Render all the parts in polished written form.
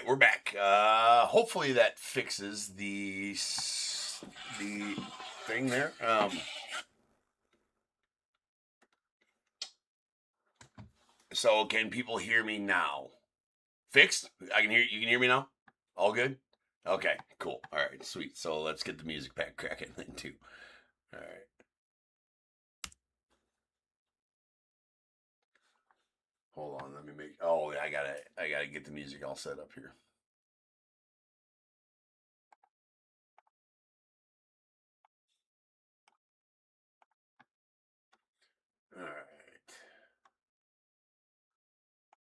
we're back. Hopefully that fixes the thing there. So can people hear me now? Fixed? I can hear you. Can hear me now? All good? Okay, cool. All right, sweet. So let's get the music back cracking then too. All right. Hold on, let me make. Oh, I gotta get the music all set up here. All right.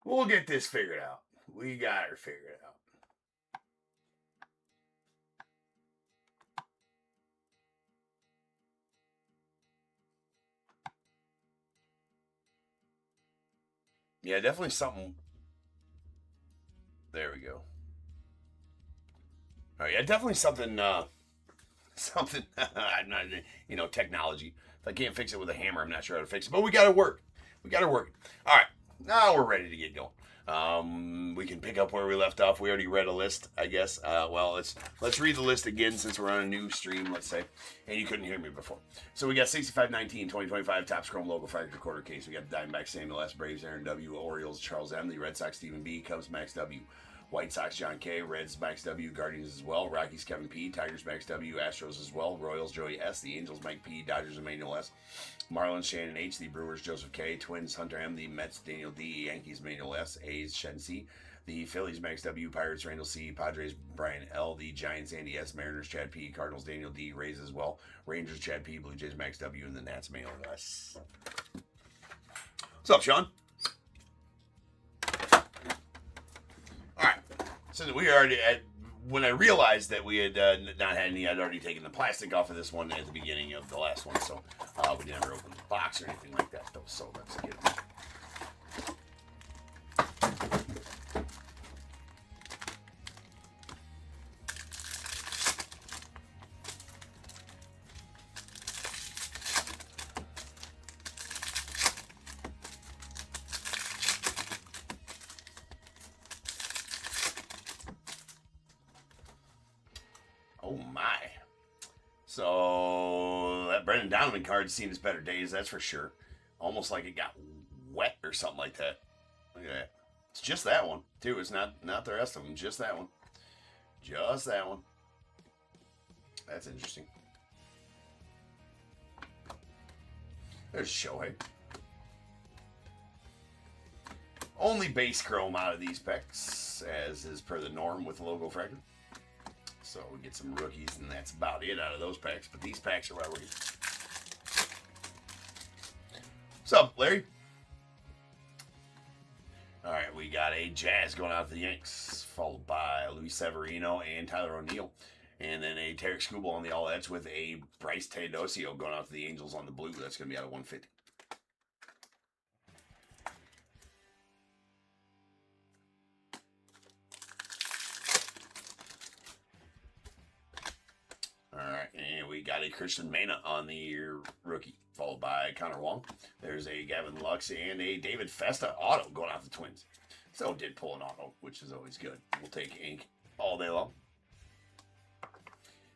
We'll get this figured out. We got her figured out. Yeah, definitely something. There we go. All right, yeah, definitely something. Something. I'm not, technology. If I can't fix it with a hammer, I'm not sure how to fix it. But we got to work. We got to work. All right, now we're ready to get going. We can pick up where we left off. We already read a list, I guess. Well, let's read the list again since we're on a new stream, let's say, and you couldn't hear me before. So we got 65-19, 2025 Topps Chrome LOGOFRACTOR quarter case. We got the Diamondbacks Samuel S, Braves Aaron W, Orioles Charles M, the Red Sox Stephen B, Cubs Max W, White Sox John K, Reds Max W, Guardians as well, Rockies Kevin P, Tigers Max W, Astros as well, Royals Joey S, the Angels Mike P, Dodgers Emmanuel S, Marlins Shannon H, the Brewers Joseph K, Twins Hunter M, the Mets Daniel D, Yankees Emmanuel S, A's Shen C, the Phillies Max W, Pirates Randall C, Padres Brian L, the Giants Andy S, Mariners Chad P, Cardinals Daniel D, Rays as well, Rangers Chad P, Blue Jays Max W, and the Nats Emmanuel S. What's up, Sean? All right. So we already, when I realized that we had not had any, I'd already taken the plastic off of this one at the beginning of the last one, so we never opened the box or anything like that, though. So let's get it. Oh my. So that Brendan Donovan card's seen its better days, that's for sure. Almost like it got wet or something like that. Look at that. It's just that one, too. It's not the rest of them. Just that one. Just that one. That's interesting. There's Shohei. Only base chrome out of these packs, as is per the norm with the LOGOFRACTOR. So we get some rookies, and that's about it out of those packs. But these packs are rookies. What's up, Larry? All right, we got a Jazz going out to the Yanks, followed by Luis Severino and Tyler O'Neill. And then a Tarek Skubal on the All-Eds with a Bryce Teodosio going out to the Angels on the blue. That's going to be out of 150. All right, and we got a Christian Mena on the rookie, followed by Connor Wong. There's a Gavin Lux and a David Festa auto going out the Twins. So did pull an auto, which is always good. We'll take ink all day long.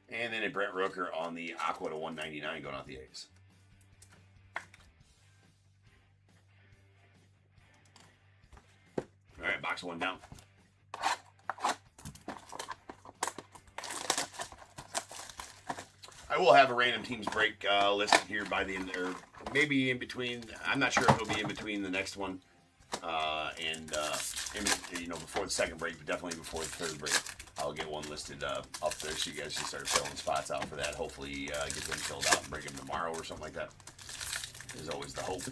And then a Brent Rooker on the Aqua to 199 going out the A's. All right, box one down. I will have a random teams break listed here by the end, or maybe in between. I'm not sure if it'll be in between the next one and before the second break, but definitely before the third break. I'll get one listed up there so you guys can start filling spots out for that. Hopefully get them filled out and break them tomorrow or something like that. Is always the hope.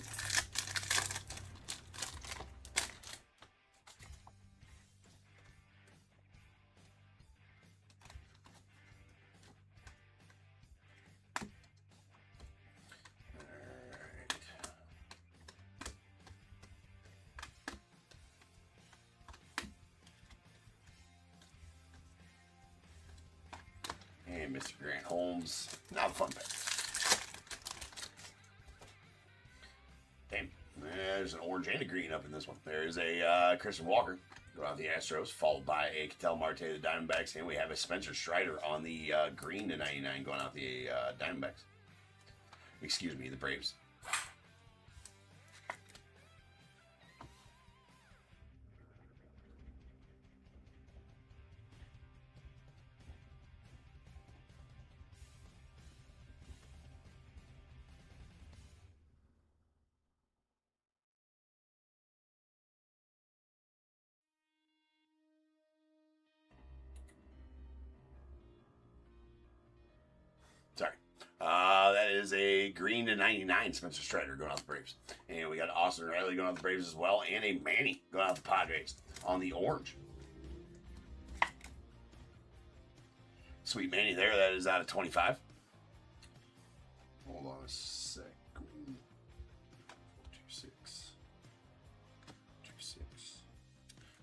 And Mr. Grant Holmes. Not a fun pick. Damn. There's an orange and a green up in this one. There's a Christian Walker going out the Astros, followed by a Ketel Marte, the Diamondbacks, and we have a Spencer Strider on the green to 99 going out the Diamondbacks. Excuse me, the Braves. Sorry. That is a green to 99 Spencer Strider going out the Braves. And we got Austin Riley going out the Braves as well. And a Manny going out the Padres on the orange. Sweet Manny there. That is out of 25. Hold on a sec. 26.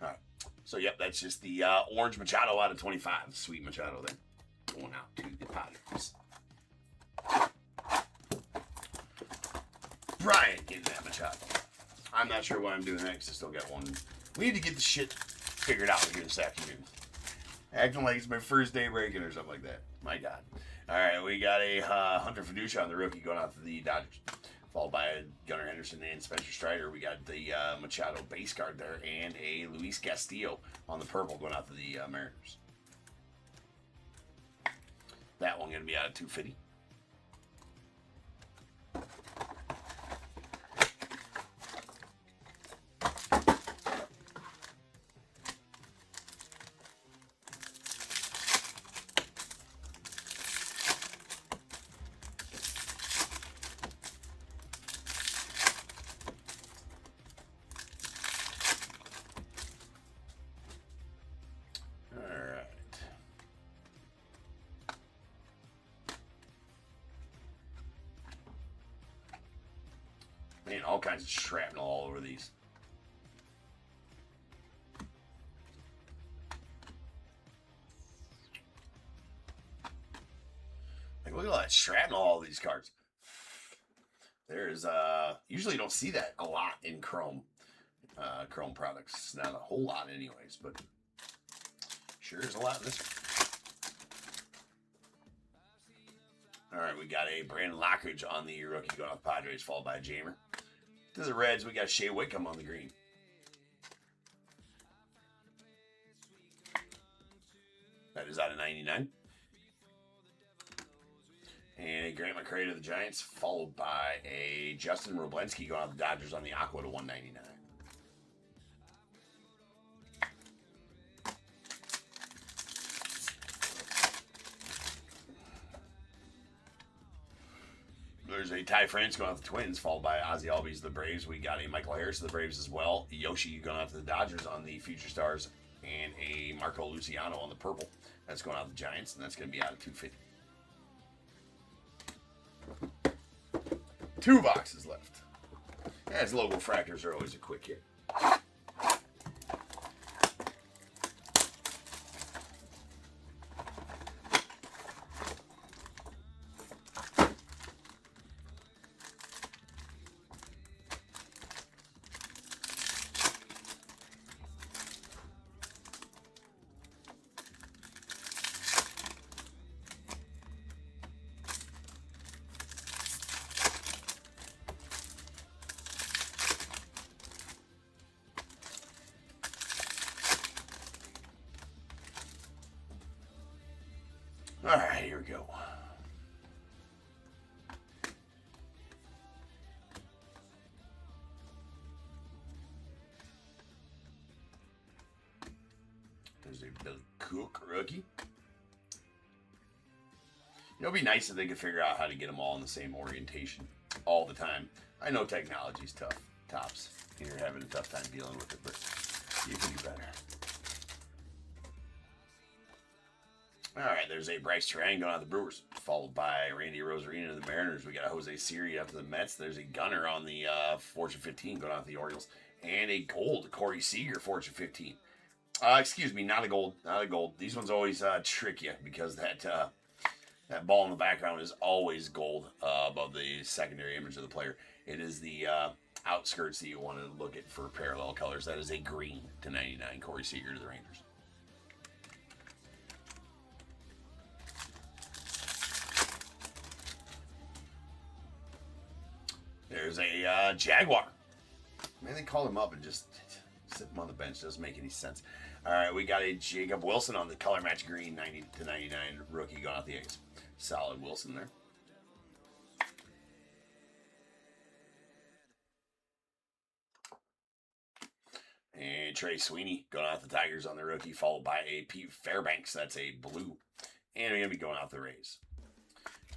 All right. So, yep, that's just the orange Machado out of 25. Sweet Machado there. Going out to the Padres. Brian getting that Machado. I'm not sure why I'm doing that because I still got one. We need to get the shit figured out here this afternoon. Acting like it's my first day breaking or something like that. My God. All right, we got a Hunter Fiducia on the rookie going out to the Dodgers. Followed by Gunnar Henderson and Spencer Strider. We got the Machado base card there and a Luis Castillo on the purple going out to the Mariners. That one going to be out of 250. Man, all kinds of shrapnel all over these. Like, look at all that shrapnel all these cards. There's, usually you don't see that a lot in Chrome. Chrome products. Not a whole lot anyways, but sure is a lot in this one. All right, we got a Brandon Lockridge on the rookie going off Padres, followed by a Jammer. To the Reds, we got Shea Wickham on the green. That is out of 99. And a Grant McCray to the Giants, followed by a Justin Roblenski going off the Dodgers on the Aqua to 199. There's a Ty France going off the Twins, followed by Ozzie Albies to the Braves. We got a Michael Harris to the Braves as well. Yoshi going off to the Dodgers on the Future Stars. And a Marco Luciano on the purple. That's going out to the Giants, and that's going to be out of 250. 2 boxes left. As logo fractors are always a quick hit. All right, here we go. There's a Billy Cook rookie. You know, it'd be nice if they could figure out how to get them all in the same orientation all the time. I know technology's tough, Tops. You're having a tough time dealing with it, but you can do better. All right, there's a Bryce Terang going out of the Brewers, followed by Randy Rosarina to the Mariners. We got a Jose Siri up to the Mets. There's a Gunner on the Fortune 15 going out to the Orioles. And a gold, Corey Seager, Fortune 15. Excuse me, not a gold, not a gold. These ones always trick you because that ball in the background is always gold above the secondary image of the player. It is the outskirts that you want to look at for parallel colors. That is a green to 99, Corey Seager to the Rangers. There's a Jaguar. Man, they called him up and just sit him on the bench. Doesn't make any sense. All right, we got a Jacob Wilson on the color match green, 90 to 99 rookie going out the A's. Solid Wilson there. And Trey Sweeney going out the Tigers on the rookie, followed by a Pete Fairbanks. That's a blue. And we're going to be going out the Rays.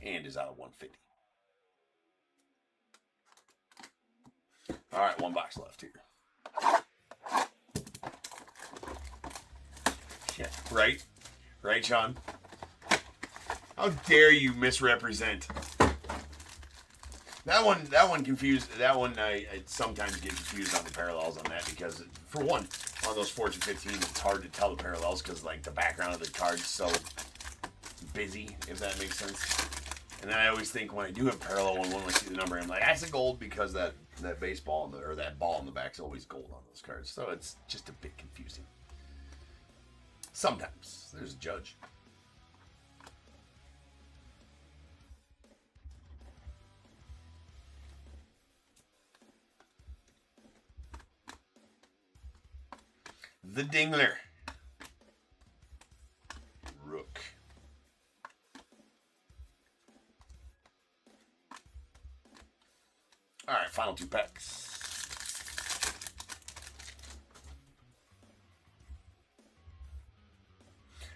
And is out of 150. All right, one box left here. Yeah, right? Right, Sean? How dare you misrepresent? That one confused. That one I sometimes get confused on the parallels on that because, for one, on those Fortune 15, it's hard to tell the parallels because like the background of the card's so busy, if that makes sense. And then I always think when I do have parallel one, when I see the number, I'm like, that's a gold because that baseball or that ball in the back is always gold on those cards. So it's just a bit confusing. Sometimes there's a judge. The Dingler. Rook. All right, final 2 packs.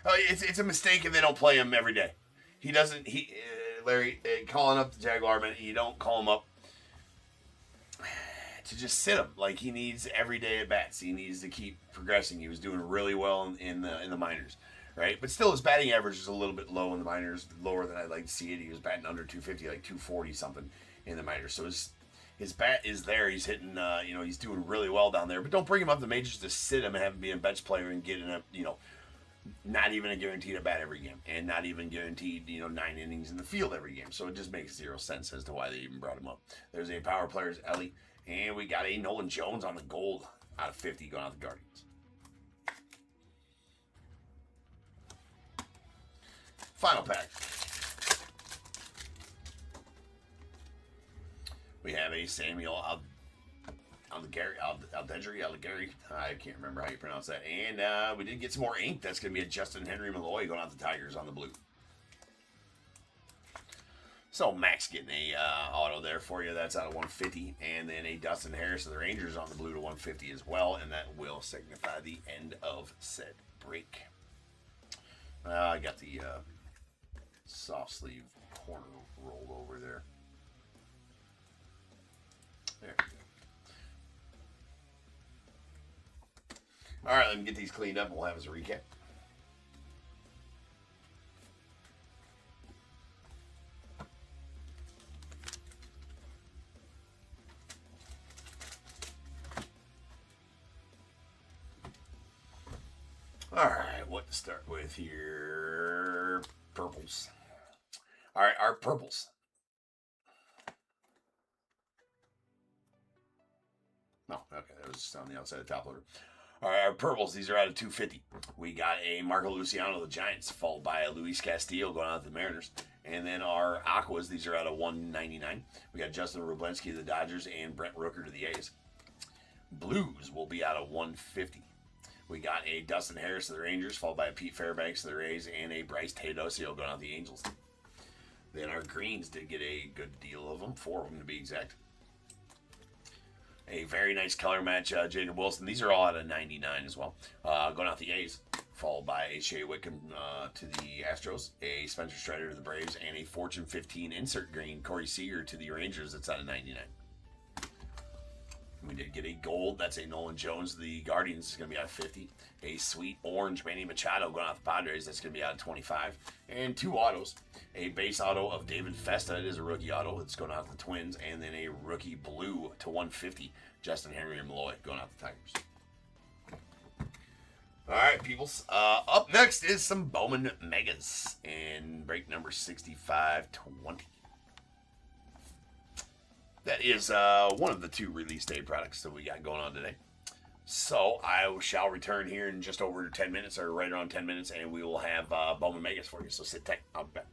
Oh, it's a mistake if they don't play him every day. He doesn't. Larry, calling up the Jaguar, man, you don't call him up to just sit him. Like, he needs every day at bats. He needs to keep progressing. He was doing really well in the minors, right? But still, his batting average is a little bit low in the minors, lower than I'd like to see it. He was batting under 250, like 240 something in the minors. So his bat is there. He's hitting, he's doing really well down there. But don't bring him up to the majors to sit him and have him be a bench player and get in a, not even a guaranteed at bat every game, and not even guaranteed, 9 innings in the field every game. So it just makes 0 sense as to why they even brought him up. There's a power player's Ellie, and we got a Nolan Jones on the gold out of 50 going out the Guardians. Final pack. We have a Samuel Aldegri. I can't remember how you pronounce that. And we did get some more ink. That's going to be a Justin Henry Malloy going out the Tigers on the blue. So Max getting a auto there for you. That's out of 150. And then a Dustin Harris of the Rangers on the blue to 150 as well. And that will signify the end of said break. I got the soft sleeve corner rolled over there. There we go. All right, let me get these cleaned up and we'll have us a recap. All right, what to start with here? Purples. All right, our purples. No, okay, that was just on the outside of the top loader. All right, our purples, these are out of 250. We got a Marco Luciano, the Giants, followed by a Luis Castillo going out to the Mariners. And then our aquas, these are out of 199. We got Justin Rublinski to the Dodgers and Brent Rooker to the A's. Blues will be out of 150. We got a Dustin Harris to the Rangers, followed by a Pete Fairbanks to the Rays, and a Bryce Teodosio going out to the Angels. Then our greens did get a good deal of them, 4 of them to be exact. A very nice color match, Jacob Wilson. These are all out of 99 as well. Going out the A's, followed by a Shea Wickham to the Astros, a Spencer Strider to the Braves, and a Fortune 15 insert green Corey Seager to the Rangers. That's out of 99. We did get a gold. That's a Nolan Jones. The Guardians is going to be out of 50. A sweet orange Manny Machado going out the Padres. That's going to be out of 25. And 2 autos. A base auto of David Festa. It is a rookie auto. It's going out the Twins. And then a rookie blue to 150. Justin Henry and Malloy going out the Tigers. All right, peoples. Up next is some Bowman Megas. And break number 6520. that is one of the 2 release day products that we got going on today. So I shall return here in just over 10 minutes, or right around 10 minutes, and we will have Bowman Megas for you. So sit tight. I'll be back.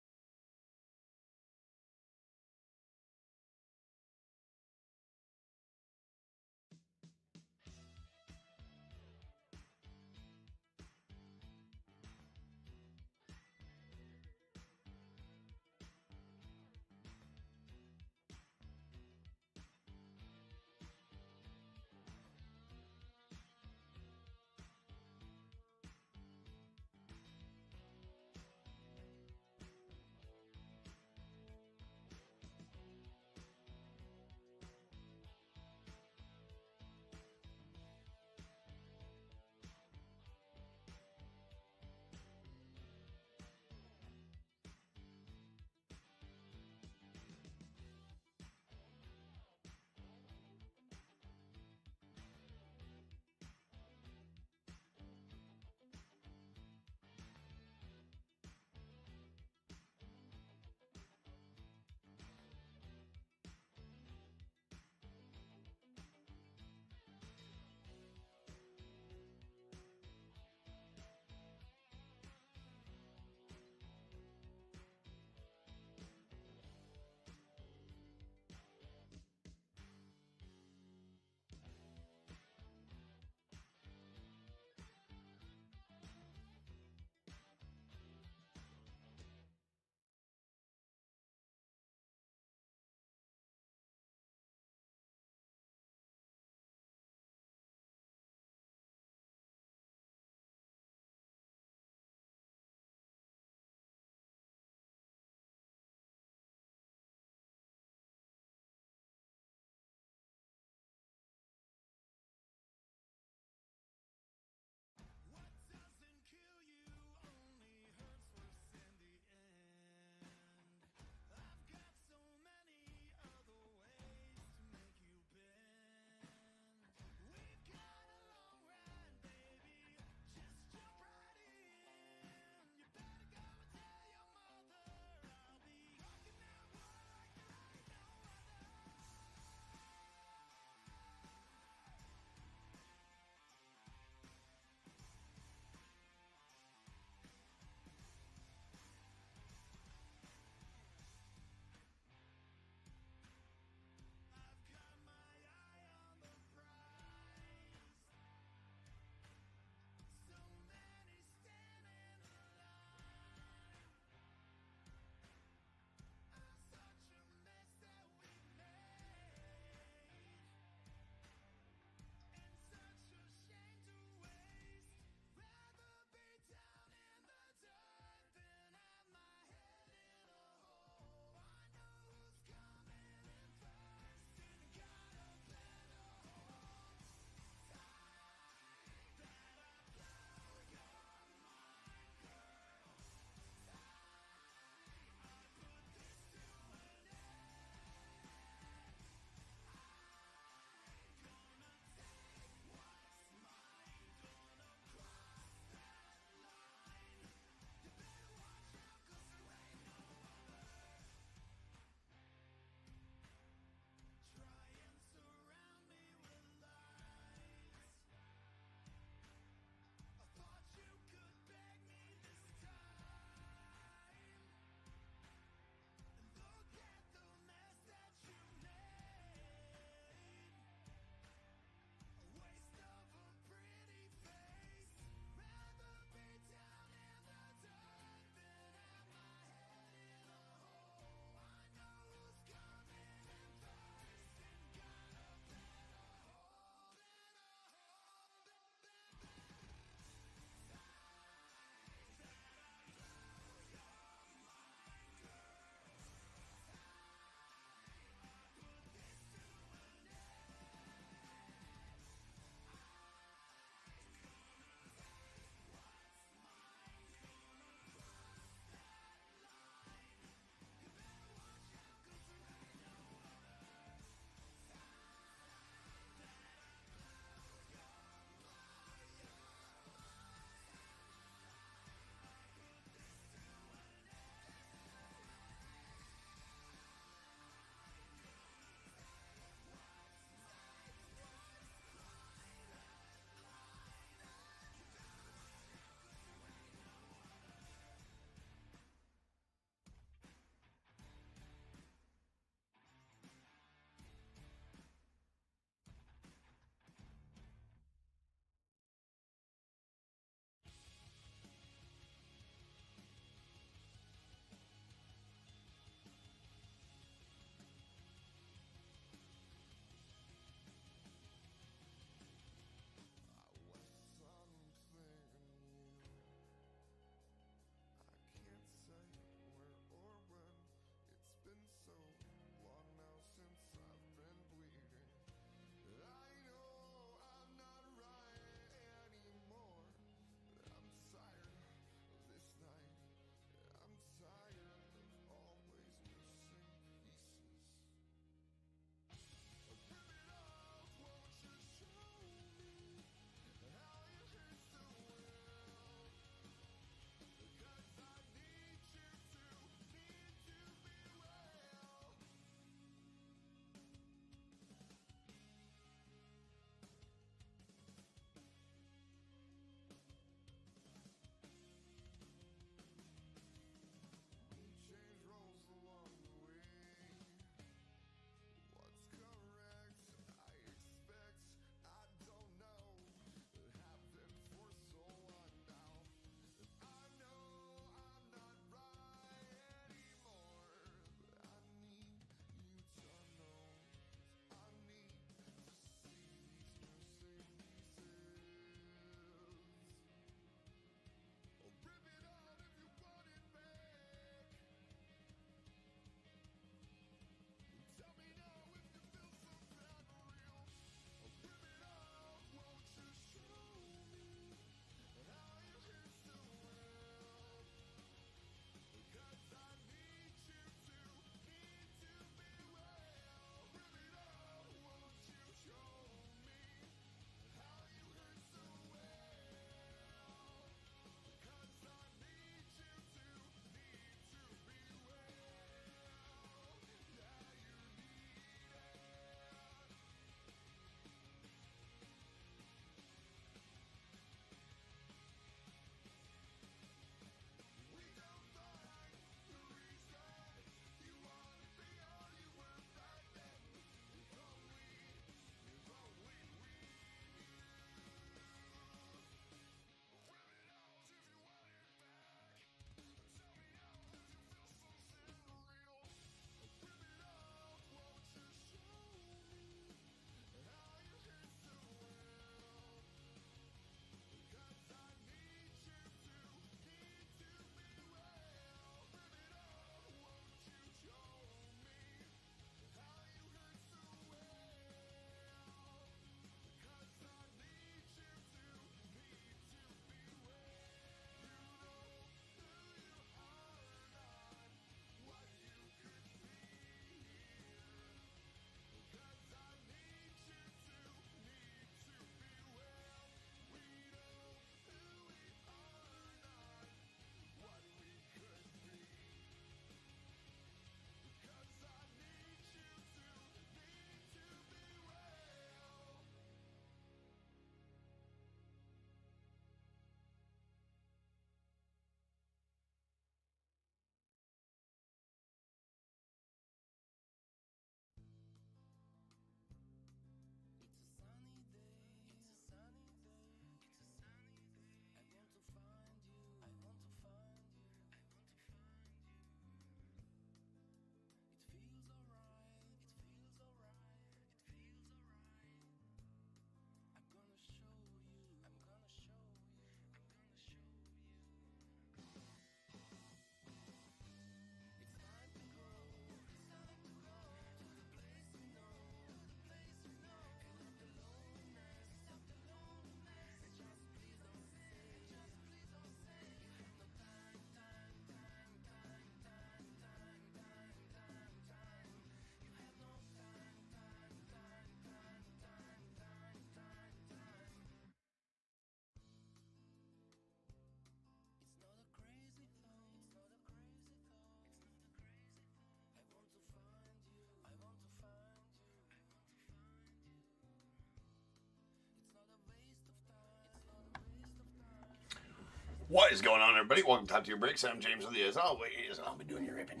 What is going on, everybody? Welcome to Top Tier Breaks. I'm James with you as always. I'll be doing your ripping.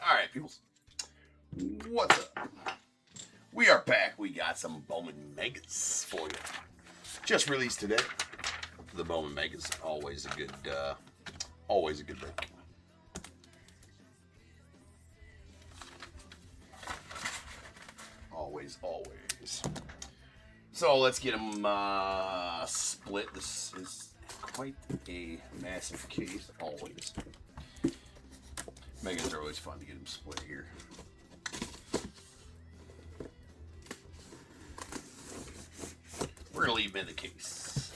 All right, people. What's up? We are back. We got some Bowman Megas for you. Just released today. The Bowman Megas, always a good break. Always. So let's get them split. This is quite a massive case, always. Megas are always fun to get them split here. We're going to leave them in the case.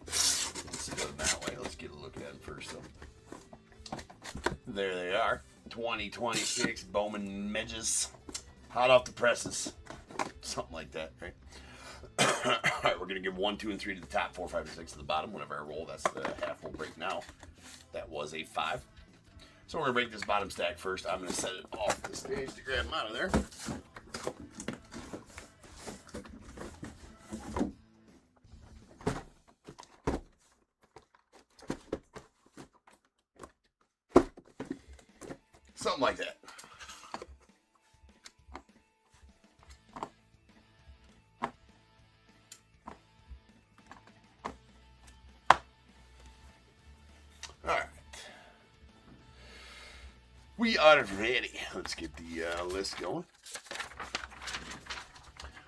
Let's go that way. Let's get a look at them first, though. There they are. 2026 Bowman Megas. Hot off the presses. Something like that, right? Alright, we're going to give 1, 2, and 3 to the top, 4, 5, and 6 to the bottom. Whenever I roll, that's the half we'll break now. That was a 5. So we're going to break this bottom stack first. I'm going to set it off the stage to grab them out of there. Something like that. Alright. We are ready. Let's get the list going.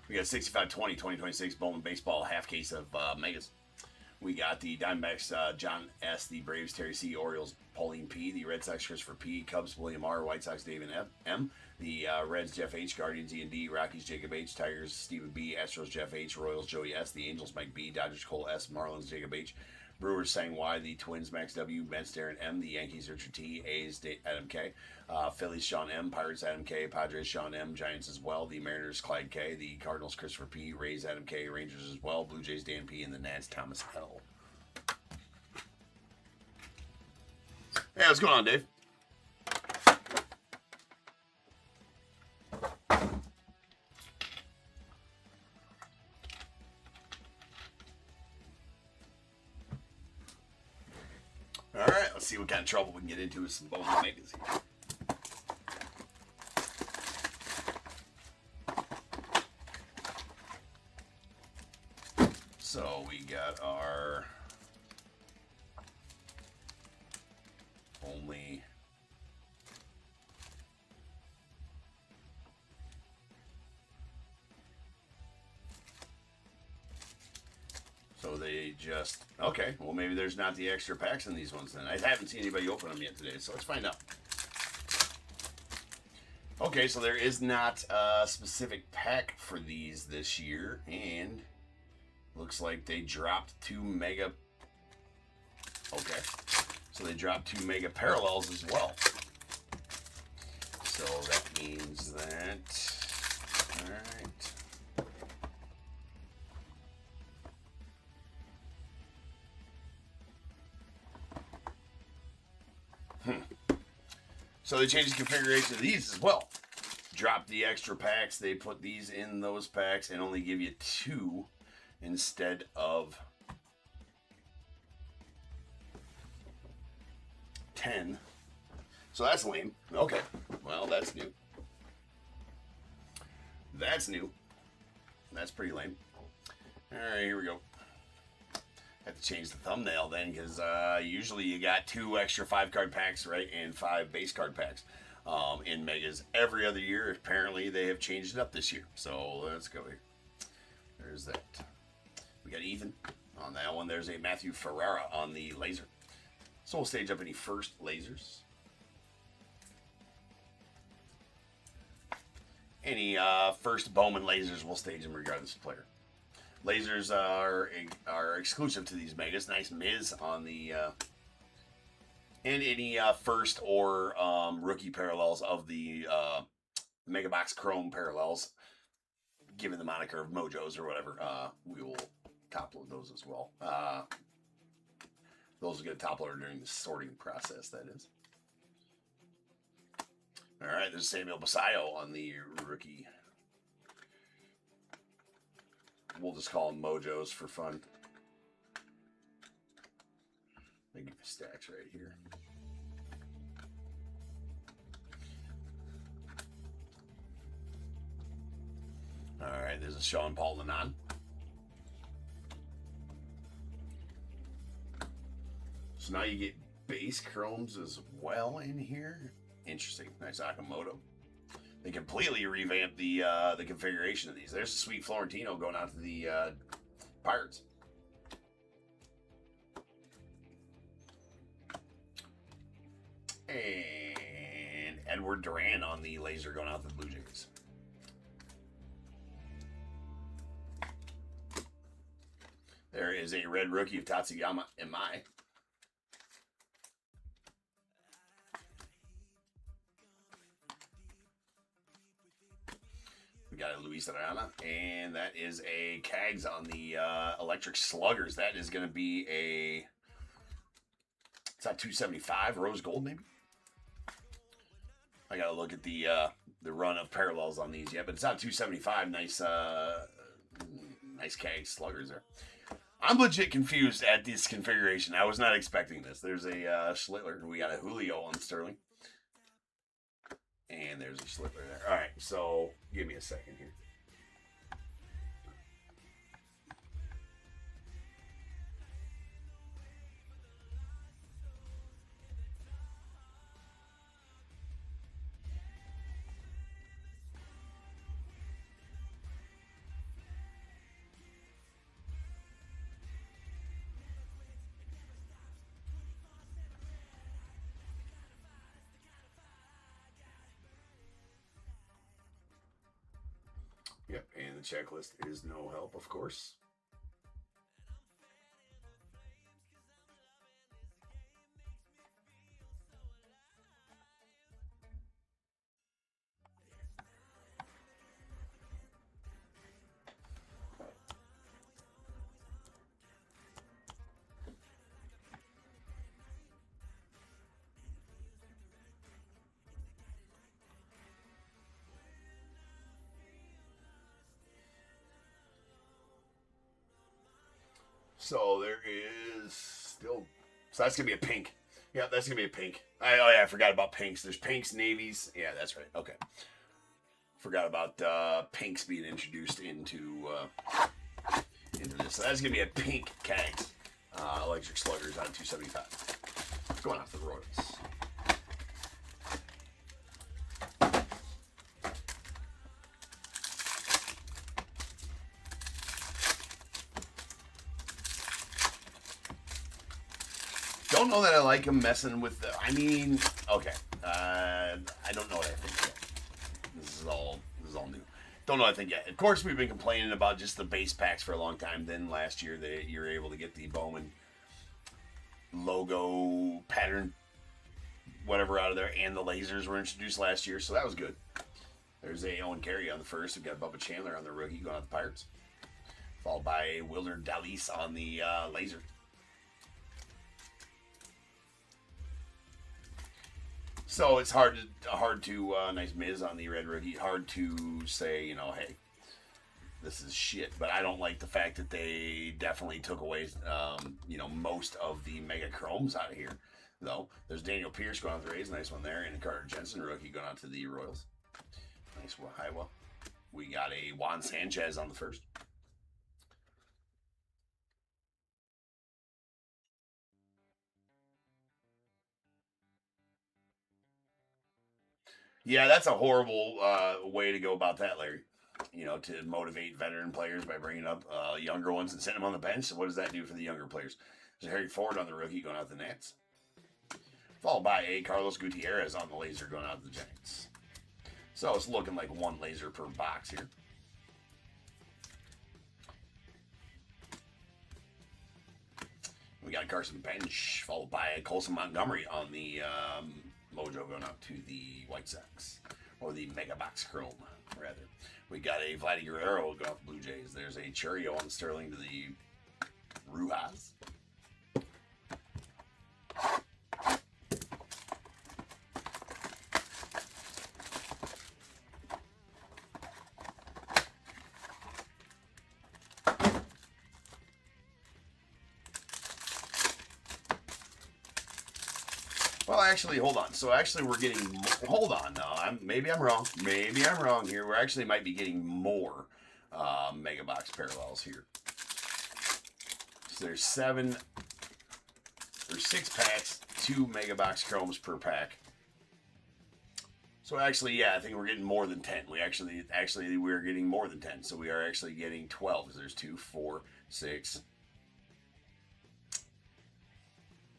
We got 65-20, 2026 Bowman Baseball half case of Megas. We got the Diamondbacks, John S., the Braves, Terry C., Orioles, Pauline P., the Red Sox, Christopher P., Cubs, William R., White Sox, David M., the Reds, Jeff H., Guardians, E&D, Rockies, Jacob H., Tigers, Stephen B., Astros, Jeff H., Royals, Joey S., the Angels, Mike B., Dodgers, Cole S., Marlins, Jacob H., Brewers, Sang Y., the Twins, Max W., Mets, Darren M., the Yankees, Richard T., A's, Adam K., Phillies, Sean M., Pirates, Adam K., Padres, Sean M., Giants as well, the Mariners, Clyde K., the Cardinals, Christopher P., Rays, Adam K., Rangers as well, Blue Jays, Dan P., and the Nats, Thomas L. Hey, what's going on, Dave? All right, let's see what kind of trouble we can get into with some Bowman Megas here. So we got our only so they just okay, well maybe there's not the extra packs in these ones then. I haven't seen anybody open them yet today, so let's find out. Okay, so there is not a specific pack for these this year, and looks like they dropped 2 mega. Okay. So they dropped 2 mega parallels as well. So that means that, all right. So they changed the configuration of these as well. Dropped the extra packs. They put these in those packs and only give you 2 instead of 10. So that's lame. Okay. Well, that's new. That's new. That's pretty lame. All right, here we go. Have to change the thumbnail then, because usually you got 2 extra 5-card packs, right, and 5 base card packs in Megas every other year. Apparently, they have changed it up this year. So let's go here. There's that. We got Ethan on that one. There's a Matthew Ferrara on the laser. So we'll stage up any first lasers. Any first Bowman lasers, we'll stage them regardless of player. Lasers are exclusive to these Megas. Nice Miz on the and any first or rookie parallels of the Mega Box Chrome parallels, given the moniker of Mojos or whatever, we will top load those as well. Those will get a top loader during the sorting process, that is. All right, there's Samuel Basayo on the rookie. We'll just call them Mojos for fun. stacks right here. All right, there's a Sean Paul Lanon. So now you get base chromes as well in here. Interesting. Nice Akamoto. They completely revamped the configuration of these. There's a sweet Florentino going out to the Pirates. And Edward Duran on the laser going out to the Blue Jays. There is a red rookie of Tatsuyama Imai. We got a Luis Arana, and that is a Cags on the Electric Sluggers. That is going to be a, it's not 275 rose gold maybe. I got to look at the run of parallels on these yet, but it's not 275. Nice nice Cags Sluggers there. I'm legit confused at this configuration. I was not expecting this. There's a Schlittler. We got a Julio on Sterling. And there's a Schlittler there. All right, so give me a second here. Yep, and the checklist is no help, of course. So there is still, so that's gonna be a pink. Yeah, that's gonna be a pink. Oh yeah, I forgot about pinks. There's pinks, navies. Yeah, that's right. Okay, forgot about pinks being introduced into this. So that's gonna be a pink Cags Electric Sluggers on 275. Going off the Royals. Don't know that I like him messing with the, I mean, okay. I don't know what I think yet. This is all new. Don't know what I think yet. Of course, we've been complaining about just the base packs for a long time. Then last year, you were able to get the Bowman logo pattern, whatever out of there, and the lasers were introduced last year, so that was good. There's a Owen Carey on the first. We've got Bubba Chandler on the rookie going out the Pirates. Followed by a Wilder Dallas on the laser. So it's hard to nice Miz on the red rookie. Hard to say, you know, hey, this is shit. But I don't like the fact that they definitely took away, you know, most of the mega chromes out of here. Though there's Daniel Pierce going out to the Rays, nice one there, and a Carter Jensen rookie going out to the Royals. Nice Iowa. We got a Juan Sanchez on the first. Yeah, that's a horrible way to go about that, Larry. You know, to motivate veteran players by bringing up younger ones and sending them on the bench. So what does that do for the younger players? There's a Harry Ford on the rookie going out the Nats. Followed by a Carlos Gutierrez on the laser going out the Giants. So it's looking like one laser per box here. We got Carson Bench, followed by a Colson Montgomery on the Mojo going out to the White Sox, or the Mega Box Chrome, rather. We got a Vladdy Guerrero going out to Blue Jays. There's a Churio on Sterling to the Rujas. Well, actually, hold on. So actually, we're getting. Hold on. No, maybe I'm wrong. Maybe I'm wrong here. We're actually might be getting more mega box parallels here. So there's 6 packs, 2 mega box chromes per pack. So actually, yeah, I think we're getting more than 10. We're getting more than 10. So we are actually getting 12. There's 2, 4, 6,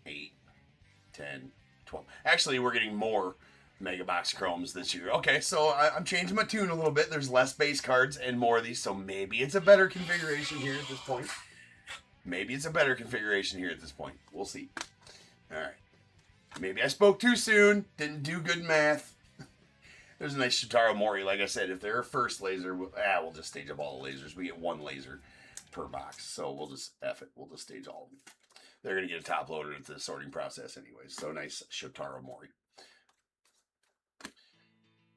8, 10, 12. Actually, we're getting more mega box chromes this year. Okay, so I'm changing my tune a little bit. There's less base cards and more of these, so maybe it's a better configuration here at this point. Maybe it's a better configuration here at this point. We'll see. All right. Maybe I spoke too soon. Didn't do good math. There's a nice Shotaro Mori. Like I said, if they're a first laser, we'll just stage up all the lasers. We get 1 laser per box, so we'll just F it. We'll just stage all of them. They're going to get a top loader into the sorting process anyways. So nice Shotaro Mori.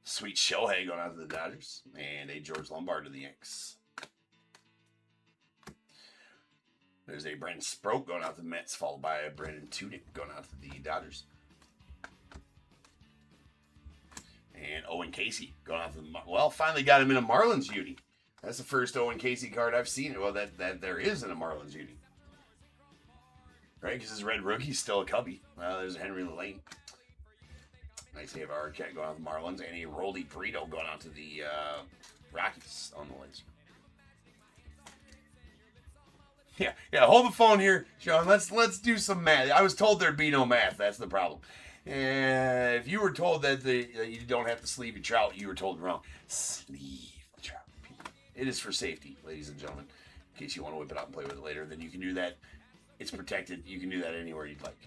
Sweet Shohei going out to the Dodgers. And a George Lombard to the Yanks. There's a Brandon Sproat going out to the Mets, followed by a Brandon Tunick going out to the Dodgers. And Owen Casey going out to the... Well, finally got him in a Marlins uni. That's the first Owen Casey card I've seen. Well, that there is in a Marlins uni. Right, because his red rookie's still a Cubby. Well, there's Henry Lane. Nice to have our cat going out to the Marlins. And a Roldy Burrito going out to the Rockies on the laser. Yeah. Hold the phone here, Sean. Let's do some math. I was told there'd be no math. That's the problem. And if you were told that you don't have to sleeve your trout, you were told wrong. Sleeve the trout. It is for safety, ladies and gentlemen. In case you want to whip it out and play with it later, then you can do that. It's protected. You can do that anywhere you'd like.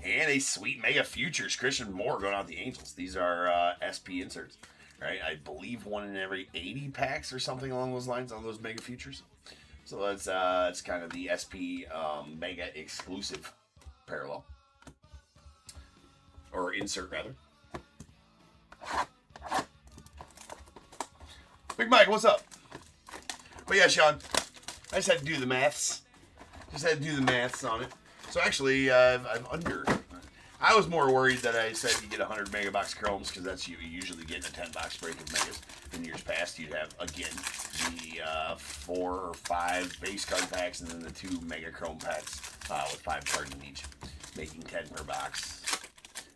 And a sweet Mega Futures. Christian Moore going out the Angels. These are SP inserts. Right? I believe 1 in every 80 packs or something along those lines on those Mega Futures. So that's kind of the SP Mega exclusive parallel. Or insert, rather. Big Mike, what's up? But yeah, Sean, I just had to do the maths. On it. So actually, I've under. I was more worried that I said you get 100 mega box chromes because that's you usually get in a 10 box break of megas. In years past, you'd have again the 4 or 5 base card packs and then the 2 mega chrome packs with 5 cards in each, making 10 per box.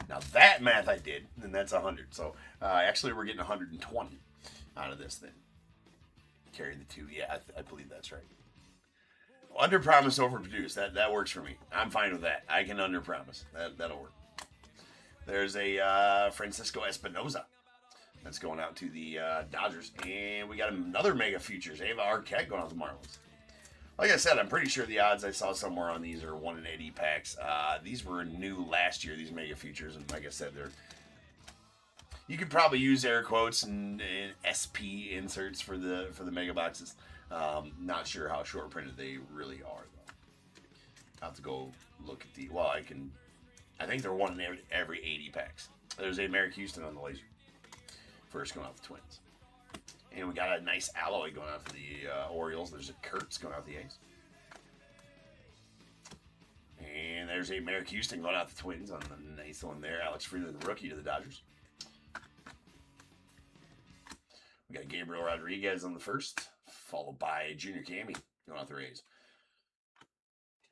Now that math I did, and that's 100. So actually, we're getting 120 out of this thing. Carry the 2. Yeah, I believe that's right. Under promise, over produce. That works for me. I'm fine with that. I can under promise. That'll work. There's a Francisco Espinosa that's going out to the Dodgers, and we got another Mega Futures. Ava Arquette going out to the Marlins. Like I said, I'm pretty sure the odds I saw somewhere on these are 1 in 80 packs. These were new last year. These Mega Futures, and like I said, you could probably use air quotes and SP inserts for the Mega boxes. Not sure how short printed they really are, though. I'll have to go look at the... Well, I think they're 1 in every 80 packs. There's a Merrick Houston on the laser. First going out the Twins. And we got a nice alloy going out to the Orioles. There's a Kurtz going out the A's. And there's a Merrick Houston going out the Twins on the nice one there. Alex Freeland, rookie to the Dodgers. We got Gabriel Rodriguez on the first, followed by Junior Cammy going out the Rays.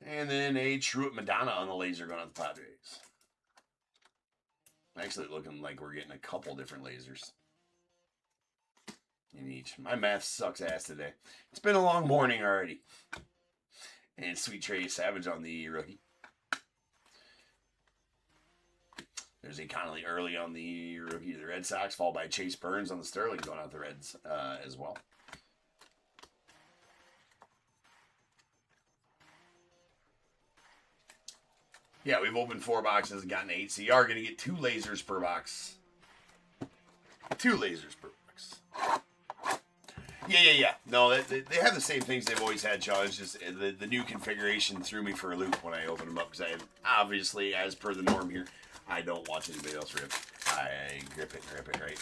And then a Truett Madonna on the laser going out the Padres. Actually looking like we're getting a couple different lasers in each. My math sucks ass today. It's been a long morning already. And Sweet Trey Savage on the rookie. There's a Connolly early on the rookie of the Red Sox, followed by Chase Burns on the Sterling going out the Reds as well. Yeah, we've opened 4 boxes and gotten 8, so you are going to get 2 lasers per box. 2 lasers per box. Yeah. No, they have the same things they've always had, Sean. It's just the new configuration threw me for a loop when I opened them up, because I obviously, as per the norm here, I don't watch anybody else rip. I grip it, right?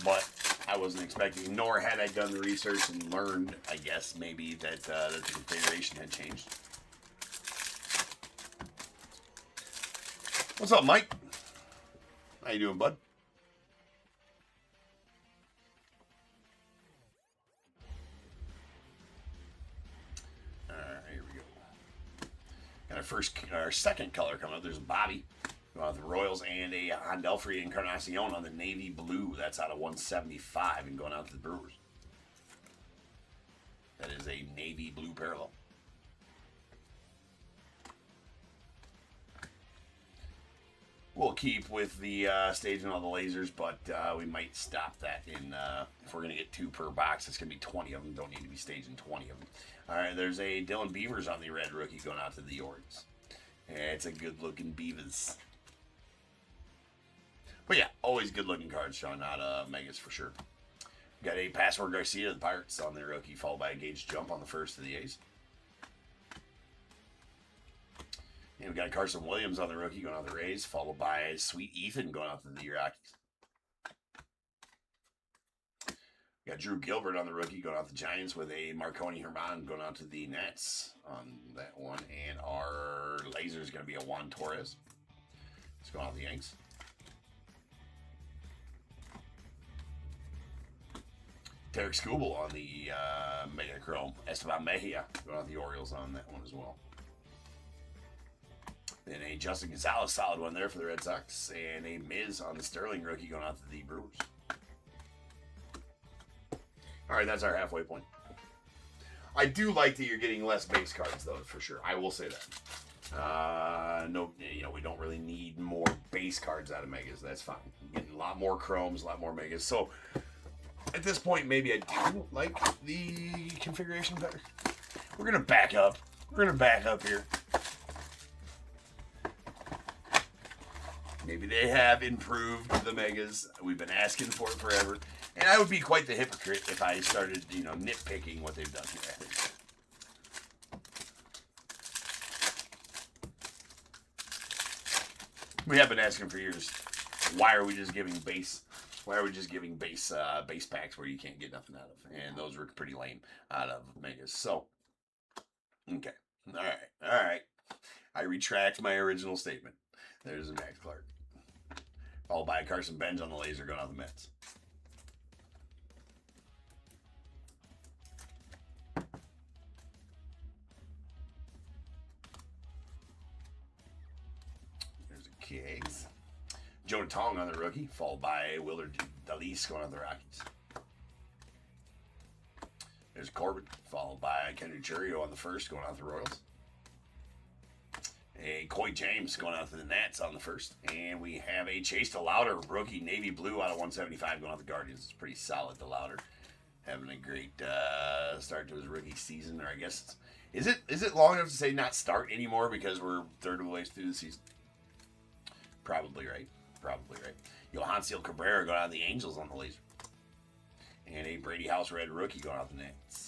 But I wasn't expecting, nor had I done the research and learned, I guess, maybe that the configuration had changed. What's up, Mike? How you doing, bud? All right, here we go. Got our second color coming up. There's a Bobby going out the Royals and a Handelfrey Encarnacion on the navy blue. That's out of 175 and going out to the Brewers. That is a navy blue parallel. We'll keep with the staging all the lasers, but we might stop that in if we're going to get 2 per box. It's going to be 20 of them. Don't need to be staging 20 of them. All right, there's a Dylan Beavers on the red rookie going out to the Orioles. Yeah, it's a good-looking Beavers. But yeah, always good-looking cards showing out Megas for sure. Got a Password Garcia of the Pirates on the rookie, followed by a Gage Jump on the first of the A's. And we got Carson Williams on the rookie going out the Rays, followed by Sweet Ethan going out to the Rockies. We got Drew Gilbert on the rookie going out the Giants with a Marconi Herman going out to the Nets on that one. And our laser is going to be a Juan Torres. It's going out the Yanks. Derek Skubal on the Mega Chrome. Esteban Mejia going out the Orioles on that one as well. Then a Justin Gonzalez solid one there for the Red Sox. And a Miz on the Sterling rookie going out to the Brewers. All right, that's our halfway point. I do like that you're getting less base cards, though, for sure. I will say that. No, we don't really need more base cards out of Megas. That's fine. Getting a lot more Chromes, a lot more Megas. So, at this point, maybe I do like the configuration better. We're going to back up. We're going to back up here. Maybe they have improved the Megas. We've been asking for it forever. And I would be quite the hypocrite if I started, nitpicking what they've done here, I think. We have been asking for years, why are we just giving base packs where you can't get nothing out of? And those were pretty lame out of Megas. So, okay. All right. I retract my original statement. There's a Max Clark. Followed by Carson Benz on the laser going out the Mets. There's a Keggs. Jonah Tong on the rookie, followed by Willard Dalis going out the Rockies. There's Corbin, followed by Kendrick Churio on the first going out the Royals. A Coy James going out to the Nats on the first. And we have a Chase DeLauder rookie navy blue out of 175 going out the Guardians. It's pretty solid, DeLauder. Having a great start to his rookie season. Or I guess, is it long enough to say not start anymore because we're third of the way through the season? Probably right. Johansiel Cabrera going out to the Angels on the laser. And a Brady House red rookie going out the Nats.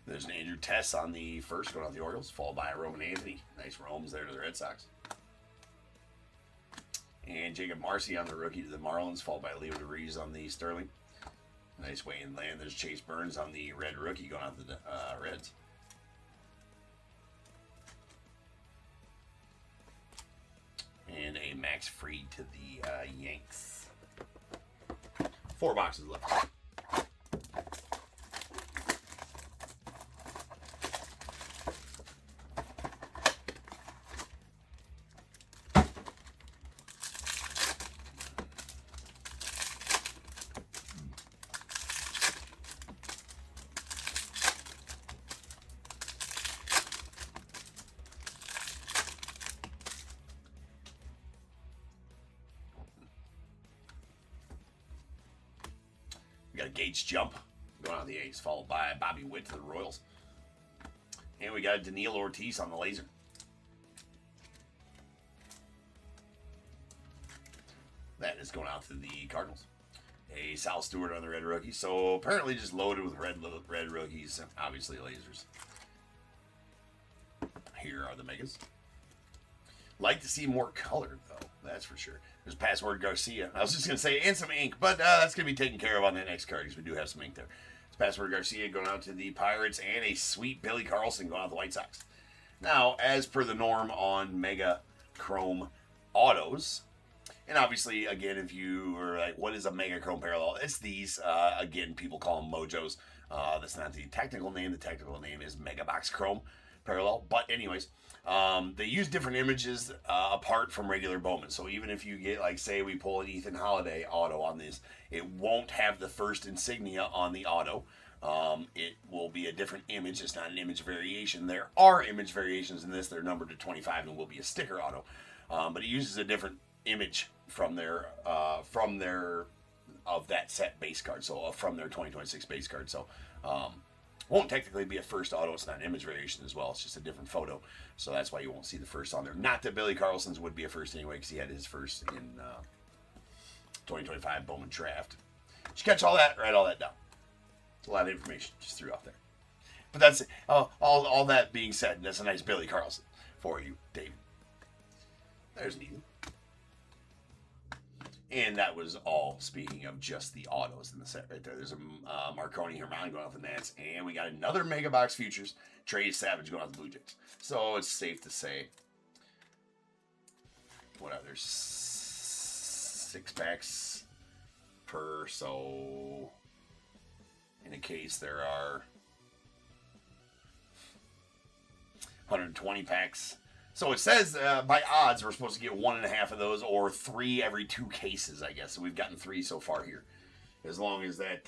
There's an Andrew Tess on the first going out the Orioles, followed by a Roman Anthony. Nice roams there to the Red Sox. And Jacob Marcy on the rookie to the Marlins, followed by Leo DeVries on the Sterling. Nice way in land. There's Chase Burns on the red rookie going out to the Reds. And a Max Fried to the Yanks. 4 boxes left. We got a Gage Jump going on the A's, followed by Bobby Witt to the Royals. And we got Daniil Ortiz on the laser. That is going out to the Cardinals. A Sal Stewart on the red rookie. So apparently just loaded with red rookies, obviously lasers. Here are the Megas. Like to see more color, though. That's for sure. There's Password Garcia. I was just going to say, and some ink, but that's going to be taken care of on that next card because we do have some ink there. Password Garcia going out to the Pirates, and a sweet Billy Carlson going out to the White Sox. Now, as per the norm on Mega Chrome autos, and obviously, again, if you are like, what is a Mega Chrome parallel? It's these. Again, people call them Mojos. That's not the technical name. The technical name is Mega Box Chrome parallel. But anyways, they use different images apart from regular Bowman. So even if you get, like, say we pull an Ethan Holiday auto on this, it won't have the first insignia on the auto. It will be a different image. It's not an image variation. There are image variations in this. They're numbered to 25 and will be a sticker auto. But it uses a different image from their of that set base card. So from their 2026 base card. So won't technically be a first auto. It's not an image variation as well. It's just a different photo. So that's why you won't see the first on there. Not that Billy Carlson's would be a first anyway, because he had his first in 2025 Bowman draft. Did you catch all that? Write all that down. It's a lot of information just threw out there. But that's all that being said. That's a nice Billy Carlson for you, David. There's Ethan. And that was all, speaking of just the autos in the set right there. There's a Marconi Herman going out the Nats. And we got another Mega Box Futures. Trey Savage going out the Blue Jays. So it's safe to say, what are there? 6 packs per. So in a case, there are 120 packs. So it says by odds we're supposed to get 1.5 of those, or 3 every 2 cases, I guess. So we've gotten 3 so far here, as long as that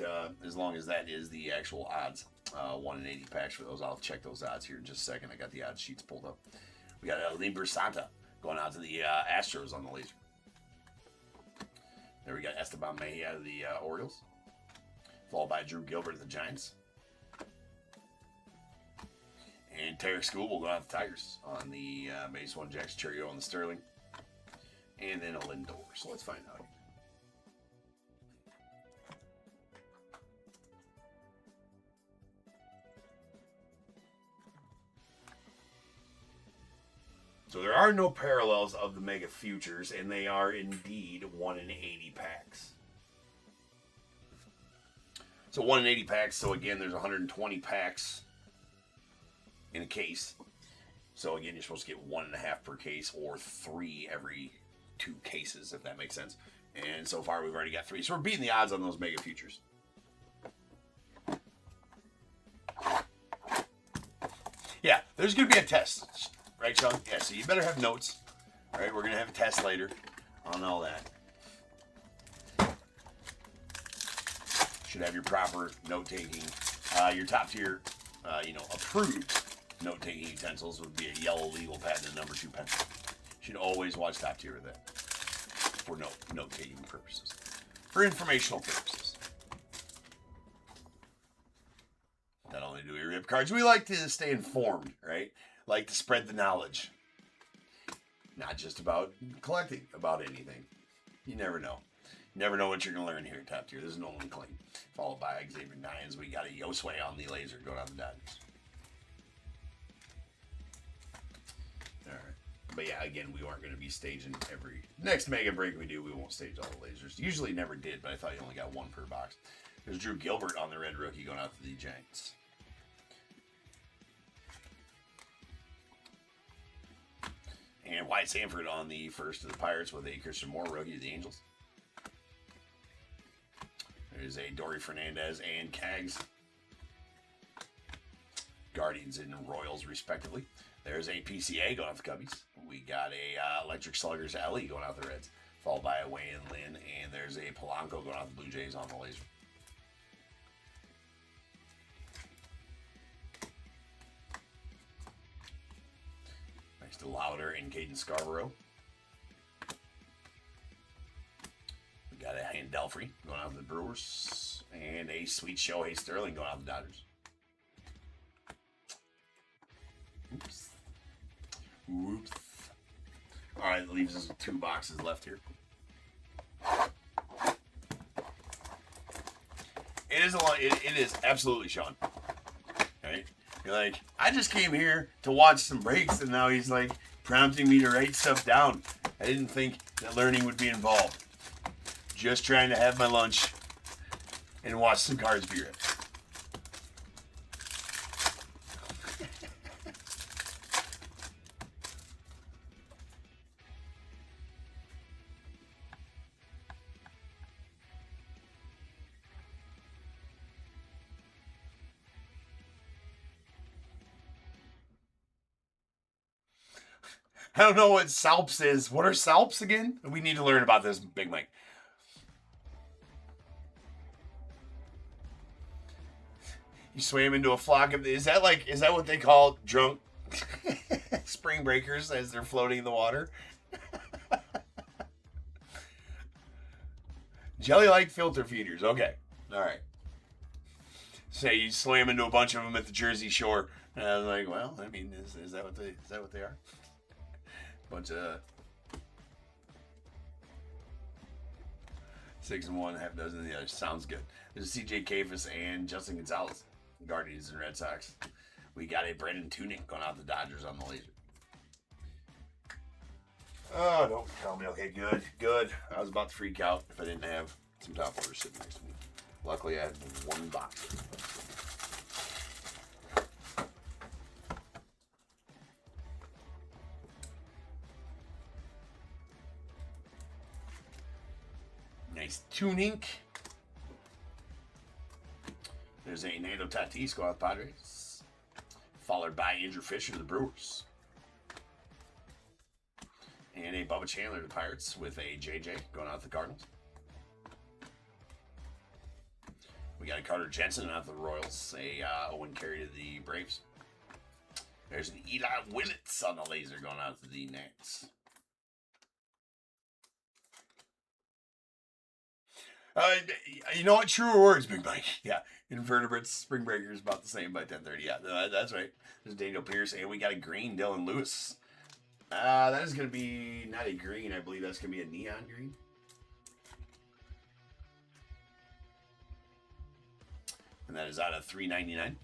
is the actual odds. 1 in 80 packs for those. I'll check those odds here in just a second. I got the odds sheets pulled up. We got Limber Santa going out to the Astros on the laser. There we got Esteban Mejia of the Orioles, followed by Drew Gilbert of the Giants. And Tarek School will go out to the Tigers on the base one. Jackson Churio on the Sterling. And then a Lindor. So let's find out. So there are no parallels of the Mega Futures, and they are indeed 1 in 80 packs. So 1 in 80 packs. So again, there's 120 packs in a case. So again, you're supposed to get 1.5 per case, or 3 every 2 cases, if that makes sense. And so far we've already got 3. So we're beating the odds on those Mega Futures. Yeah, there's going to be a test. Right, Sean? Yeah, so you better have notes. All right, we're going to have a test later on all that. Should have your proper note-taking. Your top tier, approved note-taking utensils would be a yellow legal pad and a number 2 pencil. Should always watch top tier with that for note-taking purposes, for informational purposes. Not only do we rip cards, we like to stay informed, right? Like to spread the knowledge. Not just about collecting, about anything. You never know. You never know what you're going to learn here at top tier. This is Nolan Clean, followed by Xavier Nines. We got a Yosway on the laser going on the Dodgers. But yeah, again, we weren't going to be staging every next mega break we do. We won't stage all the lasers. Usually never did, but I thought you only got 1 per box. There's Drew Gilbert on the red rookie going out to the Giants. And Wyatt Sanford on the first of the Pirates with a Christian Moore rookie of the Angels. There's a Dory Fernandez and Cags. Guardians and Royals, respectively. There's a PCA going out the Cubbies. We got a Electric Sluggers Ellie going out the Reds, followed by a Wayne Lynn, and there's a Polanco going out the Blue Jays on the laser. Next to Louder and Caden Scarborough. We got a Handelfrey going out to the Brewers, and a sweet Shohei Sterling going out to the Dodgers. Oops. Whoops. All right, that leaves us with 2 boxes left here. It is a lot. It is absolutely, Sean. Right? You're like, I just came here to watch some breaks, and now he's like prompting me to write stuff down. I didn't think that learning would be involved. Just trying to have my lunch and watch some cards be read. I don't know what salps is. What are salps again? We need to learn about this, Big Mike. You swam into a flock of... Is that what they call drunk spring breakers as they're floating in the water? Jelly-like filter feeders. Okay. All right. Say you slam into a bunch of them at the Jersey Shore. And I was like, well, I mean, is that what they are? Bunch of 6 and 1, half dozen of the others. Sounds good. There's CJ Kafis and Justin Gonzalez, Guardians and Red Sox. We got a Brendan Tunick going out the Dodgers on the laser. Oh, don't tell me. Okay, good. I was about to freak out if I didn't have some top orders sitting next to me. Luckily, I had one box. Nice Tunick. There's a Nando Tatis going out the Padres. Followed by Andrew Fisher, the Brewers. And a Bubba Chandler, the Pirates, with a JJ going out the Cardinals. We got a Carter Jensen out the Royals. A Owen Carey to the Braves. There's an Eli Willits on the laser going out to the Nats. You know what? Truer words, Big Mike. Yeah. Invertebrates, Spring Breakers, about the same by 10:30. Yeah, that's right. There's Daniel Pierce. And we got a green Dylan Lewis. That is going to be not a green. I believe that's going to be a neon green. And that is out of $3.99.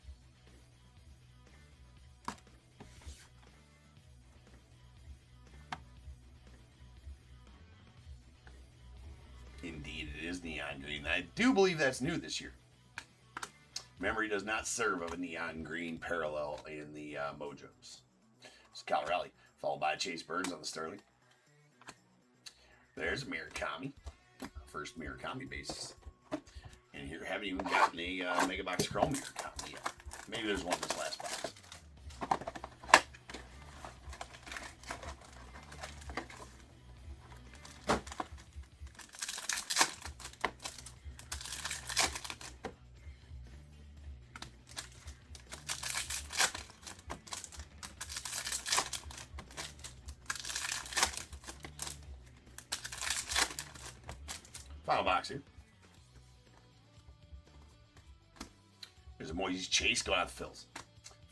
Indeed, it is neon green. I do believe that's new this year. Memory does not serve of a neon green parallel in the Mojos. It's Cal Raleigh, followed by Chase Burns on the Sterling. There's Murakami, first Murakami base. And here, haven't even gotten a Mega Box Chrome Murakami yet. Maybe there's one in this last box. Final box here. There's a Moises Chase going out the Phils.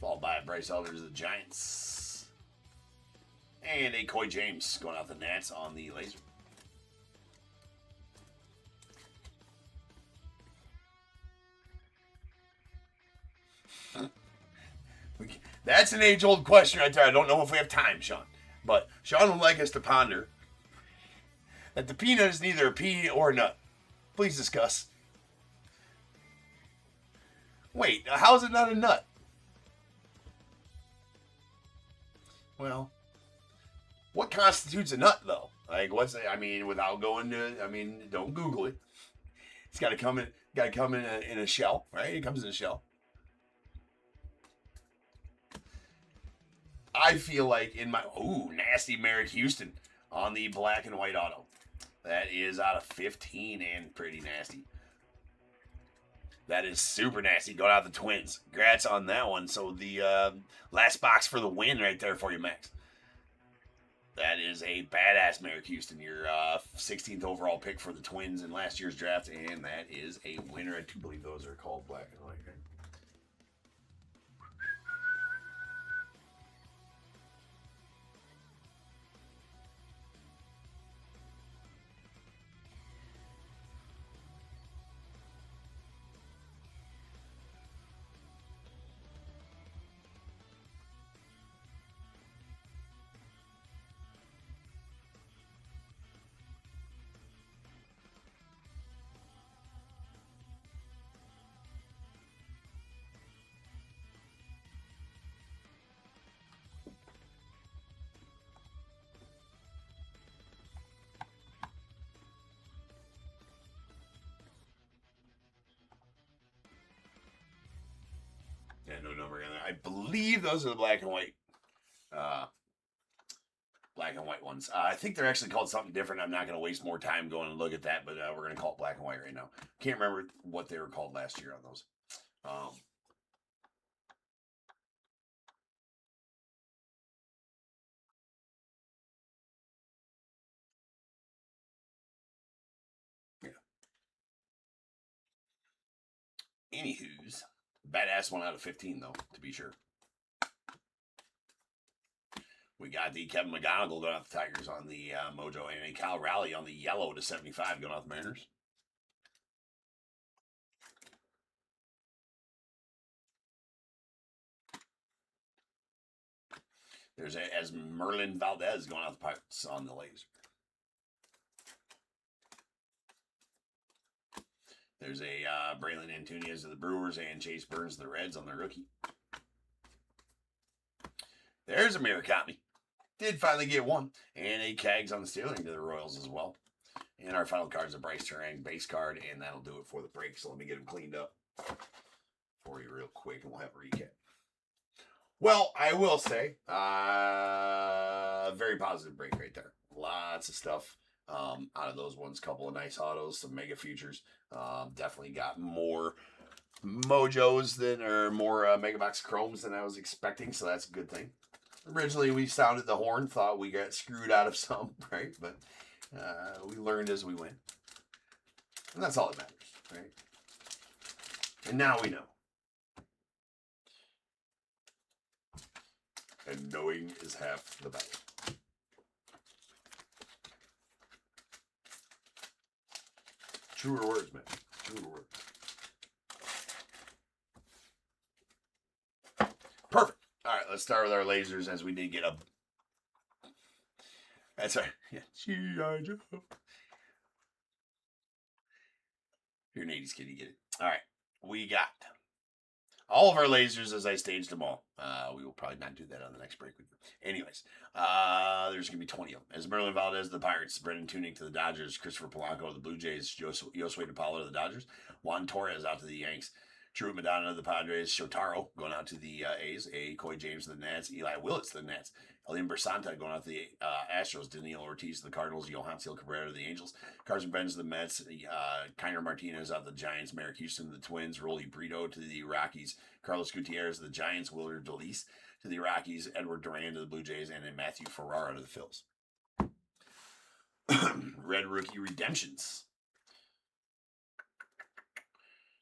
Followed by Bryce Elder to the Giants. And a Coy James going out the Nats on the laser. That's an age-old question right there. I don't know if we have time, Sean. But Sean would like us to ponder that the peanut is neither a pea or a nut. Please discuss. Wait, how is it not a nut? Well, what constitutes a nut, though? Like, what's it? I mean, without going to, I mean, don't Google it. It's got to come in a shell, right? It comes in a shell. I feel like in my nasty Merrick Houston on the black and white auto. That is out of 15 and pretty nasty. That is super nasty. Going out the Twins. Congrats on that one. So the last box for the win right there for you, Max. That is a badass Merrick Houston. Your 16th overall pick for the Twins in last year's draft. And that is a winner. I do believe those are called black and white. Right? Yeah, no number on there. I believe those are the black and white black and white ones. I think they're actually called something different. I'm not going to waste more time going and look at that, but we're going to call it black and white right now. Can't remember what they were called last year on those. Yeah. Anywho's, badass 1 out of 15 though, to be sure. We got the Kevin McGonigal going off the Tigers on the Mojo, and a Cal Raleigh on the yellow to 75 going off the Mariners. There's as Merlin Valdez going off the Pirates on the laser. There's a Braylon Antunez of the Brewers and Chase Burns of the Reds on the rookie. There's a Murakami. Did finally get one. And a Cags on the Steeling to the Royals as well. And our final card is a Bryce Terang base card, and that'll do it for the break. So let me get them cleaned up for you real quick, and we'll have a recap. Well, I will say, very positive break right there. Lots of stuff out of those ones. Couple of nice autos, some mega futures. Definitely got more mojos more Megabox Chromes than I was expecting, so that's a good thing. Originally, we sounded the horn, thought we got screwed out of some, right? But we learned as we went. And that's all that matters, right? And now we know. And knowing is half the battle. Truer words, man. Truer words. Perfect. All right, let's start with our lasers as we did get a... That's right. Yeah. G.I. Joe. You're an 80s kid, you get it. All right. We got all of our lasers as I staged them all. We will probably not do that on the next break with you. Anyways, there's going to be 20 of them. As Merlin Valdez to the Pirates, Brendan Tunick to the Dodgers, Christopher Polanco to the Blue Jays, Josue DePaulo to the Dodgers, Juan Torres out to the Yanks, Drew Madonna to the Padres, Shotaro going out to the A's, Coy James to the Nats, Eli Willits to the Nats, Elian Bersanta going out to the Astros, Daniel Ortiz to the Cardinals, Johansiel Cabrera to the Angels, Carson Benz to the Mets, Kiner Martinez out to the Giants, Merrick Houston to the Twins, Rolly Brito to the Rockies, Carlos Gutierrez to the Giants, Willard DeLeese to the Rockies, Edward Duran to the Blue Jays, and then Matthew Ferrara to the Phils. Red Rookie Redemptions.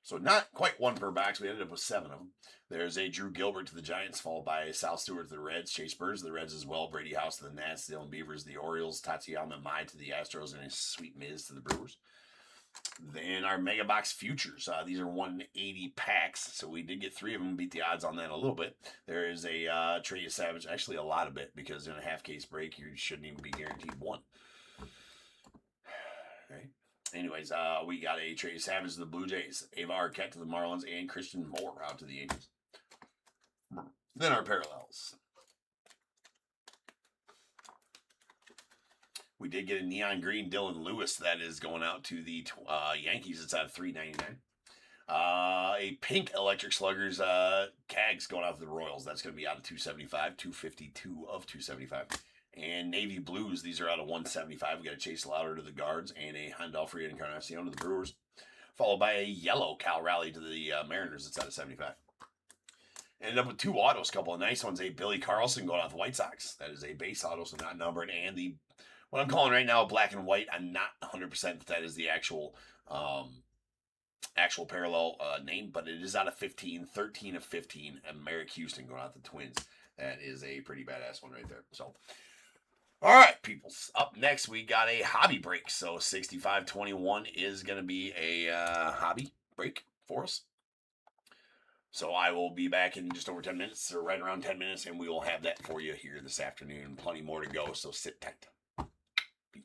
So not quite one per box. We ended up with 7 of them. There's a Drew Gilbert to the Giants, followed by Sal Stewart to the Reds, Chase Burns to the Reds as well, Brady House to the Nats, Dylan Beavers to the Orioles, Tatsuyama Mai to the Astros, and a Sweet Miz to the Brewers. Then our Mega Box Futures. These are 180 packs, so we did get 3 of them, beat the odds on that a little bit. There is a Trey Savage, actually a lot of it, because in a half-case break, you shouldn't even be guaranteed 1. Right? Anyways, we got a Trey Savage to the Blue Jays, Ava Arquette to the Marlins, and Christian Moore out to the Angels. Then our parallels. We did get a neon green Dylan Lewis that is going out to the Yankees. It's out of $3.99. A pink Electric Sluggers Cags going out to the Royals. That's going to be out of $275, $252 of $275. And Navy Blues, these are out of $175. We got a Chase Lauder to the Guards and a Handolfo Encarnacion to the Brewers, followed by a yellow Cal Raleigh to the Mariners. It's out of $75. Ended up with 2 autos, a couple of nice ones. A Billy Carlson going out the White Sox. That is a base auto, so not numbered. And the what I'm calling right now black and white. I'm not 100% if that is the actual parallel name, but it is out of 15, 13 of 15. And Merrick Houston going out the Twins. That is a pretty badass one right there. So, all right, peoples. Up next, we got a hobby break. So 6521 is going to be a hobby break for us. So I will be back in just over 10 minutes, or right around 10 minutes, and we will have that for you here this afternoon. Plenty more to go, so sit tight. Peace.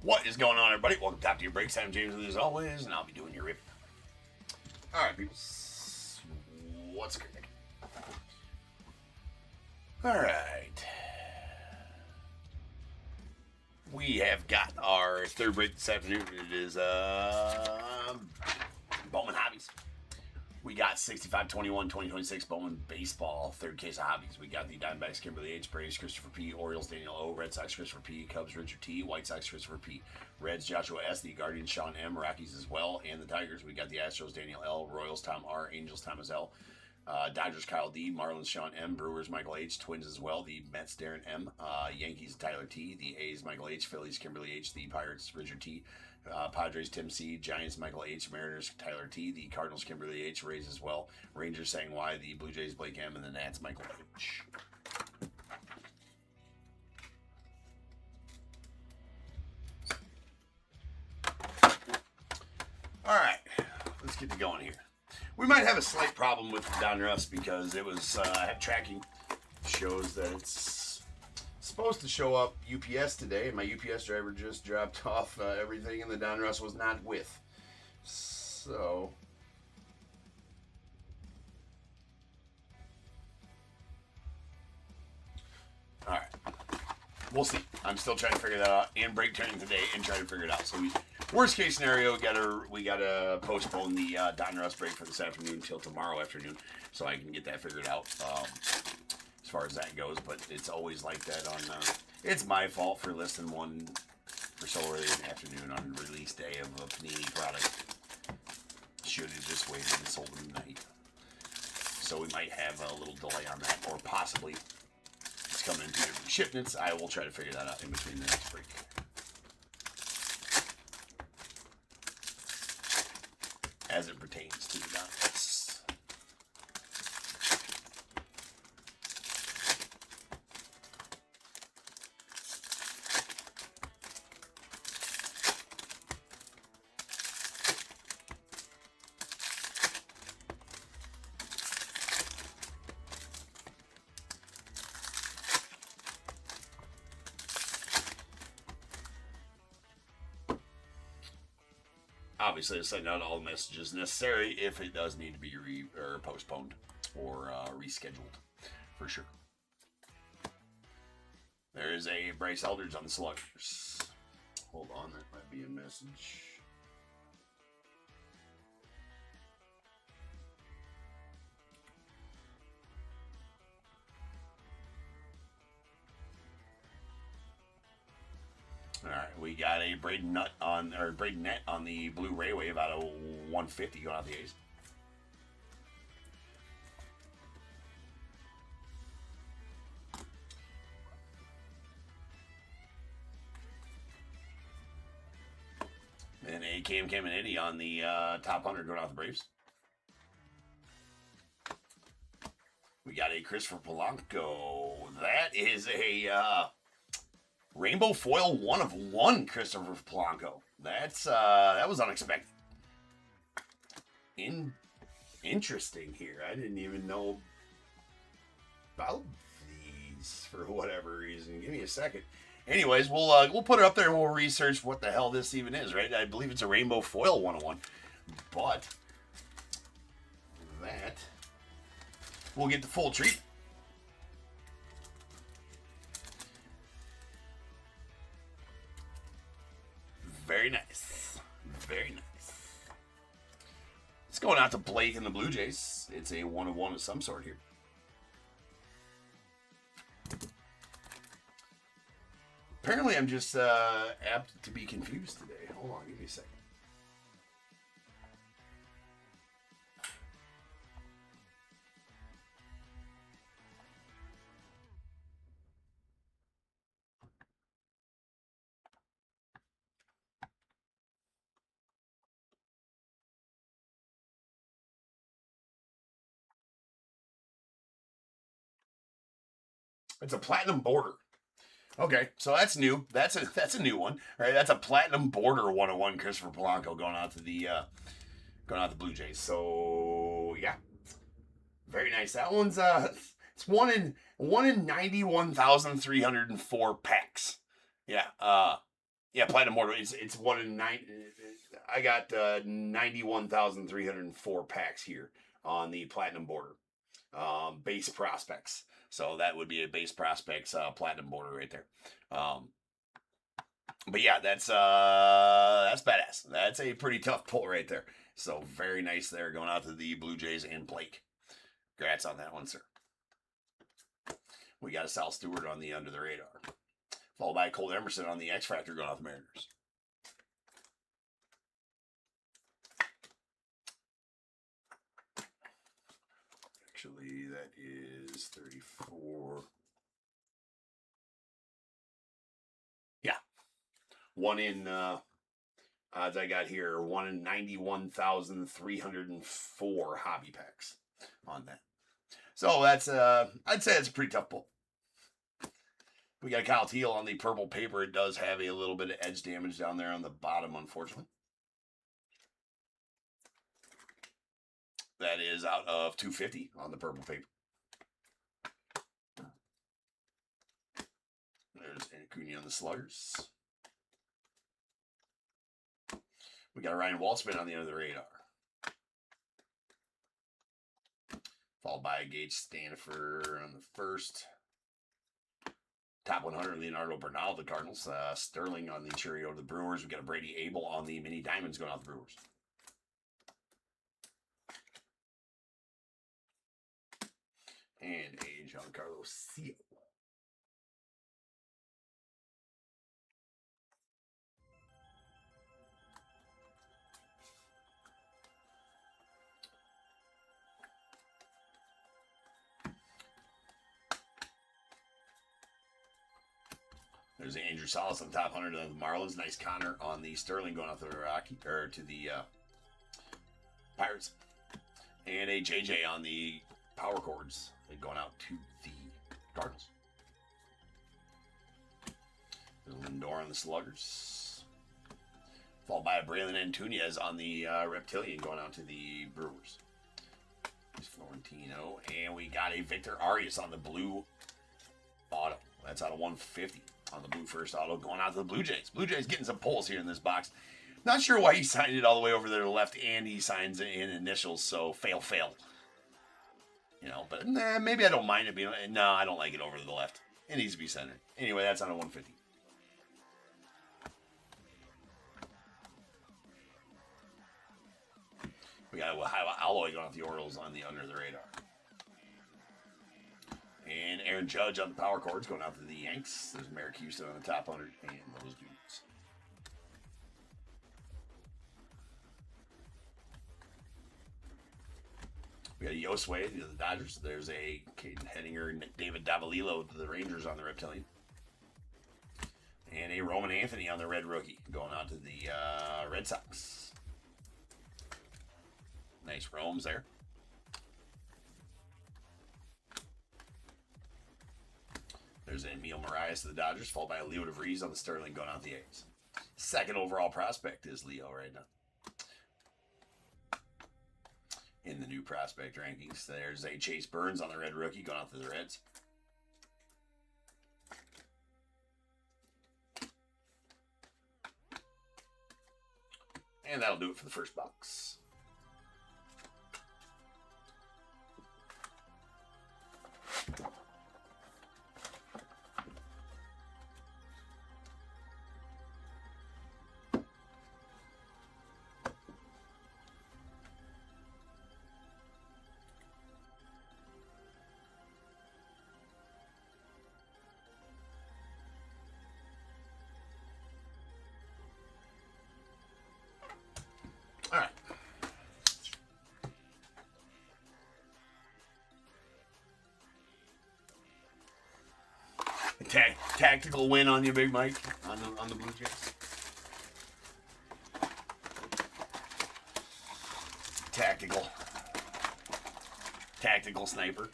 What is going on, everybody? Welcome to Top Tier Breaks. I'm James, as always, and I'll be doing your rip. All right, people. What's good? All right. We have got our third break this afternoon. It is Bowman Hobbies. We got 65-21, 2026 Bowman Baseball, third case of hobbies. We got the Diamondbacks, Kimberly H, Braves, Christopher P, Orioles, Daniel O, Red Sox, Christopher P, Cubs, Richard T, White Sox, Christopher P, Reds, Joshua S, the Guardians, Sean M, Rockies as well, and the Tigers. We got the Astros, Daniel L, Royals, Tom R, Angels, Thomas L, Dodgers, Kyle D, Marlins, Sean M, Brewers, Michael H, Twins as well, the Mets, Darren M, Yankees, Tyler T, the A's, Michael H, Phillies, Kimberly H, the Pirates, Richard T, Padres, Tim C, Giants, Michael H, Mariners, Tyler T, the Cardinals, Kimberly H, Rays as well, Rangers, Sang Y, the Blue Jays, Blake M, and the Nats, Michael H. All right, let's get going here. We might have a slight problem with Donruss because it was tracking shows that it's supposed to show up UPS today, and my UPS driver just dropped off everything, and the Donruss was not with. So all right, we'll see. I'm still trying to figure that out, and break turning today and trying to figure it out. So worst case scenario, we gotta postpone the Donruss break for this afternoon until tomorrow afternoon, so I can get that figured out as far as that goes. But it's always like that on. It's my fault for listing one for so early in the afternoon on release day of a Panini product. Should have just waited and sold them tonight. So we might have a little delay on that, or possibly it's coming in 2 different shipments. I will try to figure that out in between the next break. As it pertains to the Donruss. Obviously, I send out all the messages necessary if it does need to be postponed or rescheduled, for sure. There is a Bryce Eldridge on the Sluggers. Hold on, that might be a message. All right, we got a Braden Net on the Blue Ray Wave out of 150 going out the A's. And a Cam Caminiti on the top 100 going out the Braves. We got a Christopher Polanco. That is a Rainbow Foil 1 of 1 Christopher Polanco. That's that was unexpected. Interesting here. I didn't even know about these for whatever reason. Give me a second. Anyways, we'll put it up there and we'll research what the hell this even is, right? I believe it's a Rainbow Foil 101. But that we'll get the full treatment. Very nice. Very nice. It's going out to Blake and the Blue Jays. It's a 1 of 1 of some sort here. Apparently, I'm just apt to be confused today. Hold on, give me a second. It's a platinum border. Okay, so that's new. That's a new one. All right, that's a platinum border 101 Christopher Polanco going out to the Blue Jays. So yeah, very nice. That one's it's one in 91,304 packs. Yeah. Yeah, platinum border. It's 1 in 9. I got 91,304 packs here on the platinum border. Base prospects. So that would be a base prospects platinum border right there. But yeah, that's badass. That's a pretty tough pull right there. So very nice there, going out to the Blue Jays and Blake. Congrats on that one, sir. We got a Sal Stewart on the under the radar, followed by Cole Emerson on the X Factor going out the Mariners. Actually, that is 34. Yeah. 1 in, odds I got here, 1 in 91,304 hobby packs on that. So that's, I'd say it's a pretty tough pull. We got Kyle Teal on the purple paper. It does have a little bit of edge damage down there on the bottom, unfortunately. That is out of 250 on the purple paper. There's Acuna on the Sluggers. We got Ryan Waltzman on the end of the radar, followed by Gage Stanford on the first. Top 100, Leonardo Bernal, the Cardinals. Sterling on the Cheerio, the Brewers. We got a Brady Abel on the Mini Diamonds going out the Brewers. And a Giancarlo Seal. There's Andrew Salas on the top 100 of the Marlins. Nice Connor on the Sterling going out to the Pirates. And a JJ on the Power Chords going out to the Cardinals. There's Lindor on the Sluggers. Followed by a Braylon Antunes on the Reptilian going out to the Brewers. There's Florentino. And we got a Victor Arias on the blue auto. That's out of 150 on the blue first auto going out to the Blue Jays. Blue Jays getting some pulls here in this box. Not sure why he signed it all the way over there to the left, and he signs it in initials, so fail. You know, but maybe I don't mind it being. No, I don't like it over to the left. It needs to be centered. Anyway, that's on a 150. We got a Alloy going off the Orioles on the under the radar. And Aaron Judge on the Power Chords going out to the Yanks. There's Merrick Houston on the top 100 and those dudes. We got a Yosway to the Dodgers. There's a Caden Henninger and David Davalillo to the Rangers on the Reptilian. And a Roman Anthony on the Red Rookie going out to the Red Sox. Nice roams there. There's Emil Marias to the Dodgers, followed by Leo DeVries on the Sterling going out the A's. Second overall prospect is Leo right now. In the new prospect rankings, there's a Chase Burns on the Red Rookie going out to the Reds. And that'll do it for the first box. All right. Tactical win on you, Big Mike, on the Blue Jays. Tactical sniper.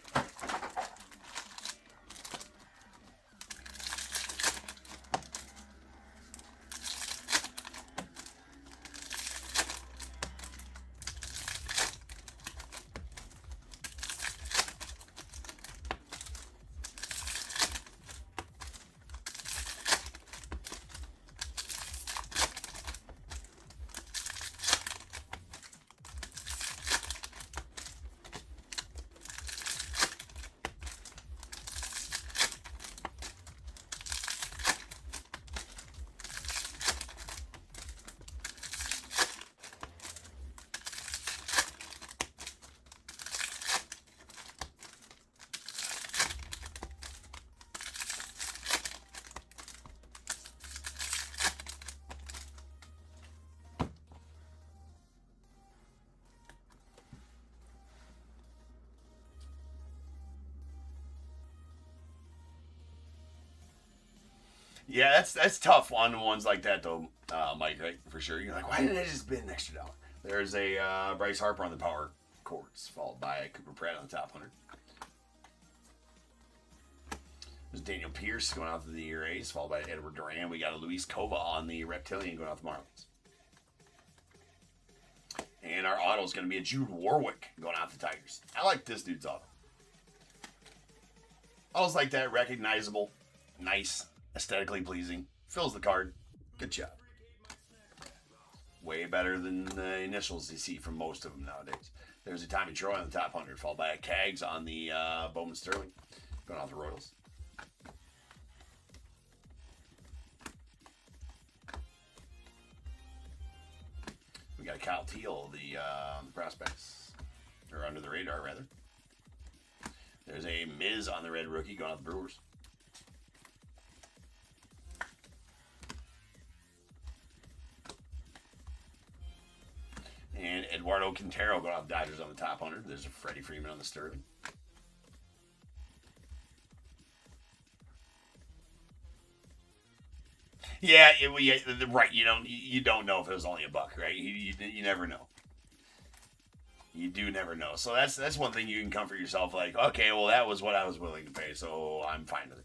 Yeah, that's tough on ones like that though, Mike. Right, for sure. You're like, why didn't I just bid an extra dollar? There's a Bryce Harper on the power chords, followed by Cooper Pratt on the top 100. There's Daniel Pierce going out to the Rays, followed by Edward Duran. We got a Luis Cova on the Reptilian going out to the Marlins. And our auto is going to be a Jude Warwick going out to the Tigers. I like this dude's auto. Auto's like that, recognizable, nice, aesthetically pleasing. Fills the card. Good job. Way better than the initials you see from most of them nowadays. There's a Tommy Troy on the top 100, followed by a Cags on the Bowman Sterling going out the Royals. We got a Kyle Teal, the prospects, or under the radar rather. There's a Miz on the red rookie going out the Brewers. And Eduardo Quintero going out the Dodgers on the top 100. There's a Freddie Freeman on the Sterling. Yeah, right. You don't know if it was only $1, right? You never know. You do never know. So that's one thing you can comfort yourself. Like, okay, well that was what I was willing to pay, so I'm fine with it.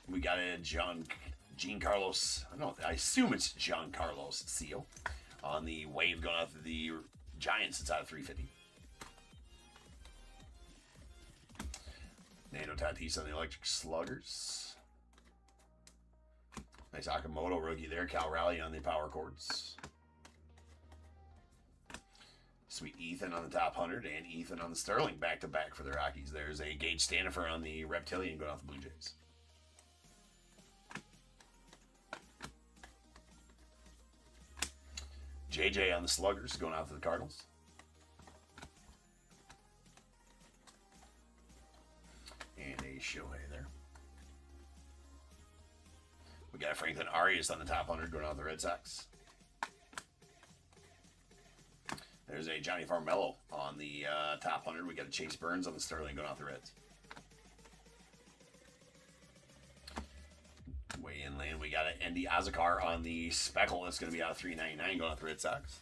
We got a Giancarlos. I assume it's Giancarlos Seal on the wave going out to the Giants. It's out of 350. Nando Tatis on the Electric Sluggers. Nice Akamoto rookie there. Cal Raleigh on the power chords. Sweet Ethan on the top 100 and Ethan on the Sterling back to back for the Rockies. There's a Gage Stanifer on the Reptilian going off the Blue Jays. JJ on the Sluggers going out to the Cardinals. And a Shohei there. We got Franklin Arias on the top 100 going out to the Red Sox. There's a Johnny Farmello on the top 100. We got a Chase Burns on the Sterling going out the Reds. Way inland, we got an Andy Azakar on the Speckle. That's going to be out of $3.99 going out the Red Sox.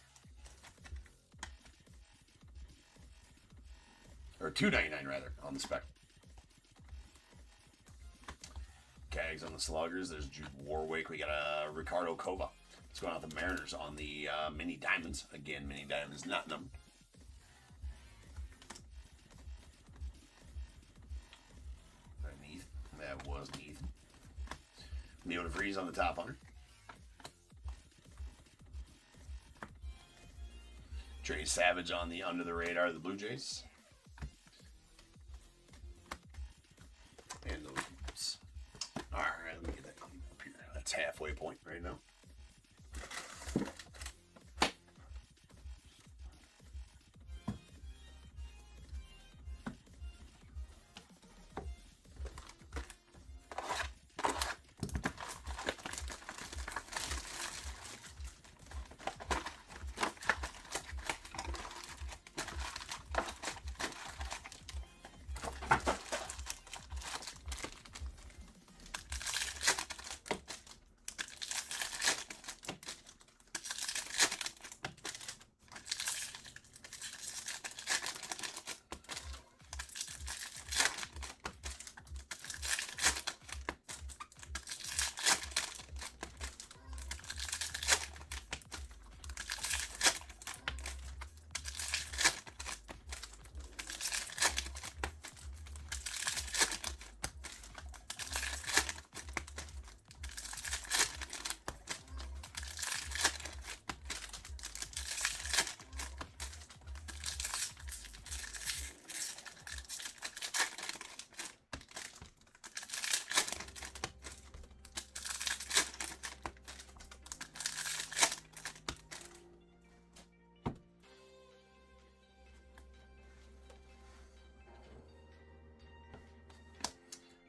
Or $2.99 rather on the Speckle. Cags on the Sluggers. There's Jude Warwick. We got a Ricardo Cova. It's going out the Mariners on the Mini Diamonds. Again, Mini Diamonds not numbered. That was Ethan. Leo DeVries on the top 100. Trey Savage on the under the radar of the Blue Jays. And those boots. All right, let me get that cleaned up here. That's halfway point right now.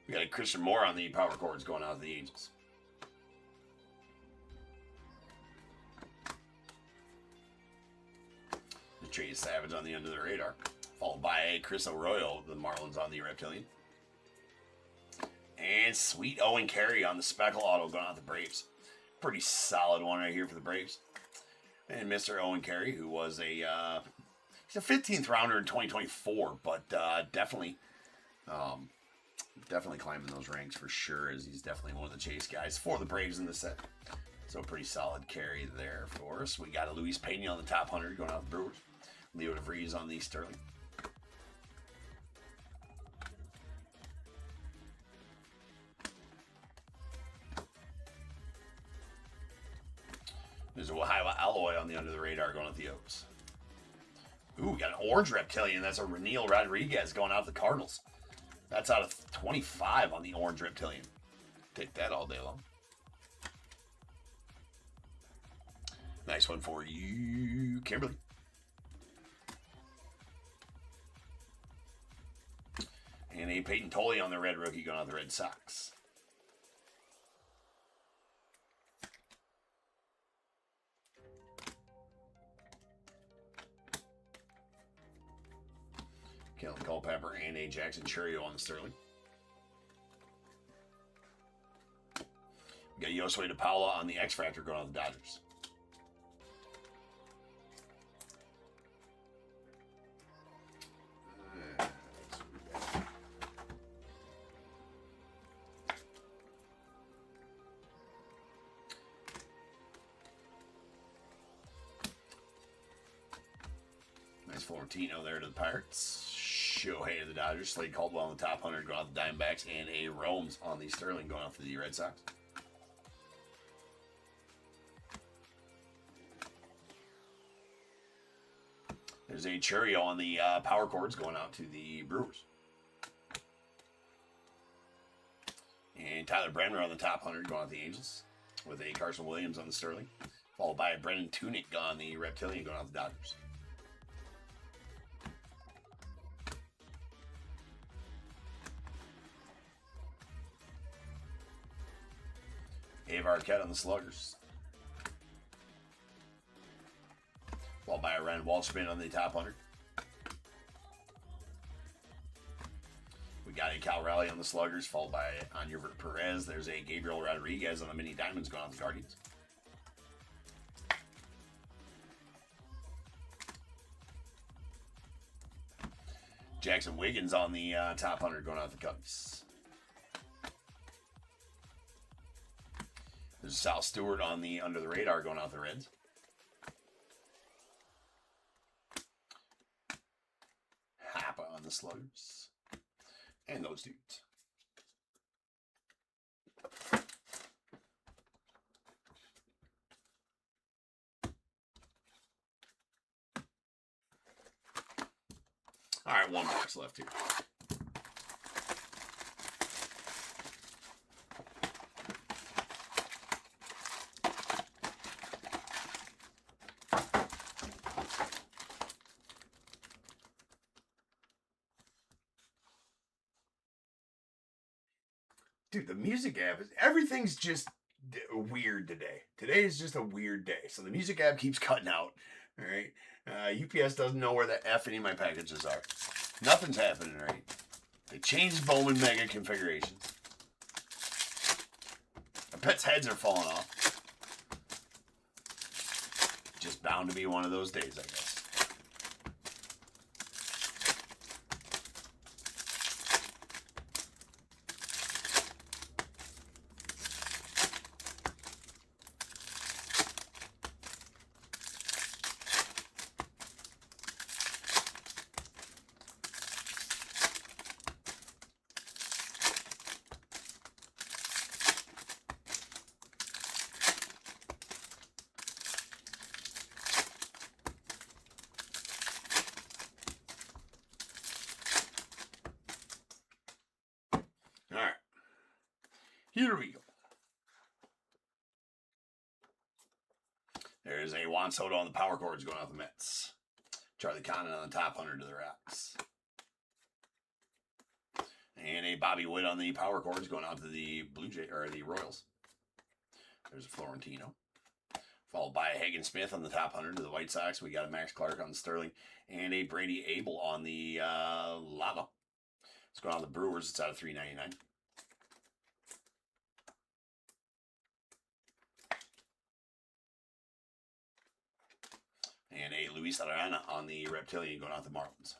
We got Christian Moore on the power chords going out of the Angels. Trey Savage on the under the radar, followed by Chris Arroyo, the Marlins on the Reptilian. And sweet Owen Carey on the Speckle auto going out the Braves. Pretty solid one right here for the Braves. And Mr. Owen Carey, who was he's a 15th rounder in 2024, but definitely climbing those ranks for sure, as he's definitely one of the chase guys for the Braves in the set. So pretty solid carry there for us. We got a Luis Pena on the top 100 going out the Brewers. Leo DeVries on the Sterling. There's a Wahaiwa Alloy on the Under the Radar going out the Oaks. Ooh, we got an orange reptilian. That's a Reniel Rodriguez going out the Cardinals. That's out of 25 on the orange reptilian. Take that all day long. Nice one for you, Kimberly. And a Peyton Tolley on the red rookie going out the Red Sox. Kellen Culpepper and a Jackson Churio on the Sterling. We got Josue DePaula on the X-Fractor going on the Dodgers. Nice Florentino there to the Pirates. Shohei to the Dodgers. Slade Caldwell on the top 100 going off the Diamondbacks. And a Romes on the Sterling going off to the Red Sox. There's a Churio on the power cords going out to the Brewers. And Tyler Bremner on the top 100 going out to the Angels. With a Carson Williams on the Sterling. Followed by a Brennan Tunick on the Reptilian going out to the Dodgers. Dave Arquette on the Sluggers. Followed by a Ryan Walshman on the top 100. We got a Cal Raleigh on the Sluggers, followed by Anya Perez. There's a Gabriel Rodriguez on the Mini Diamonds going on the Guardians. Jackson Wiggins on the top 100 going out the Cubs. There's Sal Stewart on the Under the Radar going out the Reds. Hapa on the Sluggers. And those dudes. All right, one box left here. Dude, the music app, everything's just weird today. Today is just a weird day. So the music app keeps cutting out. All right. UPS doesn't know where the F any of my packages are. Nothing's happening right. They changed Bowman Mega configurations. My pets' heads are falling off. Just bound to be one of those days, I guess. Here we go. There's a Juan Soto on the power cords going out the Mets. Charlie Connon on the top 100 to the Rocks. And a Bobby Wood on the power cords going out to the the Royals. There's a Florentino. Followed by a Hagen Smith on the top 100 to the White Sox. We got a Max Clark on the Sterling. And a Brady Abel on the Lava. It's going on the Brewers. It's out of $3.99. Luis Arana on the Reptilian going out the Marlins.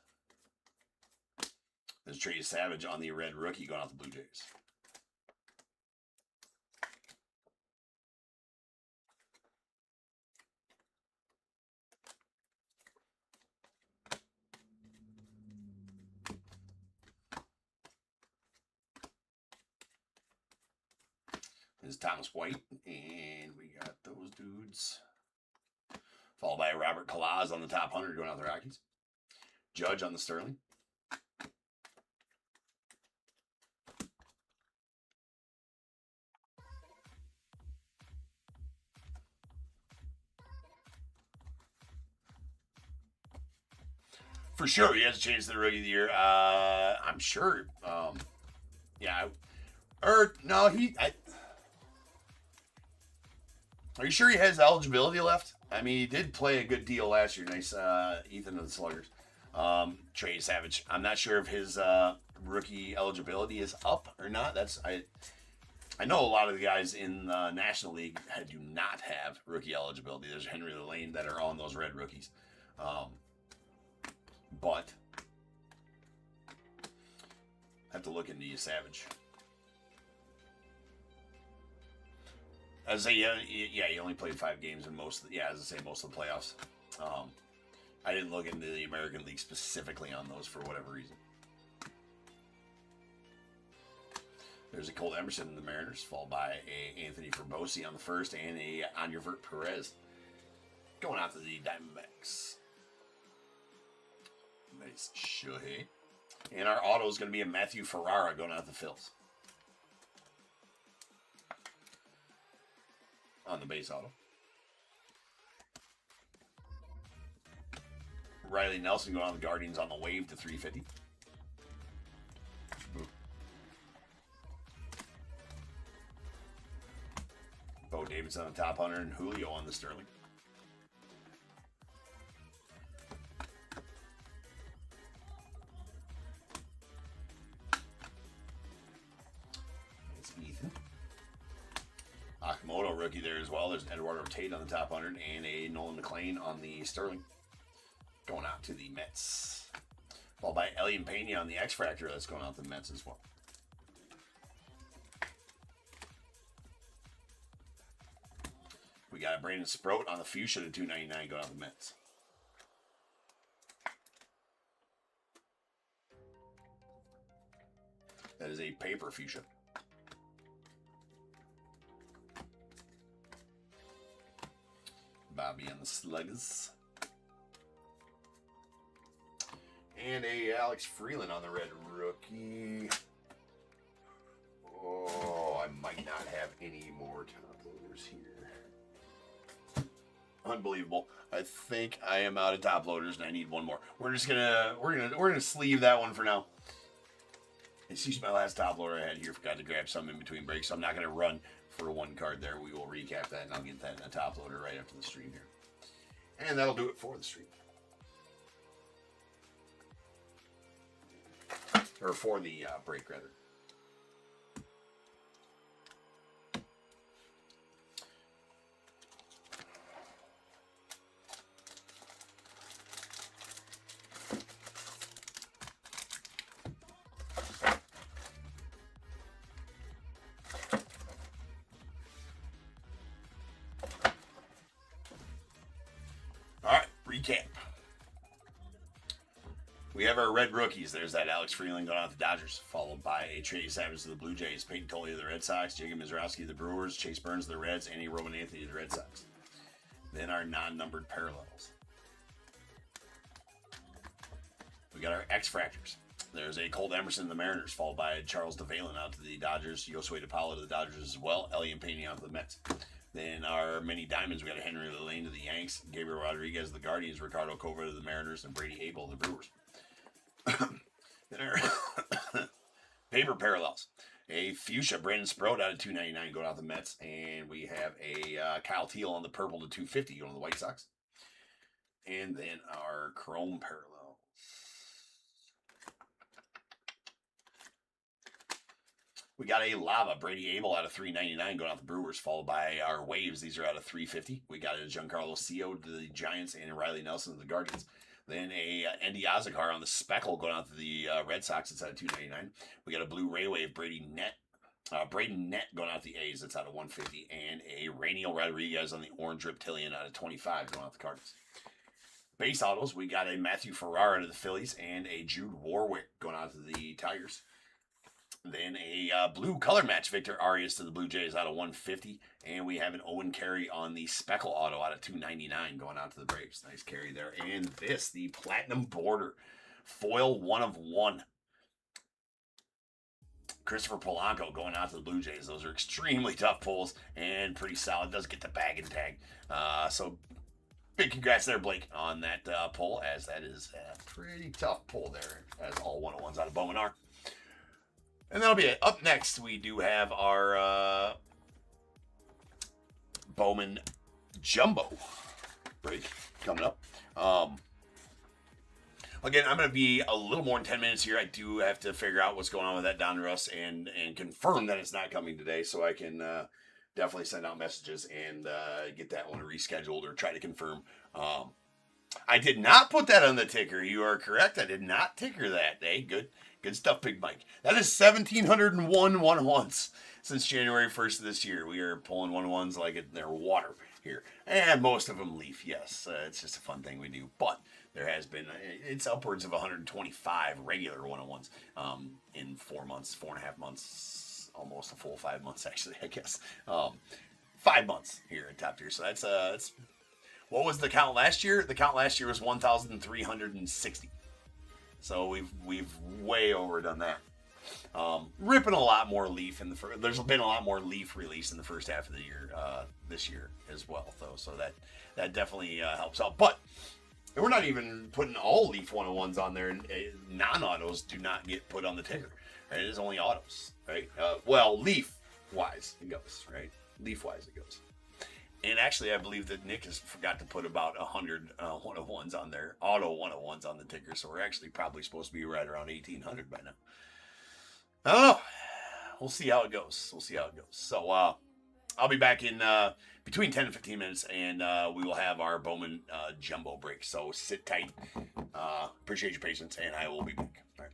There's Trey Savage on the red rookie going out the Blue Jays. This is Thomas White, and we got those dudes. Followed by Robert Kalaz on the top 100 going out the Rockies. Judge on the Sterling. For sure, he has a chance to the Rookie of the Year. I'm sure. Yeah. Or, no, are you sure he has eligibility left? I mean, he did play a good deal last year. Nice, Ethan of the Sluggers. Trey Savage. I'm not sure if his rookie eligibility is up or not. I know a lot of the guys in the National League do not have rookie eligibility. There's Henry Lane that are on those red rookies. But I have to look into you, Savage. As I say, yeah, he only played 5 games in most of the playoffs. I didn't look into the American League specifically on those for whatever reason. There's a Colt Emerson in the Mariners, followed by a Anthony Ferbosi on the first, and a Angervert Perez going out to the Diamondbacks. Nice Shohei. And our auto is going to be a Matthew Ferrara going out the Phils. On the base auto. Riley Nelson going on the Guardians on the wave to 350. Bo Davidson on the top 100 and Julio on the Sterling. It's Ethan. Akamoto rookie there as well. There's an Eduardo Tate on the top 100 and a Nolan McLean on the Sterling. Going out to the Mets. Followed by Elian Pena on the X-Fractor. That's going out to the Mets as well. We got Brandon Sproat on the Fuchsia to 299 going out to the Mets. That is a paper Fuchsia. Bobby on the Sluggers. And a Alex Freeland on the red rookie. Oh, I might not have any more top loaders here. Unbelievable. I think I am out of top loaders and I need one more. We're gonna sleeve that one for now. It's just my last top loader I had here. Forgot to grab some in between breaks, so I'm not gonna run for one card there. We will recap that and I'll get that in a top loader right after the stream here. And that'll do it for the stream. Or for the break, rather. All right, recap. We have our red rookies. There's that Alex Freeland going out to the Dodgers, followed by a Trey Savage to the Blue Jays, Peyton Toley to the Red Sox, Jacob Mizrowski to the Brewers, Chase Burns to the Reds, Andy Roman Anthony to the Red Sox. Then our non-numbered parallels. We got our X-Fractors. There's a Colt Emerson to the Mariners, followed by Charles DeValen out to the Dodgers, Josue DePaula to the Dodgers as well, Elian Pena out to the Mets. Then our mini diamonds, we got a Henry Lane to the Yanks, Gabriel Rodriguez to the Guardians, Ricardo Cova to the Mariners, and Brady Abel to the Brewers. Then our paper parallels. A Fuchsia, Brandon Sproat out of 299 going out the Mets. And we have a Kyle Teal on the purple to 250 going to the White Sox. And then our chrome parallels. We got a Lava, Brady Abel out of 399 going out the Brewers, followed by our Waves. These are out of 350. We got a Giancarlo Cio to the Giants and Riley Nelson to the Guardians. Then a Andy Ozagar on the Speckle going out to the Red Sox. It's out of 299. We got a Blue Ray Wave, Braden Net going out the A's. That's out of 150. And a Rainiel Rodriguez on the Orange Reptilian out of 25 going out the Cardinals. Base autos, we got a Matthew Ferrara to the Phillies and a Jude Warwick going out to the Tigers. Then a blue color match, Victor Arias to the Blue Jays out of 150. And we have an Owen Carey on the Speckle auto out of 299 going out to the Braves. Nice carry there. And this, the Platinum Border foil 1/1. Christopher Polanco going out to the Blue Jays. Those are extremely tough pulls and pretty solid. Does get the bag and tag. So big congrats there, Blake, on that pull, as that is a pretty tough pull there, as all 101s out of Bowman are. And that'll be it. Up next, we do have our Bowman Jumbo break coming up. Again, I'm going to be a little more than 10 minutes here. I do have to figure out what's going on with that Donruss and confirm that it's not coming today, so I can definitely send out messages and get that one rescheduled or try to confirm. I did not put that on the ticker. You are correct. I did not ticker that. Hey, good stuff, Big Mike. That is 1,701 1-1s since January 1st of this year. We are pulling 1-1s like they're water here. And most of them leaf, yes. It's just a fun thing we do. But there has been, it's upwards of 125 regular 1-1s in 4 months, 4.5 months, almost a full 5 months, actually, I guess. 5 months here at Top Tier. So that's what was the count last year? The count last year was 1,360. So we've way overdone that. Ripping a lot more leaf in the first. There's been a lot more leaf release in the first half of the year this year as well, though. So that definitely helps out. But we're not even putting all leaf 101s on there. Non-autos do not get put on the ticker. Right? It is only autos, right? Well, leaf wise it goes, right? Leaf wise it goes. And actually, I believe that Nick has forgot to put about 100 101s on there, auto 101s on the ticker. So we're actually probably supposed to be right around 1,800 by now. I don't know. We'll see how it goes. So I'll be back in between 10 and 15 minutes, and we will have our Bowman Jumbo break. So sit tight. Appreciate your patience, and I will be back. All right.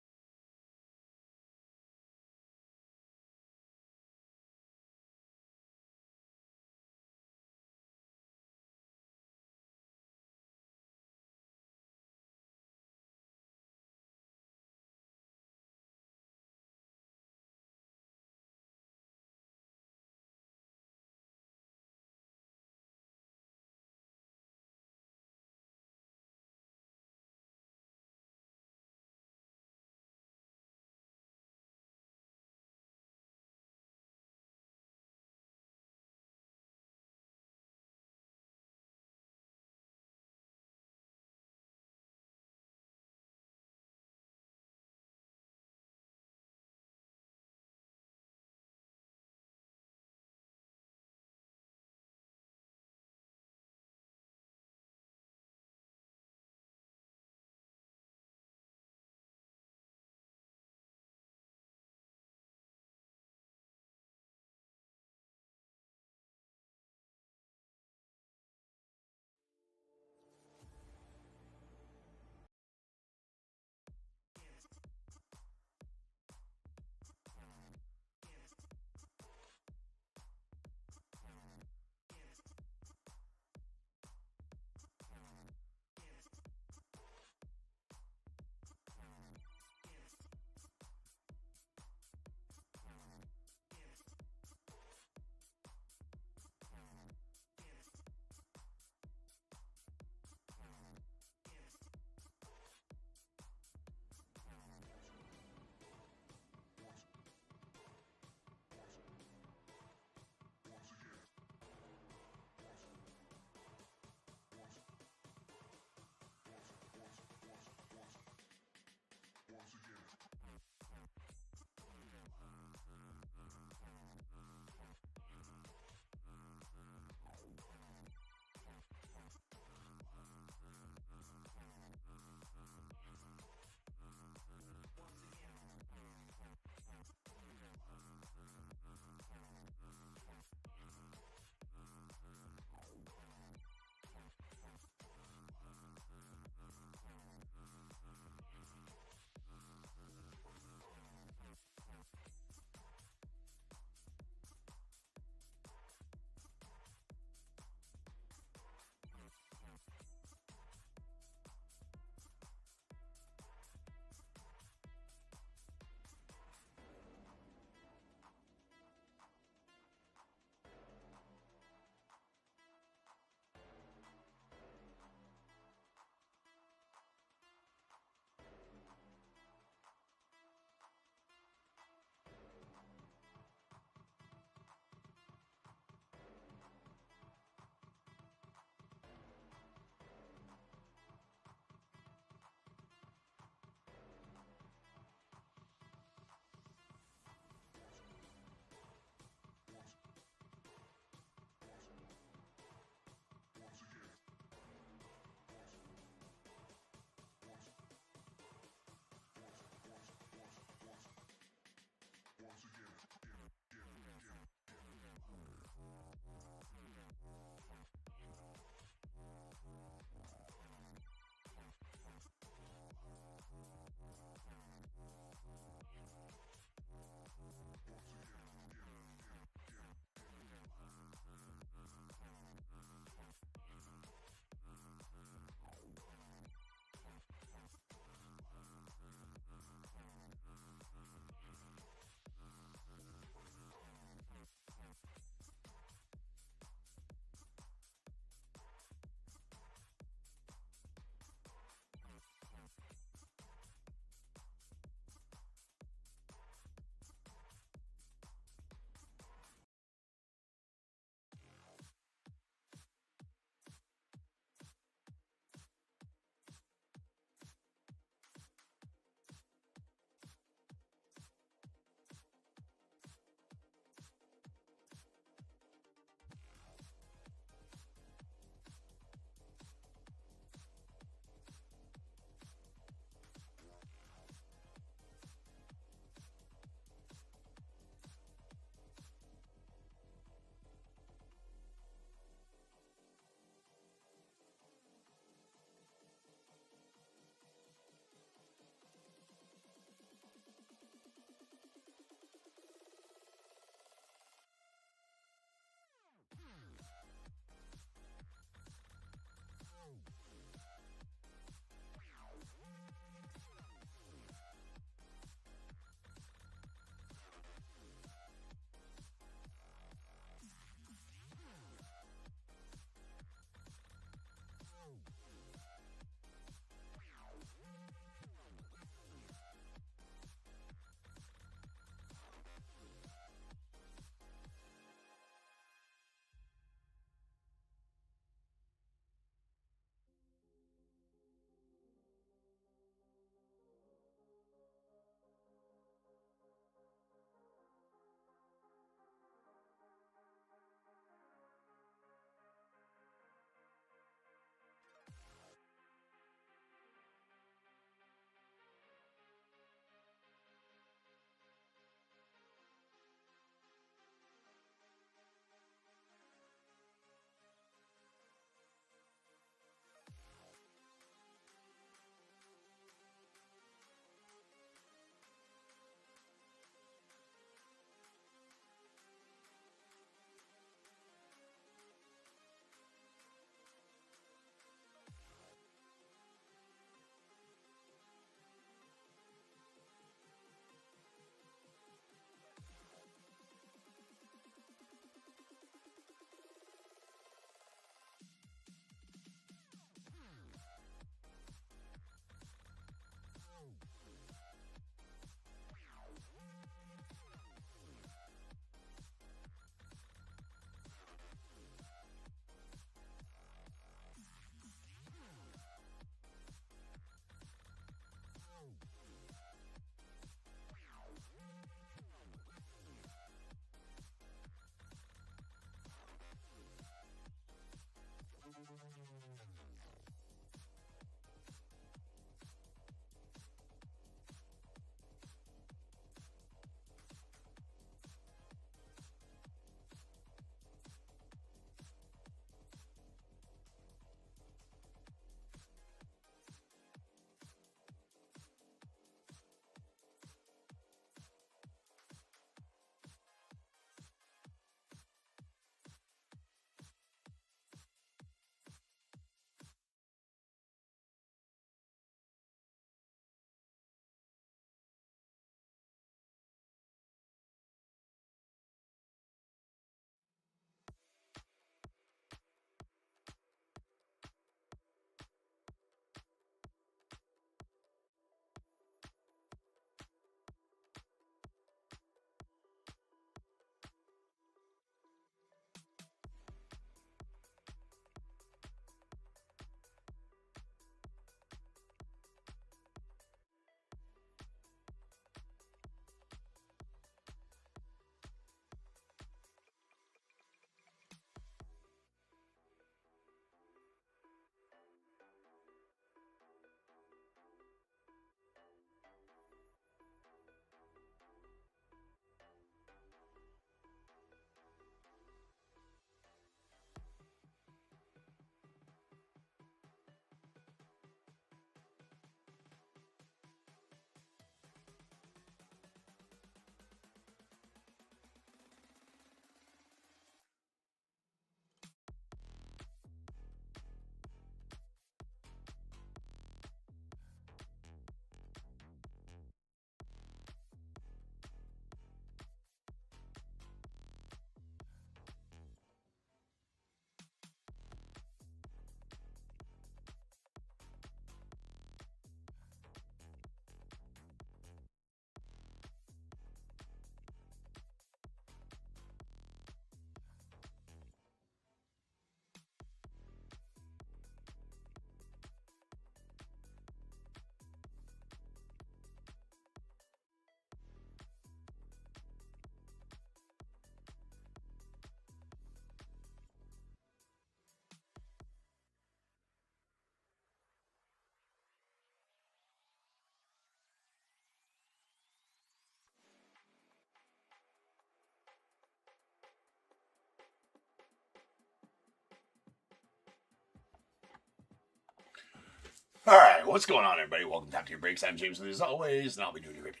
right, what's going on, everybody? Welcome to Top Tier Breaks. I'm James, as always, and I'll be doing your ripping.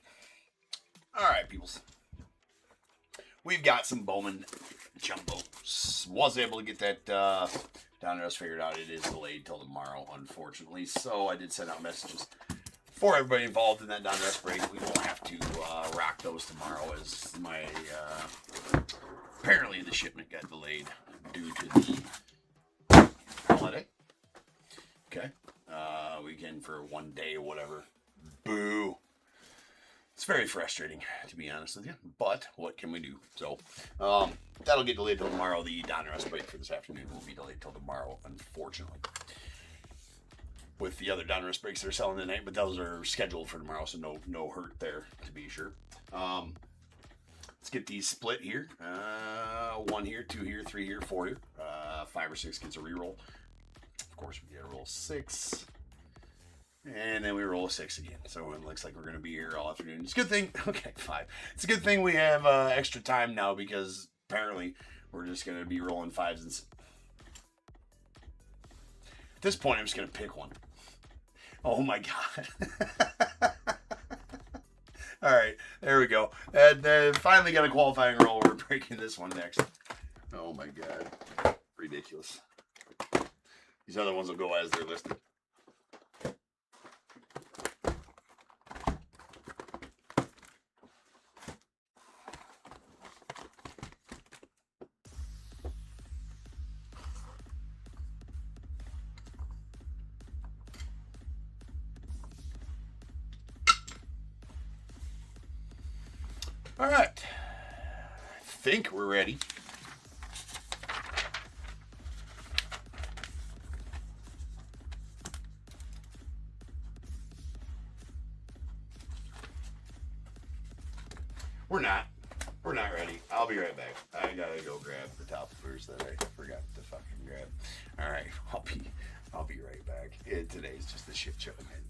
All right, peoples. We've got some Bowman jumbos. Was able to get that Donruss figured out. It is delayed till tomorrow, unfortunately. So I did send out messages for everybody involved in that Donruss break. We will have to rock those tomorrow, as my apparently the shipment got delayed due to the holiday. Okay. Weekend for 1 day or whatever. Boo. It's very frustrating, to be honest with you. But what can we do? So, that'll get delayed till tomorrow. The Donruss break for this afternoon will be delayed till tomorrow, unfortunately. With the other Donruss breaks that are selling tonight, but those are scheduled for tomorrow, so no hurt there, to be sure. Let's get these split here. 1 here, 2 here, 3 here, 4 here. 5 or 6 gets a reroll. Of course, we get a roll 6. And then we roll a 6 again. So it looks like we're going to be here all afternoon. It's a good thing. Okay, 5. It's a good thing we have extra time now, because apparently we're just going to be rolling 5s and 6. At this point, I'm just going to pick one. Oh my God. All right, there we go. And finally got a qualifying roll. We're breaking this one next. Oh my God. Ridiculous. These other ones will go as they're listed. All right, I think we're ready. We're not ready. I'll be right back. I gotta go grab the top first that I forgot to fucking grab. All right, I'll be right back. Today's just a shit show, man.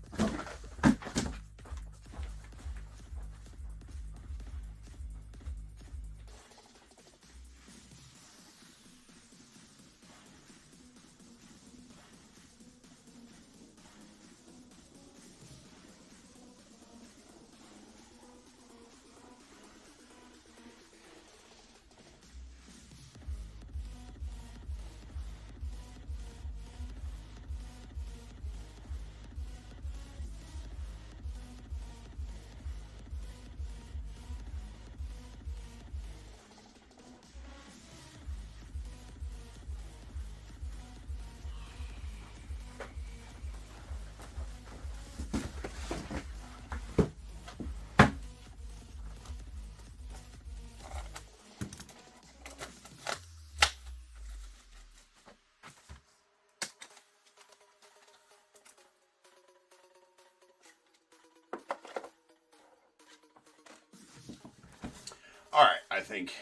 All right, I think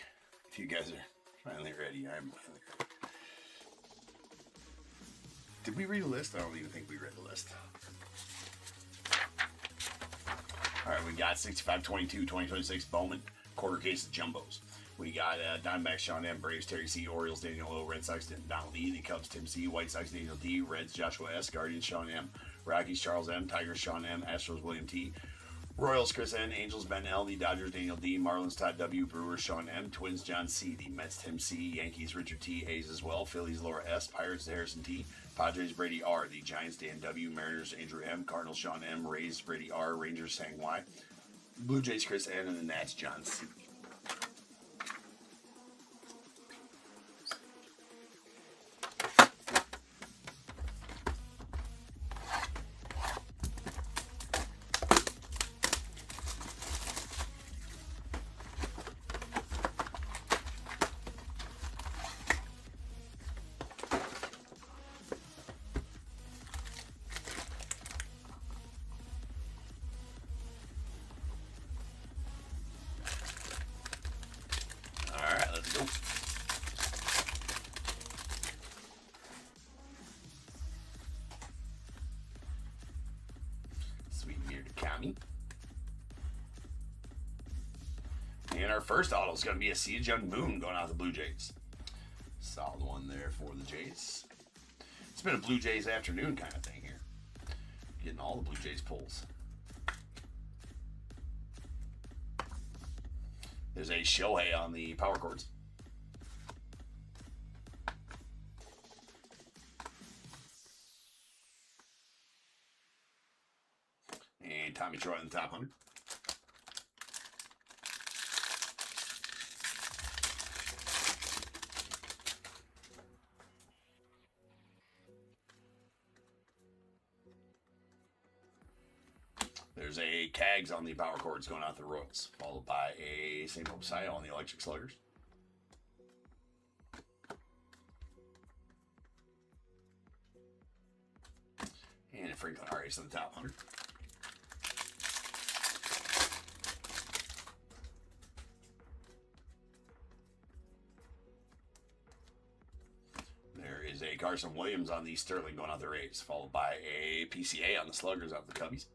if you guys are finally ready, I'm finally ready. Did we read the list? I don't even think we read the list. All right, we got 65-22, 2026 Bowman, quarter case of jumbos. We got Diamondbacks, Sean M, Braves, Terry C, Orioles, Daniel O, Red Sox, Donald E, the Cubs, Tim C, White Sox, Daniel D, Reds, Joshua S, Guardians, Sean M, Rockies, Charles M, Tigers, Sean M, Astros, William T, Royals, Chris N, Angels, Ben L, the Dodgers, Daniel D, Marlins, Todd W, Brewers, Sean M, Twins, John C, the Mets, Tim C, Yankees, Richard T, Hayes as well, Phillies, Laura S, Pirates, Harrison T, Padres, Brady R, the Giants, Dan W, Mariners, Andrew M, Cardinals, Sean M, Rays, Brady R, Rangers, Sang Y, Blue Jays, Chris N, and the Nats, John C. Nope. Sweet beer to Kami. And our first auto is going to be a Siege Young Moon going out to the Blue Jays. Solid one there for the Jays. It's been a Blue Jays afternoon kind of thing here. Getting all the Blue Jays pulls. There's a Shohei on the power cords. And Tommy Troy on the top 100. There's a Cags on the power cords going out the Royals, followed by a St. Mosiah on the Electric Sluggers. And a Franklin Arias on the top 100. There is a Carson Williams on the Sterling going out the Rays, followed by a PCA on the Sluggers out the Cubbies.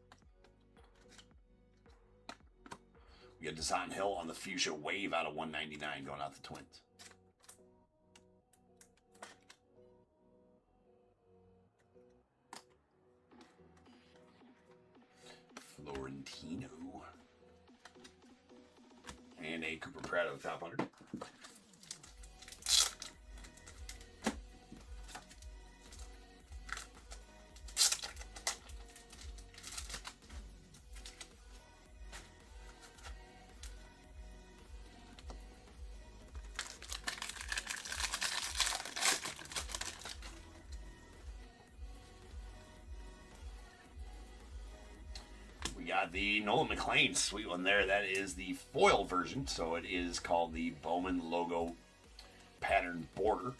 We got Desan Hill on the Fuchsia Wave out of 199 going out the Twins. Florentino. And a Cooper Prado top 100. Got the Nolan McLean, sweet one there. That is the foil version, so it is called the Bowman logo pattern border.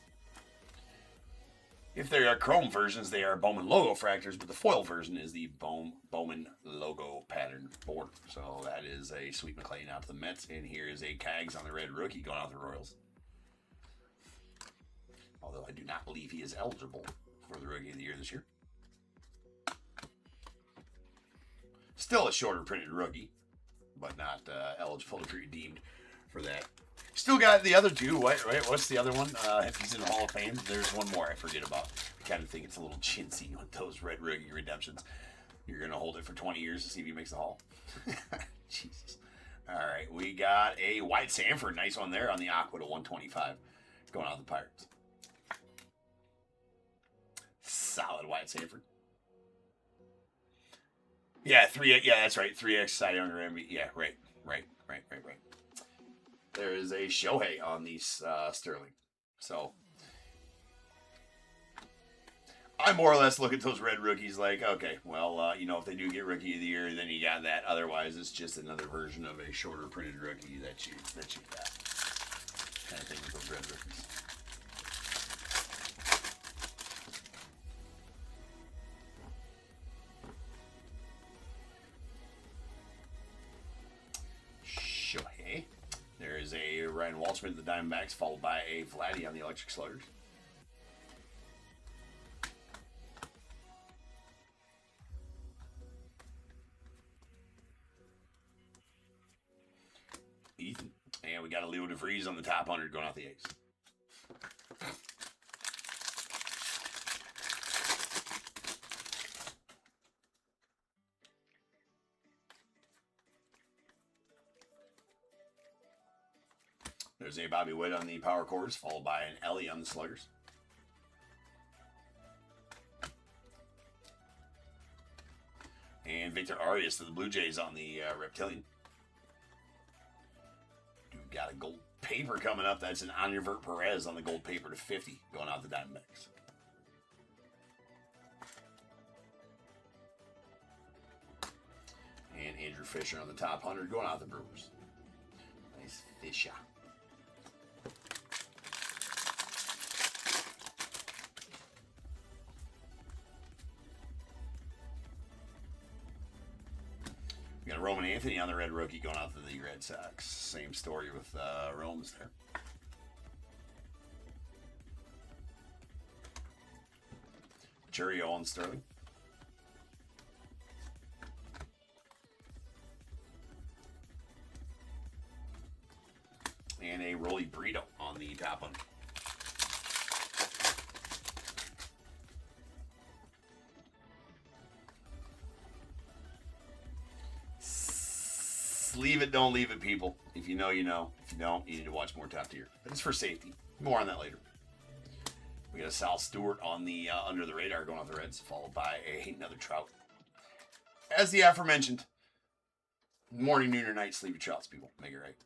If there are chrome versions, they are Bowman LOGOFRACTORs, but the foil version is the Bowman logo pattern border. So that is a sweet McLean out to the Mets, and here is a Cags on the red rookie going out to the Royals. Although I do not believe he is eligible for the Rookie of the Year this year. Still a shorter printed rookie, but not eligible to be redeemed for that. Still got the other two. Right? What's the other one? If he's in the Hall of Fame, there's one more I forget about. I kind of think it's a little chintzy with those red rookie redemptions. You're going to hold it for 20 years to see if he makes the Hall. Jesus. All right, we got a White Sanford. Nice one there on the Aqua to 125. Going out the Pirates. Solid White Sanford. Yeah, 3X. Yeah, that's right. 3X Cy Young or MVP. Yeah, right. There is a Shohei on these Sterling. So I more or less look at those red rookies like, okay, well, if they do get Rookie of the Year, then you got that. Otherwise, it's just another version of a shorter printed rookie that you got. Kind of thing with those red rookies. There is a Ryan Walshman at the Diamondbacks, followed by a Vladdy on the Electric Sluggers. Ethan. And we got a Leo DeVries on the top 100 going out the A's. There's a Bobby Witt on the power cords, followed by an Ellie on the Sluggers. And Victor Arias to the Blue Jays on the Reptilian. We've got a gold paper coming up. That's an Onivert Perez on the gold paper to 50 going out the Diamondbacks. And Andrew Fisher on the top 100 going out the Brewers. Nice Fisher. We got Roman Anthony on the red rookie going out to the Red Sox. Same story with Rome's there. Churio on Sterling. And a Rolly Brito on the top one. Sleeve it, don't leave it, people. If you know, you know. If you don't, you need to watch more Top Tier. But it's for safety. More on that later. We got a Sal Stewart on the under the radar going off the Reds, followed by another Trout. As the aforementioned, morning, noon, or night, sleeve your Trouts, people. Make it right.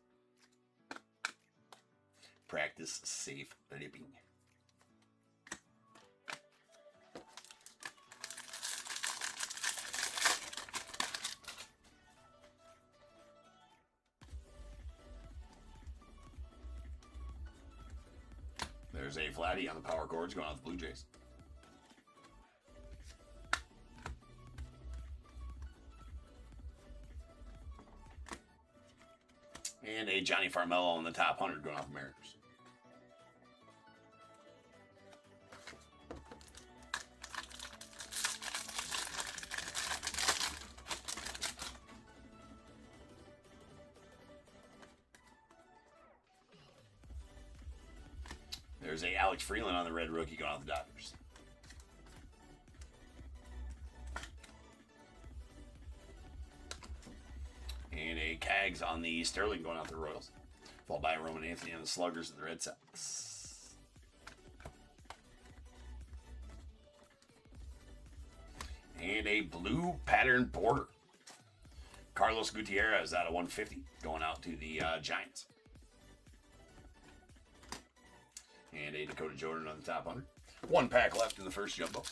Practice safe living. There's a Vladdy on the power chords going out the Blue Jays. And a Johnny Farmello on the top 100 going off the Mariners. There's a Alex Freeland on the red rookie going off the Dodgers. And a Cags on the Sterling going out the Royals. Followed by Roman Anthony on the Sluggers of the Red Sox. And a blue pattern border. Carlos Gutierrez out of 150 going out to the Giants. And a Dakota Jordan on the top 100. One pack left in the first jumbo.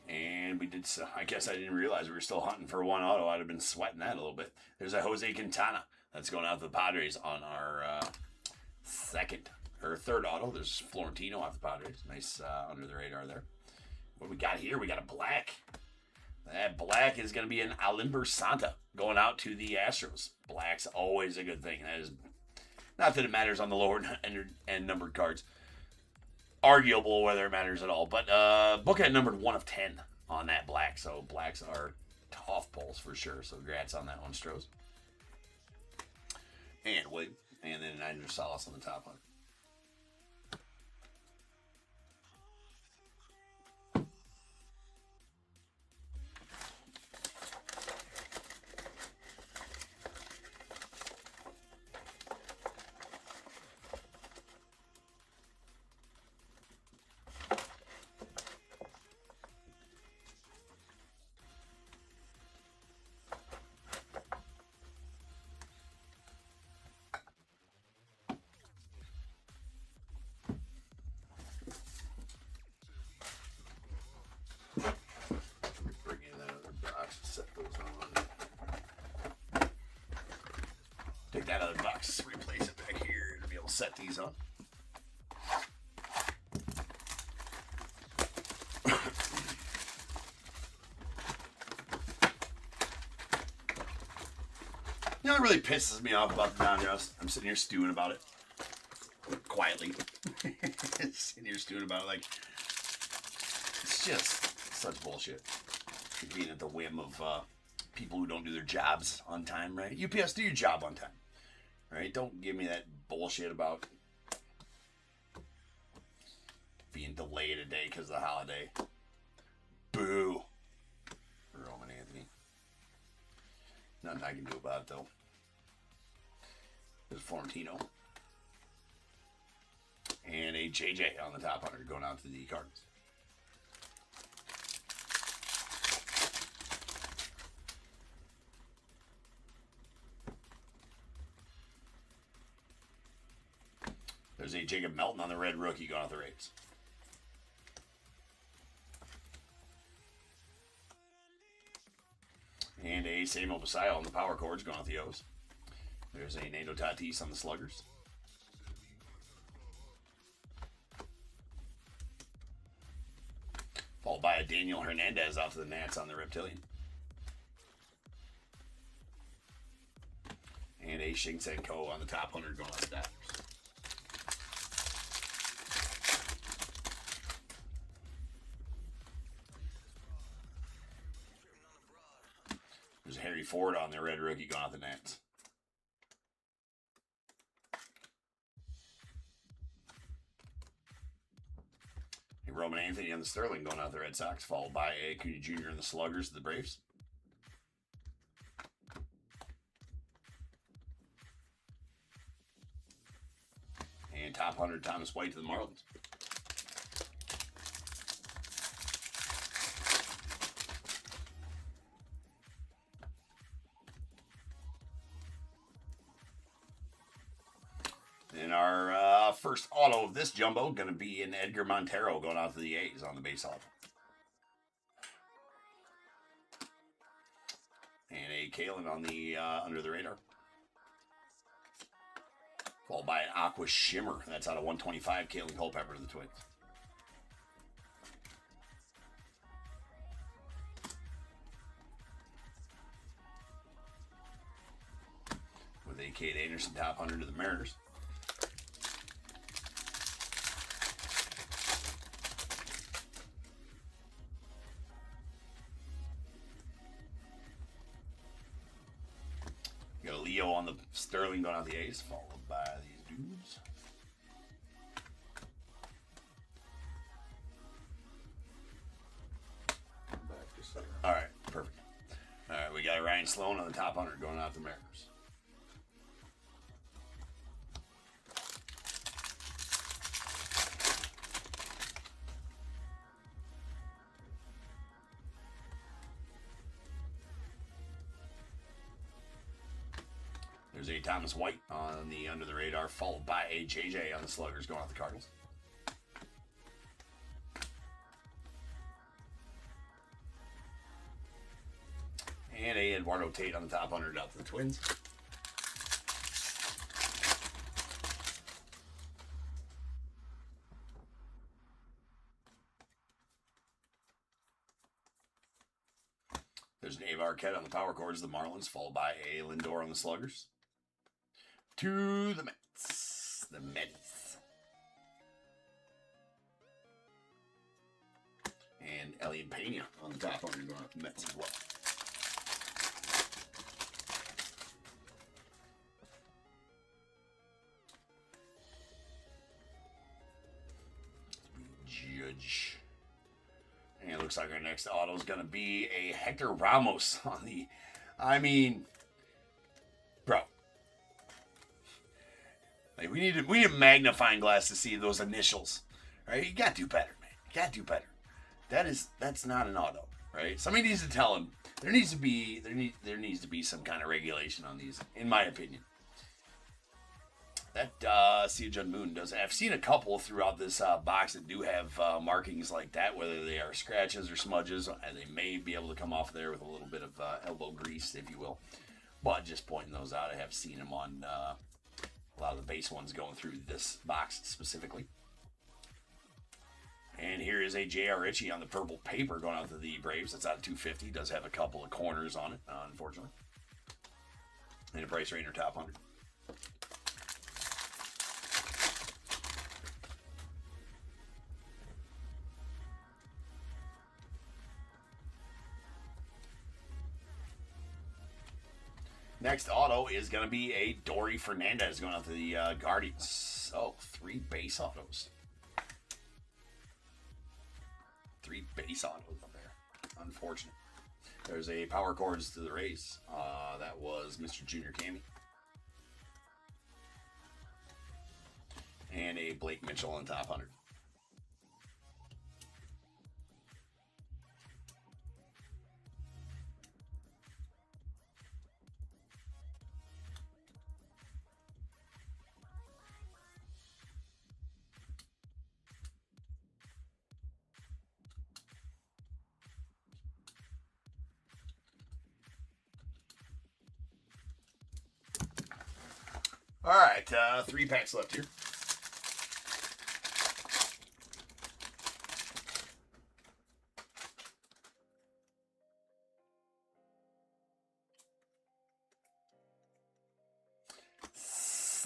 And we did, I guess I didn't realize we were still hunting for one auto. I'd have been sweating that a little bit. There's a Jose Quintana that's going out to the Padres on our third auto. There's Florentino off the Padres. Nice under the radar there. What we got here? We got a black. That black is going to be an Alimber Santa going out to the Astros. Black's always a good thing. That is not that it matters on the lower and numbered cards. Arguable whether it matters at all. But bookend numbered 1 of 10 on that black. So blacks are tough pulls for sure. So congrats on that one, Stros. And William. And then Andrew Salas on the top one. Take that other box, replace it back here to be able to set these on. You know what really pisses me off about the Donruss? I'm sitting here stewing about it. Quietly. Sitting here stewing about it like, it's just such bullshit. Being at the whim of people who don't do their jobs on time, right? UPS, do your job on time. Right? Don't give me that bullshit about being delayed a day because of the holiday. Boo. Roman Anthony. Nothing I can do about it, though. There's Florentino. And a JJ on the top 100 going out to the Cardinals. There's a Jacob Melton on the red rookie going off the Rays. And a Samuel Basilio on the power chords going off the O's. There's a Nando Tatis on the Sluggers. Followed by a Daniel Hernandez out to the Nats on the Reptilian. And a Shinsenko on the top 100 going off the Dodgers. There's Harry Ford on their red rookie going off the Nats. Roman Anthony on the Sterling going out the Red Sox, followed by a Acuna Jr. and the Sluggers, the Braves. And top 100, Thomas White to the Marlins. And our first auto of this jumbo going to be an Edgar Montero going out to the A's on the base auto. And a Kalen on the under the radar. Followed by an Aqua Shimmer. That's out of 125, Kalen Culpepper to the Twins. With a Kate Anderson top 100 to the Mariners. Got a Leo on the Sterling going out the A's, followed by these dudes. All right, perfect. All right, we got Ryan Sloan on the top 100 going out the Mariners. There's a Thomas White on the under the radar, followed by a JJ on the Sluggers going out the Cardinals. And a Eduardo Tate on the top 100 out to the Twins. There's an Abe Arquette on the power chords, the Marlins, followed by a Lindor on the Sluggers. To the Mets. The Mets. And Elliot Pena on the top 100 going out the Mets as well. Judge. And it looks like our next auto is going to be a Hector Ramos on the... I mean... Bro. Like, we need a magnifying glass to see those initials. Right? You got to do better, man. You got to do better. That's not an auto. Right? Somebody needs to tell him. There needs to be some kind of regulation on these, in my opinion. That Sia Jun Moon does. I've seen a couple throughout this box that do have markings like that, whether they are scratches or smudges, and they may be able to come off there with a little bit of elbow grease, if you will. But just pointing those out, I have seen them on a lot of the base ones going through this box specifically. And here is a J.R. Ritchie on the purple paper going out to the Braves. That's out of 250. Does have a couple of corners on it, unfortunately. And a Bryce Rainer top 100. Next auto is going to be a Dory Fernandez going out to the Guardians. So, 3 base autos. 3 base autos up there. Unfortunate. There's a power chords to the Rays. That was Mr. Junior Cammy. And a Blake Mitchell on top 100. All right, 3 packs left here.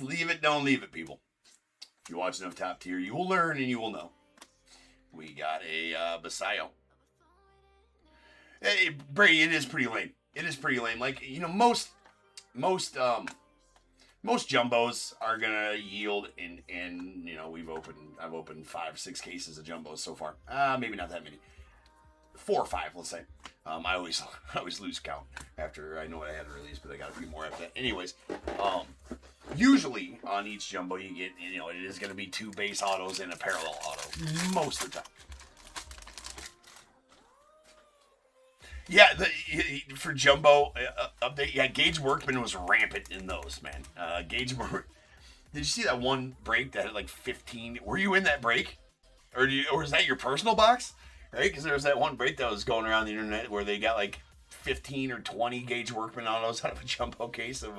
Leave it, don't leave it, people. If you watch enough Top Tier, you will learn and you will know. We got a Basayo. Hey, Brady, it is pretty lame. It is pretty lame. Like, you know, most most jumbos are gonna yield in you know, I've opened 5-6 cases of jumbos so far. Maybe not that many. 4 or 5, let's say. I always lose count after I know what I had to release, but I got a few more after that. Anyways, usually on each jumbo you get, you know, it is going to be 2 base autos and a parallel auto most of the time. Yeah, for jumbo update, yeah, Gage Workman was rampant in those, man. Gage Workman. Did you see that one break that had like 15? Were you in that break, or is that your personal box? Right, because there was that one break that was going around the internet where they got like 15 or 20 Gage Workman autos out of a jumbo case of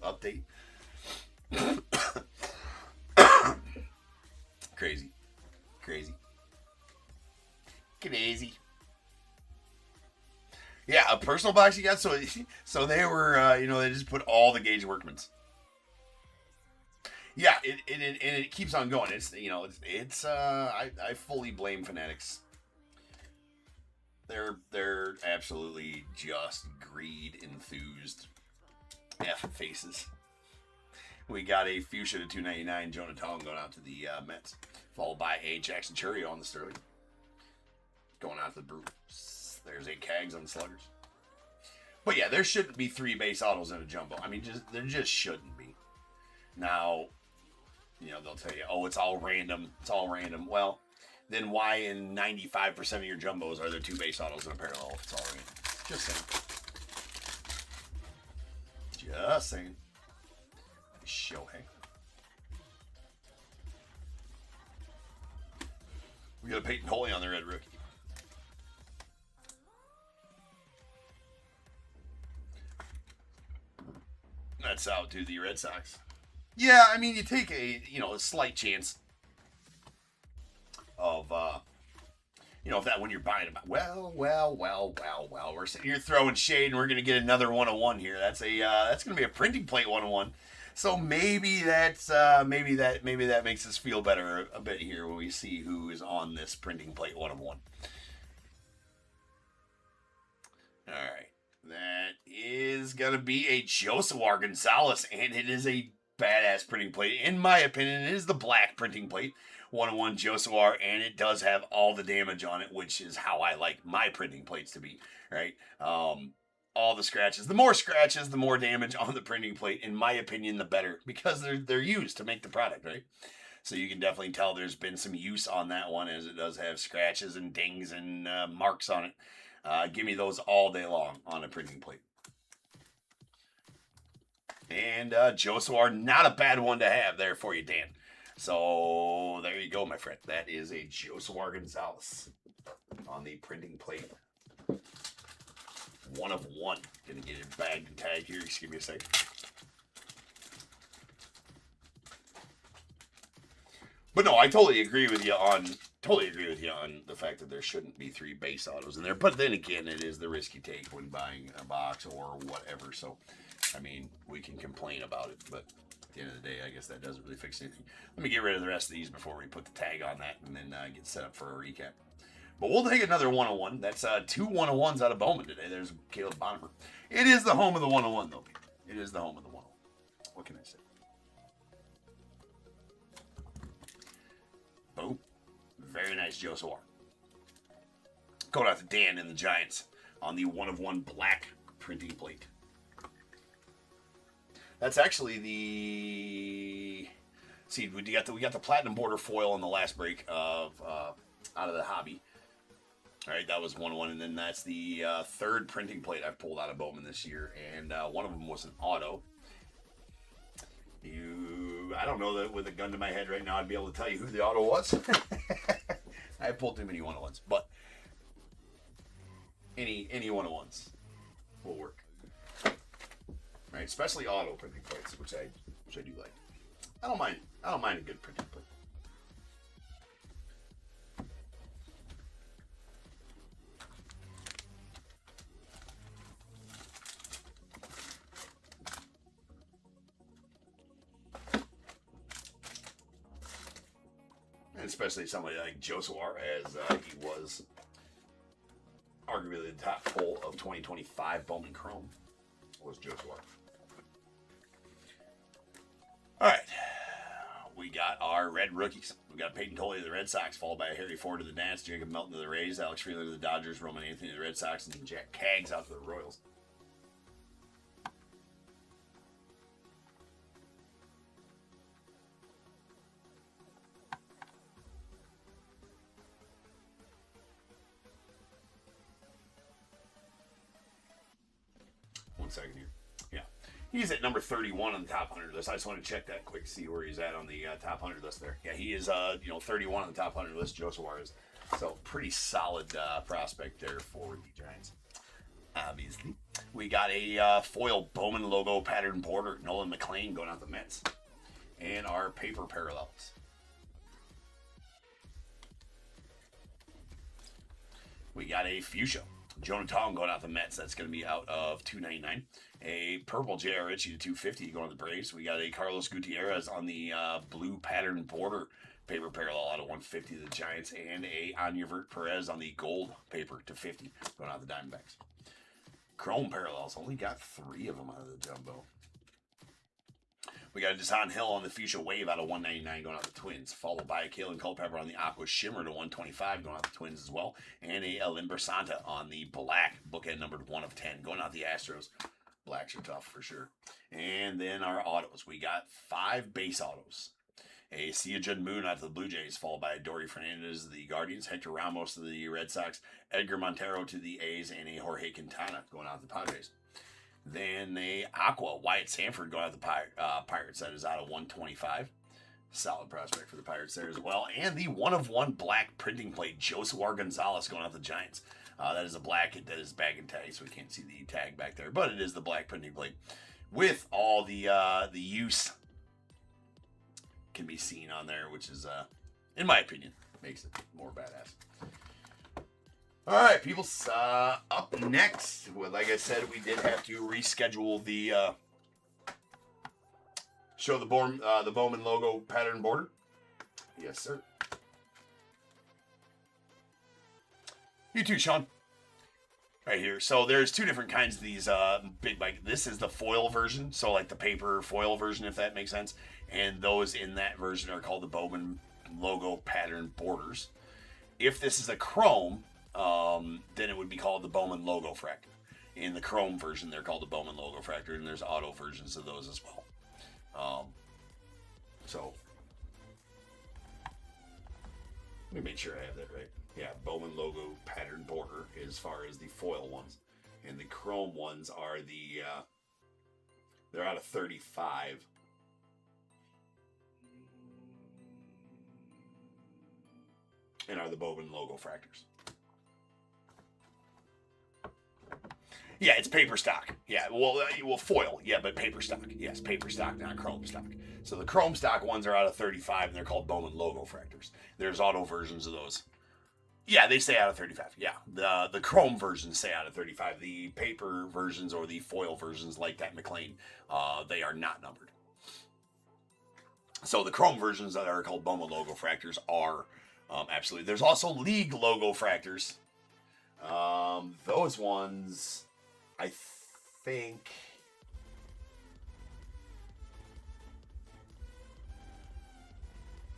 update. Crazy. Yeah, a personal box you got. So they were, you know, they just put all the Gage Workmans. Yeah, it keeps on going. It's, you know, I fully blame Fanatics. They're absolutely just greed enthused F faces. We got a Fuchsia to 299 Jonah Tong going out to the Mets, followed by a Jackson Churio on the Sterling, going out to the Brewers. There's 8 Cags on the Sluggers. But yeah, there shouldn't be 3 base autos in a jumbo. I mean, there just shouldn't be. Now, you know, they'll tell you, oh, it's all random. Well, then why in 95% of your jumbos are there 2 base autos in a parallel if it's all random? Just saying. Shohei. We got a Peyton Holy on the red rookie. That's out to the Red Sox. Yeah, I mean, you take a slight chance of, you know, if that when you're buying them. Well, we're sitting here throwing shade, and we're gonna get another 101 here. That's gonna be a printing plate 101. So maybe maybe that makes us feel better a bit here when we see who is on this printing plate 101. All right, that is gonna be a Josewar Gonzalez, and it is a badass printing plate. In my opinion, it is the black printing plate, 101 Josewar, and it does have all the damage on it, which is how I like my printing plates to be, right? All the scratches. The more scratches, the more damage on the printing plate. In my opinion, the better, because they're used to make the product, right? So you can definitely tell there's been some use on that one, as it does have scratches and dings and marks on it. Give me those all day long on a printing plate. And Josewar, not a bad one to have there for you, Dan. So there you go, my friend. That is a Josewar Gonzalez on the printing plate. 1 of 1. Gonna get it bagged and tagged here. Just give me a second. But no, I totally agree with you on the fact that there shouldn't be 3 base autos in there. But then again, it is the risk you take when buying a box or whatever. So, I mean, we can complain about it, but at the end of the day, I guess that doesn't really fix anything. Let me get rid of the rest of these before we put the tag on that, and then get set up for a recap. But we'll take another 101. That's 2 101s out of Bowman today. There's Caleb Bonner. It is the home of the 101, though. It is the home of the 101. What can I say? Boom. Very nice Josewar. Going out to Dan and the Giants on the 1 of 1 black printing plate. That's actually the... See, we got the platinum border foil on the last break of out of the hobby. All right, that was 1-1, and then that's the 3rd printing plate I've pulled out of Bowman this year, and one of them was an auto. I don't know that with a gun to my head right now I'd be able to tell you who the auto was. I pulled too many 101s, but any 101s will work. All right, especially auto printing plates, which I do like. I don't mind a good printing plate. Especially somebody like Josewar, as he was arguably the top pull of 2025 Bowman Chrome, was Josewar. got our red rookies. We got Peyton Tolley of the Red Sox, followed by Harry Ford of the Nats, Jacob Melton of the Rays, Alex Freeland of the Dodgers, Roman Anthony of the Red Sox, and Jack Kaggs out to the Royals. One second here. Yeah. He's at number 31 on the top 100 list. I just want to check that quick, see where he's at on the top 100 list there. Yeah, he is, 31 on the top 100 list, Joe Suarez. So, pretty solid prospect there for the Giants. Obviously. We got a foil Bowman logo pattern border, Nolan McLean going out the Mets. And our paper parallels. We got a fuchsia. Jonah Tong going out the Mets. That's going to be out of $299. A purple J.R. Ritchie to $250 going to the Braves. We got a Carlos Gutierrez on the blue pattern border paper parallel out of $150 to the Giants. And a Anyavert Perez on the gold paper to $50 going out the Diamondbacks. Chrome parallels. Only got 3 of them out of the jumbo. We got a Desan Hill on the Fuchsia Wave out of $199 going out the Twins, followed by a Kalen Culpepper on the Aqua Shimmer to $125 going out the Twins as well, and a Limber Santa on the black bookend numbered 1 of 10 going out the Astros. Blacks are tough for sure. And then our autos. We got 5 base autos. A Sia Jun Moon out to the Blue Jays, followed by Dory Fernandez of the Guardians, Hector Ramos to the Red Sox, Edgar Montero to the A's, and a Jorge Quintana going out the Padres. Then a Aqua Wyatt Sanford going out the Pirates. That is out of $125. Solid prospect for the Pirates there as well. And the 1/1 black printing plate, Josuar Gonzalez going out the Giants. That is a black, that is bag and tag, so we can't see the tag back there. But it is the black printing plate with all the use can be seen on there, which is, in my opinion, makes it more badass. All right, people. Up next, well, like I said, we did have to reschedule the show the Bowman logo pattern border. Yes, sir. You too, Sean. Right here. So there's 2 different kinds of these big bike. This is the foil version, so like the paper foil version, if that makes sense. And those in that version are called the Bowman logo pattern borders. If this is a chrome, then it would be called the Bowman LOGOFRACTOR. In the chrome version, they're called the Bowman LOGOFRACTOR, and there's auto versions of those as well. So, let me make sure I have that right. Yeah, Bowman logo pattern border as far as the foil ones. And the chrome ones are the, they're out of 35. And are the Bowman LOGOFRACTORs. Yeah, it's paper stock. Yeah, well, foil. Yeah, but paper stock. Yes, paper stock, not chrome stock. So the chrome stock ones are out of 35, and they're called Bowman LOGOFRACTORs. There's auto versions of those. Yeah, they stay out of 35. Yeah, the chrome versions stay out of 35. The paper versions or the foil versions, like that McLean, they are not numbered. So the chrome versions that are called Bowman LOGOFRACTORs are absolutely. There's also League LOGOFRACTORs. Those ones, I think,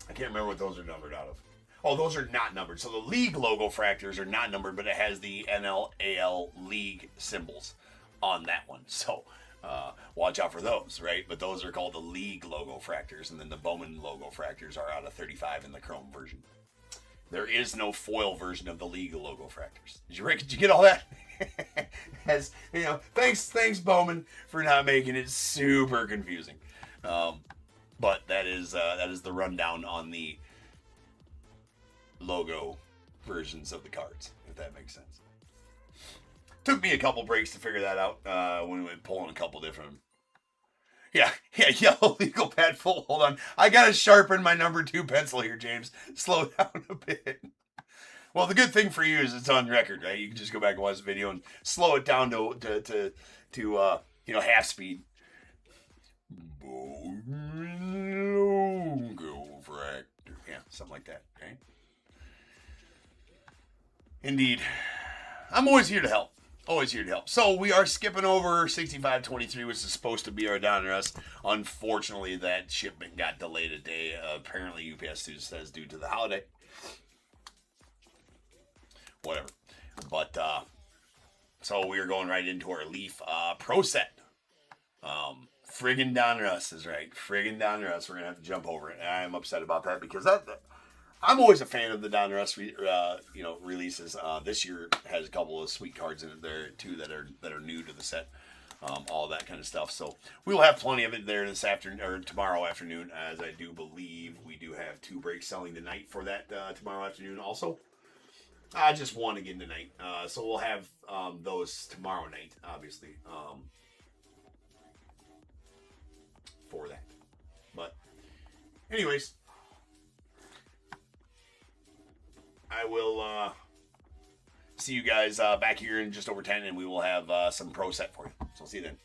I can't remember what those are numbered out of. Oh, those are not numbered. So the League LOGOFRACTORs are not numbered, but it has the NLAL League symbols on that one. So watch out for those, right? But those are called the League LOGOFRACTORs, and then the Bowman LOGOFRACTORs are out of 35 in the chrome version. There is no foil version of the League LOGOFRACTORs. Did you get all that? As you know, thanks Bowman for not making it super confusing. But that is the rundown on the logo versions of the cards, if that makes sense. Took me a couple breaks to figure that out when we went pulling a couple different. Yeah, yellow legal pad full. Hold on. I got to sharpen my number 2 pencil here, James. Slow down a bit. Well, the good thing for you is it's on record, right? You can just go back and watch the video and slow it down to half speed. LOGOFRACTOR. Yeah, something like that, right? Indeed. I'm always here to help. Always here to help. So we are skipping over 6523, which is supposed to be our Donruss. Unfortunately, that shipment got delayed a day. Apparently, UPS says due to the holiday. Whatever. But, so we are going right into our Leaf Pro set. Friggin' Donruss is right. Friggin' Donruss. We're going to have to jump over it. I'm upset about that because I'm always a fan of the Donruss releases. This year has a couple of sweet cards in it there too that are new to the set. All that kind of stuff. So we will have plenty of it there this afternoon or tomorrow afternoon, as I do believe we do have 2 breaks selling tonight for that tomorrow afternoon also. Just one again tonight. So we'll have those tomorrow night, obviously, for that. But anyways, I will see you guys back here in just over 10, and we will have some pro set for you. So I'll see you then.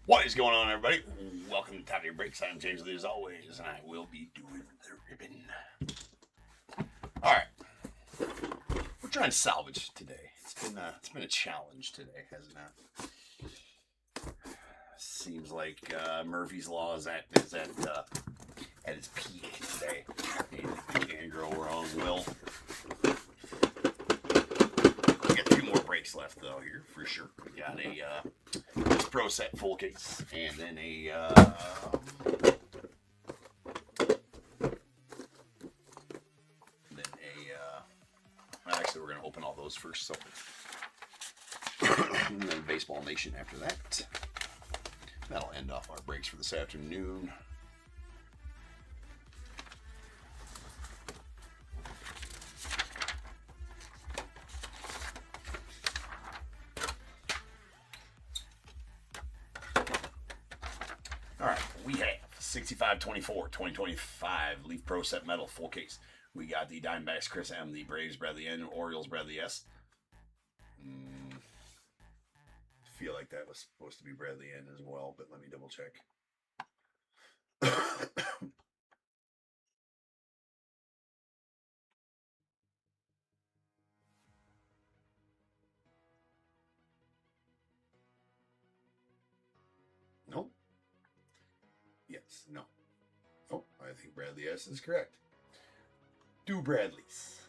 What is going on, everybody? Welcome to Top Your Breaks. I'm James Lee, as always, and I will be doing the ribbon. All right, we're trying to salvage today. It's been a challenge today, hasn't it? Seems like Murphy's Law is at its peak today. And grow our own will. We got 2 more breaks left though here for sure. We got a Pro Set full case, and then actually we're gonna open all those first, so and then Baseball Nation after that. That'll end off our breaks for this afternoon. All right, we have 6524 2025 Leaf Pro Set Metal full case. We got the Diamondbacks Chris M, the Braves Bradley N, Orioles Bradley S. Feel like that was supposed to be Bradley N as well, but let me double check. Nope. Yes, no. Oh, I think Bradley S is correct. 2 Bradleys.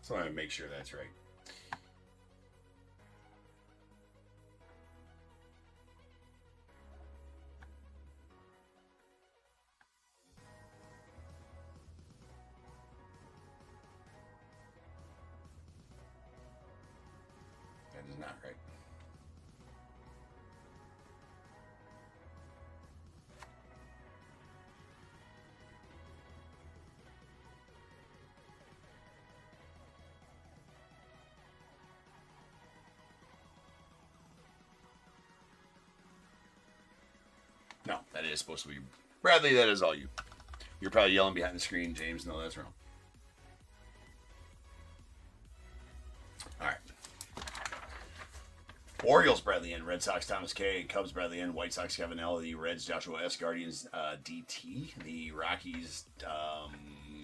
So I want to make sure that's right. That is not right. No, that is supposed to be Bradley. That is all you. You're probably yelling behind the screen, James. No, that's wrong. All right. Orioles Bradley N, Red Sox Thomas K, Cubs Bradley N, White Sox Kevin L, the Reds Joshua S, Guardians DT, the Rockies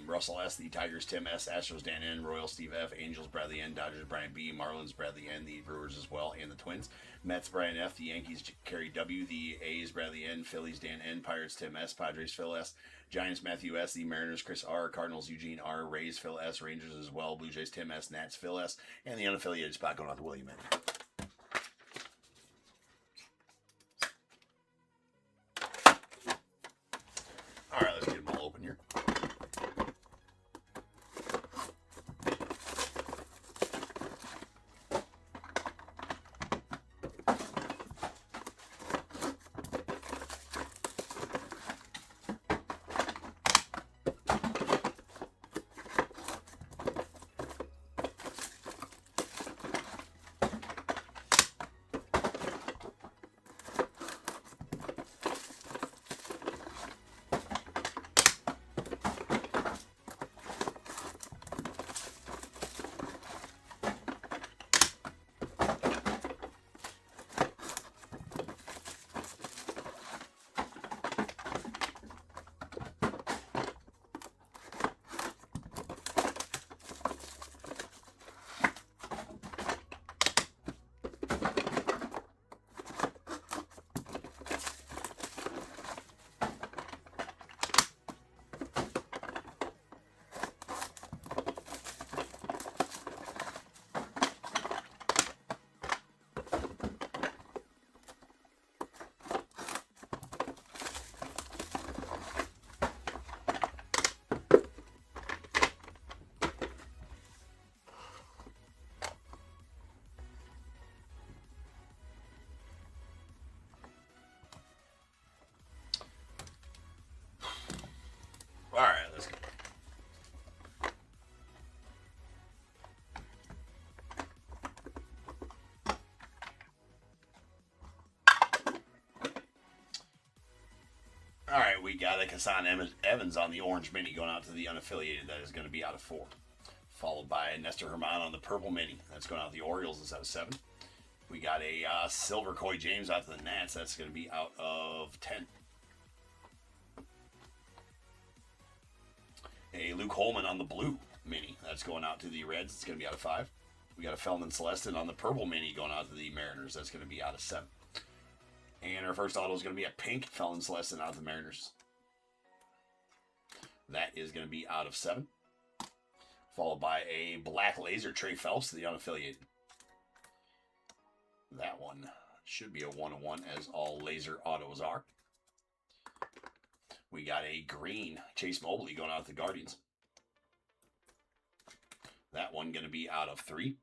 Russell S, the Tigers Tim S, Astros Dan N, Royals Steve F, Angels Bradley N, Dodgers Brian B, Marlins Bradley N, the Brewers as well, and the Twins, Mets Brian F, the Yankees Kerry W, the A's Bradley N, Phillies Dan N, Pirates Tim S, Padres Phil S, Giants Matthew S, the Mariners Chris R, Cardinals Eugene R, Rays Phil S, Rangers as well, Blue Jays Tim S, Nats Phil S, and the unaffiliated spot going out to William N. All right, let's get them all open here. All right, let's go. All right, we got a Kassan Evans on the orange mini going out to the unaffiliated. That is going to be out of 4. followed by Nestor Herman on the purple mini. That's going out the Orioles. That's out of 7. We got a silver Coy James out to the Nats. That's going to be out of 10. A Luke Holman on the blue mini. That's going out to the Reds. It's going to be out of 5. We got a Feldman Celestin on the purple mini going out to the Mariners. That's going to be out of 7. And our first auto is going to be a pink Feldman Celestin out of the Mariners. That is going to be out of 7. Followed by a black laser Trey Phelps to the unaffiliated. That one should be a 1-of-1, as all laser autos are. We got a green Chase Mobley going out to the Guardians. That one going to be out of 3.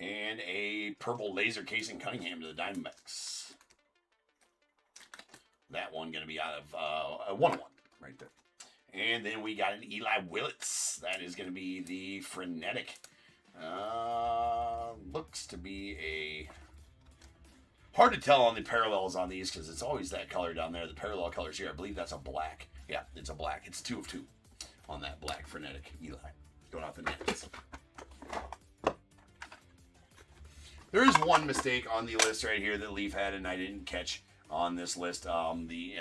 And a purple laser Casey Cunningham to the Diamondbacks. That one going to be out of a 1-of-1 right there. And then we got an Eli Willits. That is going to be the Frenetic. Looks to be a... Hard to tell on the parallels on these because it's always that color down there. The parallel colors here, I believe that's a black. Yeah, it's a black. It's 2 of 2 on that black Frenetic Eli. Going off the nets. There is one mistake on the list right here that Leaf had and I didn't catch on this list. The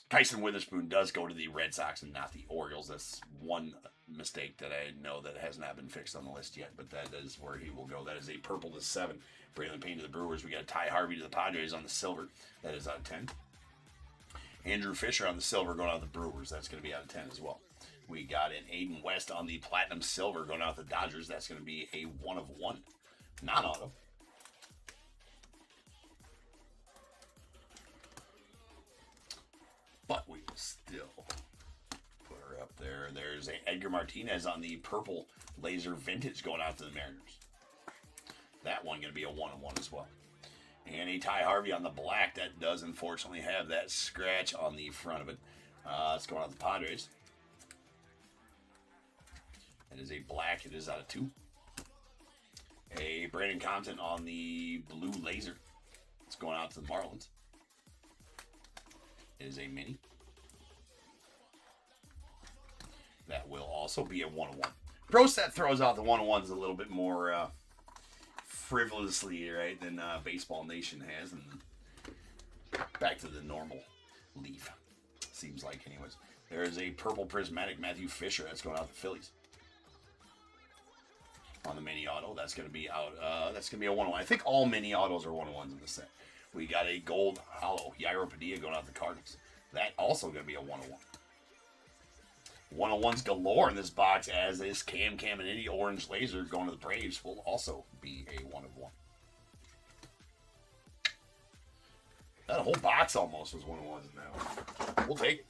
Tyson Witherspoon does go to the Red Sox and not the Orioles. That's one mistake that I know that has not been fixed on the list yet, but that is where he will go. That is a purple to 7. Braylon Payne to the Brewers. We got Ty Harvey to the Padres on the silver. That is out of 10. Andrew Fisher on the silver going out to the Brewers. That's going to be out of 10 as well. We got an Aiden West on the platinum silver going out to the Dodgers. That's going to be a 1-of-1 non-auto. But we will still put her up there. There's a Edgar Martinez on the purple laser vintage going out to the Mariners. That one going to be a 1-of-1 as well. And a Ty Harvey on the black. That does unfortunately have that scratch on the front of it. It's going out to the Padres. It is a black. It is out of 2. A Brandon Compton on the blue laser. It's going out to the Marlins. It is a mini. That will also be a 1-of-1. Pro Set throws out the 1-of-1s a little bit more frivolously, right, than Baseball Nation has. And back to the normal Leaf, seems like, anyways. There is a purple prismatic Matthew Fisher. That's going out to the Phillies. On the mini auto, that's going to be out. That's going to be a 1-of-1. I think all mini autos are 1-of-1s in the set. We got a gold hollow Yairo Padilla going out to the Cardinals. That also going to be a 1-of-1. 1-of-1s galore in this box, as this Cam Caminiti orange laser going to the Braves will also be a 1-of-1. That whole box almost was 1-of-1s now. We'll take it.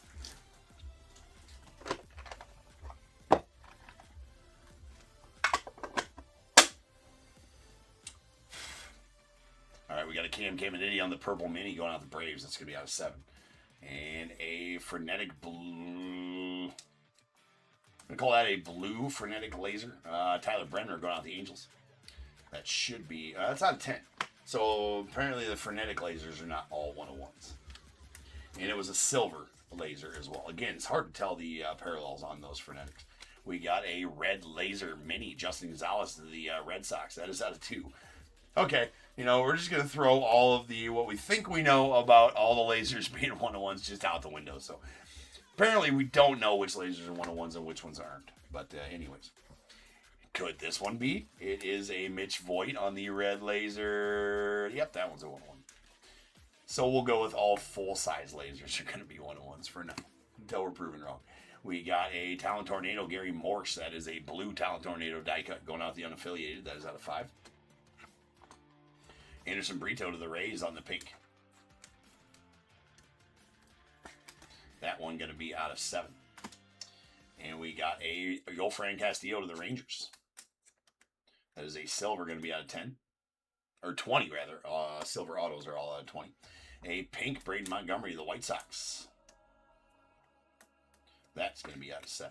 All right, we got a Cam Caminiti on the purple mini going out the Braves. That's going to be out of 7. And a Frenetic blue. I'm going to call that a blue Frenetic laser. Tyler Brenner going out the Angels. That should be, that's out of 10. So apparently the Frenetic lasers are not all 1-of-1s. And it was a silver laser as well. Again, it's hard to tell the parallels on those Frenetics. We got a red laser mini Justin Gonzalez to the Red Sox. That is out of 2. Okay, we're just going to throw all of what we think we know about all the lasers being 1-of-1s just out the window. So apparently we don't know which lasers are 1-of-1s and which ones aren't. But anyways, could this one be? It is a Mitch Voigt on the red laser. Yep, that one's a 1-of-1. So we'll go with all full-size lasers are going to be 1-of-1s for now, until we're proven wrong. We got a Talent Tornado Gary Morse. That is a blue Talent Tornado die cut going out the unaffiliated. That is out of 5. Anderson Brito to the Rays on the pink. That one going to be out of 7. And we got a Yolfran Castillo to the Rangers. That is a silver going to be out of 10. Or 20, rather. Silver autos are all out of 20. A pink Braden Montgomery to the White Sox. That's going to be out of 7.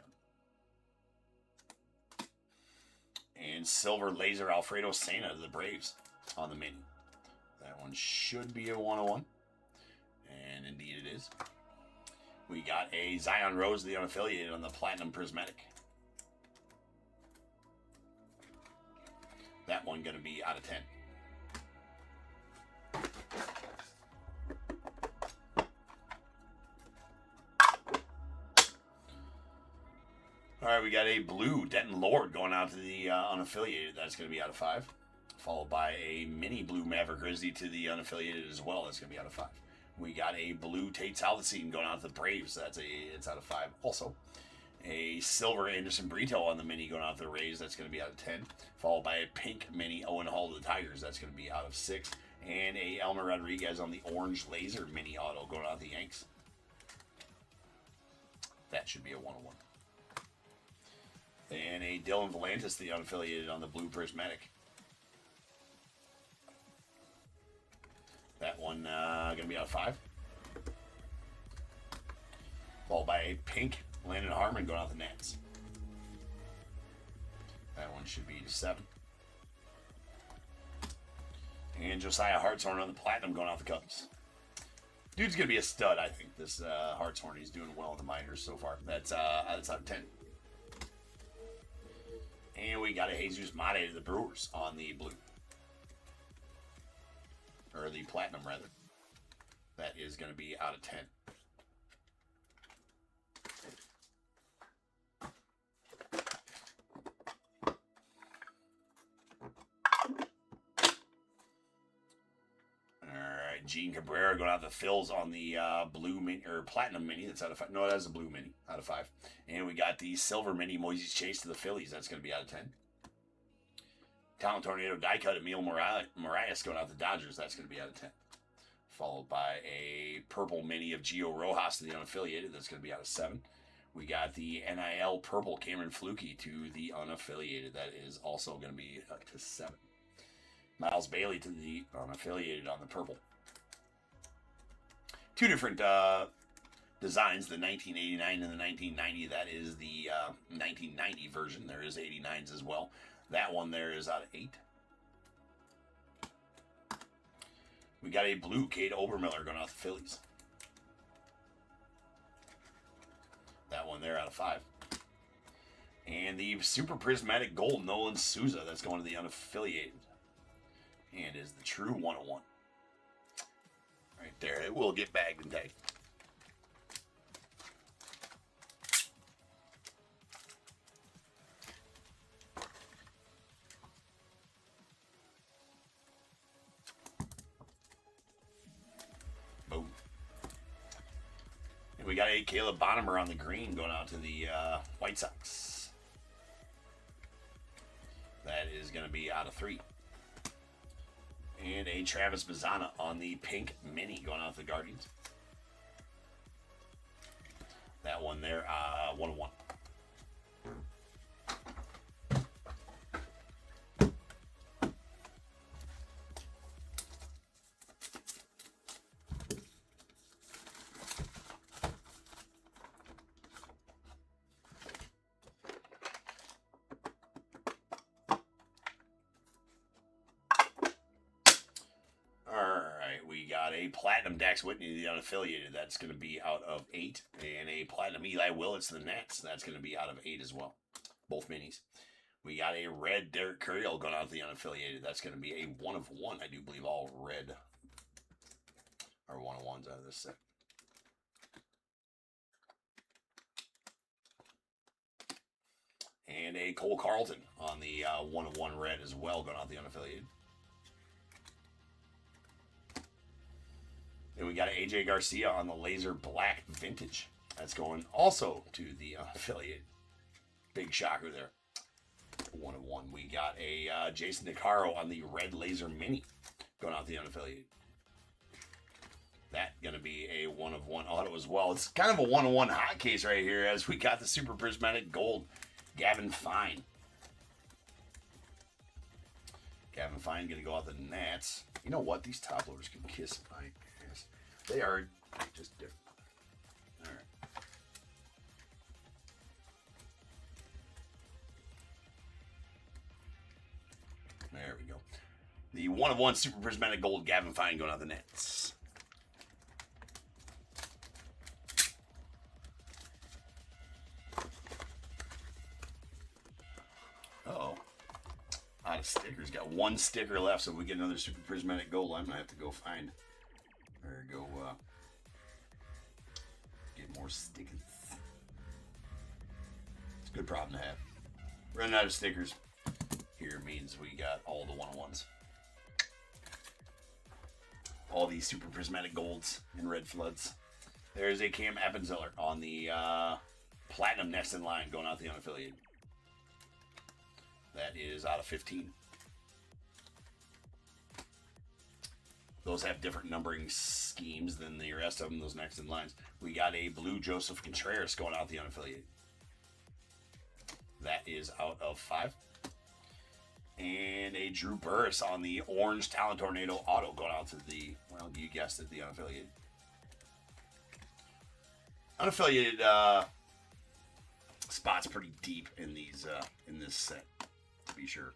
And silver laser Alfredo Sena to the Braves on the mini. That one should be a 1-of-1. And indeed it is. We got a Zion Rose, the unaffiliated, on the Platinum Prismatic. That one going to be out of 10. All right, we got a blue Denton Lord going out to the unaffiliated. That's going to be out of 5. Followed by a mini blue Maverick Grizzly to the unaffiliated as well. That's going to be out of 5. We got a blue Tate Salvacine going out to the Braves. It's out of 5 also. A silver Anderson Brito on the mini going out to the Rays. That's going to be out of 10. Followed by a pink mini Owen Hall to the Tigers. That's going to be out of 6. And a Elmer Rodriguez on the orange laser mini auto going out to the Yanks. That should be a 101. And a Dylan Volantis, the unaffiliated, on the blue Prismatic. That one going to be out of 5. Followed by a pink Landon Harmon going out the Nats. That one should be 7. And Josiah Hartshorn on the Platinum going out the Cubs. Dude's going to be a stud, I think. This Hartshorn, he's doing well in the minors so far. That's out of 10. And we got a Jesus Mate to the Brewers on the blue. Or the Platinum, rather. That is going to be out of 10. Alright, Gene Cabrera going out the Phils on the blue mini, or Platinum mini. That's out of 5. No, that's a blue mini. Out of 5. And we got the silver mini Moises Chase to the Phillies. That's going to be out of 10. Talent Tornado die cut Emil Marias going out the Dodgers. That's going to be out of 10. Followed by a purple mini of Gio Rojas to the unaffiliated. That's going to be out of 7. We got the NIL purple Cameron Flukie to the unaffiliated. That is also going to be up to 7. Miles Bailey to the unaffiliated on the purple. Two different designs, the 1989 and the 1990. That is the 1990 version. There is 89s as well. That one there is out of 8. We got a blue Cade Obermiller going out the Phillies. That one there out of 5. And the Super Prismatic Gold Nolan Souza, that's going to the unaffiliated. And is the true 101. Right there. It will get bagged and tagged. Boom. And we got a Caleb Bonham on the green going out to the White Sox. That is going to be out of 3. And a Travis Bazzana on the pink mini going out to the Guardians. That one there, 101. We got a Platinum Dax Whitney, the unaffiliated. That's going to be out of 8. And a Platinum Eli Willits, the Nats. That's going to be out of 8 as well. Both minis. We got a red Derek Curiel going out to the unaffiliated. That's going to be a 1 of 1. I do believe all red are 1 of 1s out of this set. And a Cole Carlton on the 1 of 1 red as well, going out to the unaffiliated. And we got an AJ Garcia on the Laser Black Vintage. That's going also to the unaffiliated. Big shocker there. 1 of 1. We got a Jason DeCaro on the Red Laser Mini going out to the unaffiliated. That going to be a 1 of 1 auto as well. It's kind of a 1 of 1 hot case right here as we got the Super Prismatic Gold. Gavin Fine. Gavin Fine going to go out the Nats. You know what? These top loaders can kiss my ass. They are just different. All right. There we go. The 1 of 1 Super Prismatic Gold Gavin Fine going out the Nets. stickers. Got one sticker left, so if we get another Super Prismatic Gold, I'm going to have to go find or go get more stickers. It's a good problem to have. Running out of stickers here means we got all the one-on-ones. All these Super Prismatic Golds and Red Floods. There's a Cam Appenzeller on the Platinum next in line going out the unaffiliated. That is out of 15. Those have different numbering schemes than the rest of them, those next in lines. We got a blue Joseph Contreras going out the unaffiliated. That is out of 5. And a Drew Burris on the orange Talent Tornado auto going out to the, well, you guessed it, the unaffiliated. Unaffiliated spots pretty deep in these in this set, to be sure.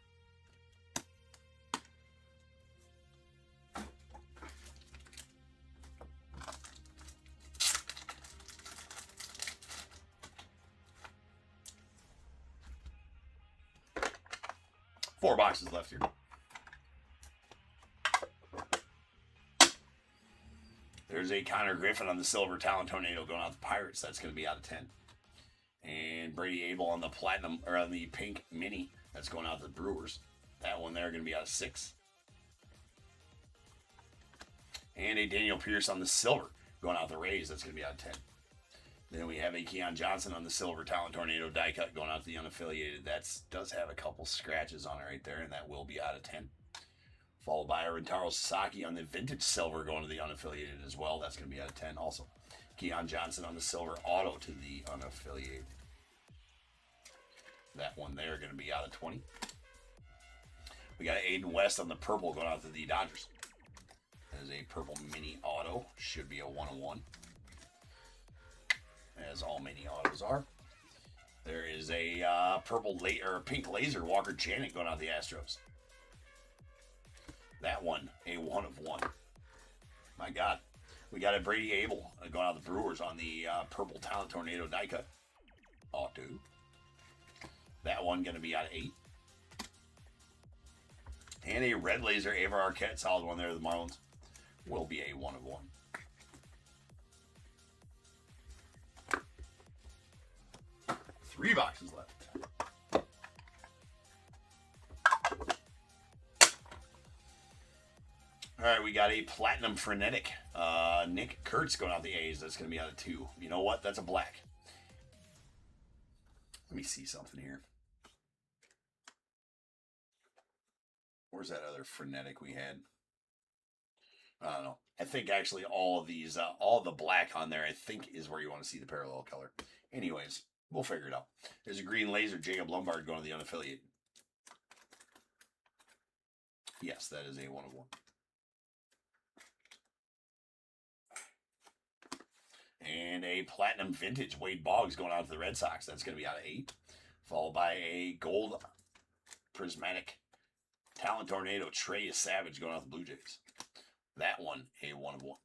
Four boxes left here. There's a Connor Griffin on the silver Talent Tornado going out the Pirates. That's going to be out of 10. And Brady Abel on the platinum, or on the pink mini. That's going out to the Brewers. That one there going to be out of 6. And a Daniel Pierce on the silver going out the Rays. That's going to be out of 10. Then we have a Keon Johnson on the silver Talent Tornado die cut going out to the unaffiliated. That does have a couple scratches on it right there, and that will be out of 10. Followed by Rentaro Sasaki on the vintage silver going to the unaffiliated as well. That's going to be out of 10 also. Keon Johnson on the silver auto to the unaffiliated. That one there going to be out of 20. We got Aiden West on the purple going out to the Dodgers. That is a purple mini auto. Should be a 101. As all mini autos are. There is a pink laser Walker Janet going out the Astros. That one, a 1 of 1. My God. We got a Brady Abel going out the Brewers on the purple Talent Tornado die cut. Auto. That one going to be out of 8. And a red laser Avar Arquette, solid one there, the Marlins. Will be a 1 of 1. Three boxes left. All right, we got a Platinum Frenetic. Nick Kurtz going out the A's. That's going to be out of 2. You know what? That's a black. Let me see something here. Where's that other Frenetic we had? I don't know. I think actually all of these, all of the black on there, I think is where you want to see the parallel color. Anyways, we'll figure it out. There's a green laser Jacob Lombard going to the unaffiliated. Yes, that is a 1 of 1. And a Platinum Vintage Wade Boggs going out to the Red Sox. That's going to be out of 8. Followed by a Gold Prismatic Talent Tornado Trey Savage going out to the Blue Jays. That one, a 1 of 1.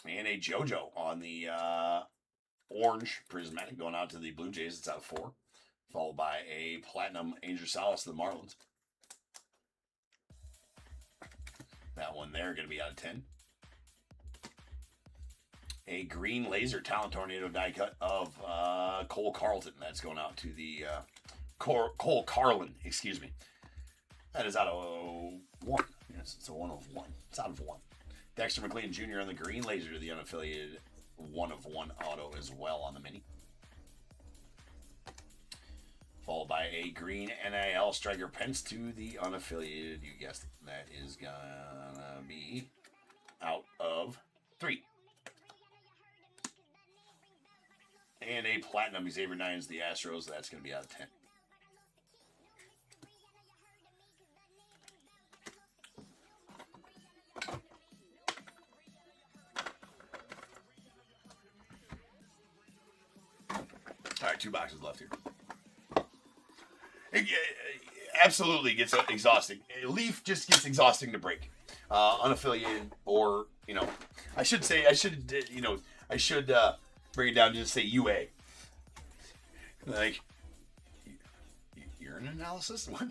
And a JoJo on the orange Prismatic going out to the Blue Jays. It's out of 4. Followed by a Platinum Angel Salas to the Marlins. That one there going to be out of 10. A green laser Talent Tornado die cut of Cole Carlton. That's going out to the Cole Carlin, excuse me. That is out of 1. Yes, it's a 1 of 1. It's out of 1. Dexter McLean Jr. on the green laser to the unaffiliated. 1 of 1 auto as well on the mini. Followed by a green NIL Striker Pence to the unaffiliated. You guessed it. That is going to be out of 3. And a Platinum Xavier Nines, the Astros. That's going to be out of 10. All right, 2 boxes left here. It absolutely gets exhausting. Leaf just gets exhausting to break. Unaffiliated, or, you know, I should bring it down to just say UA. Like, urine analysis? What?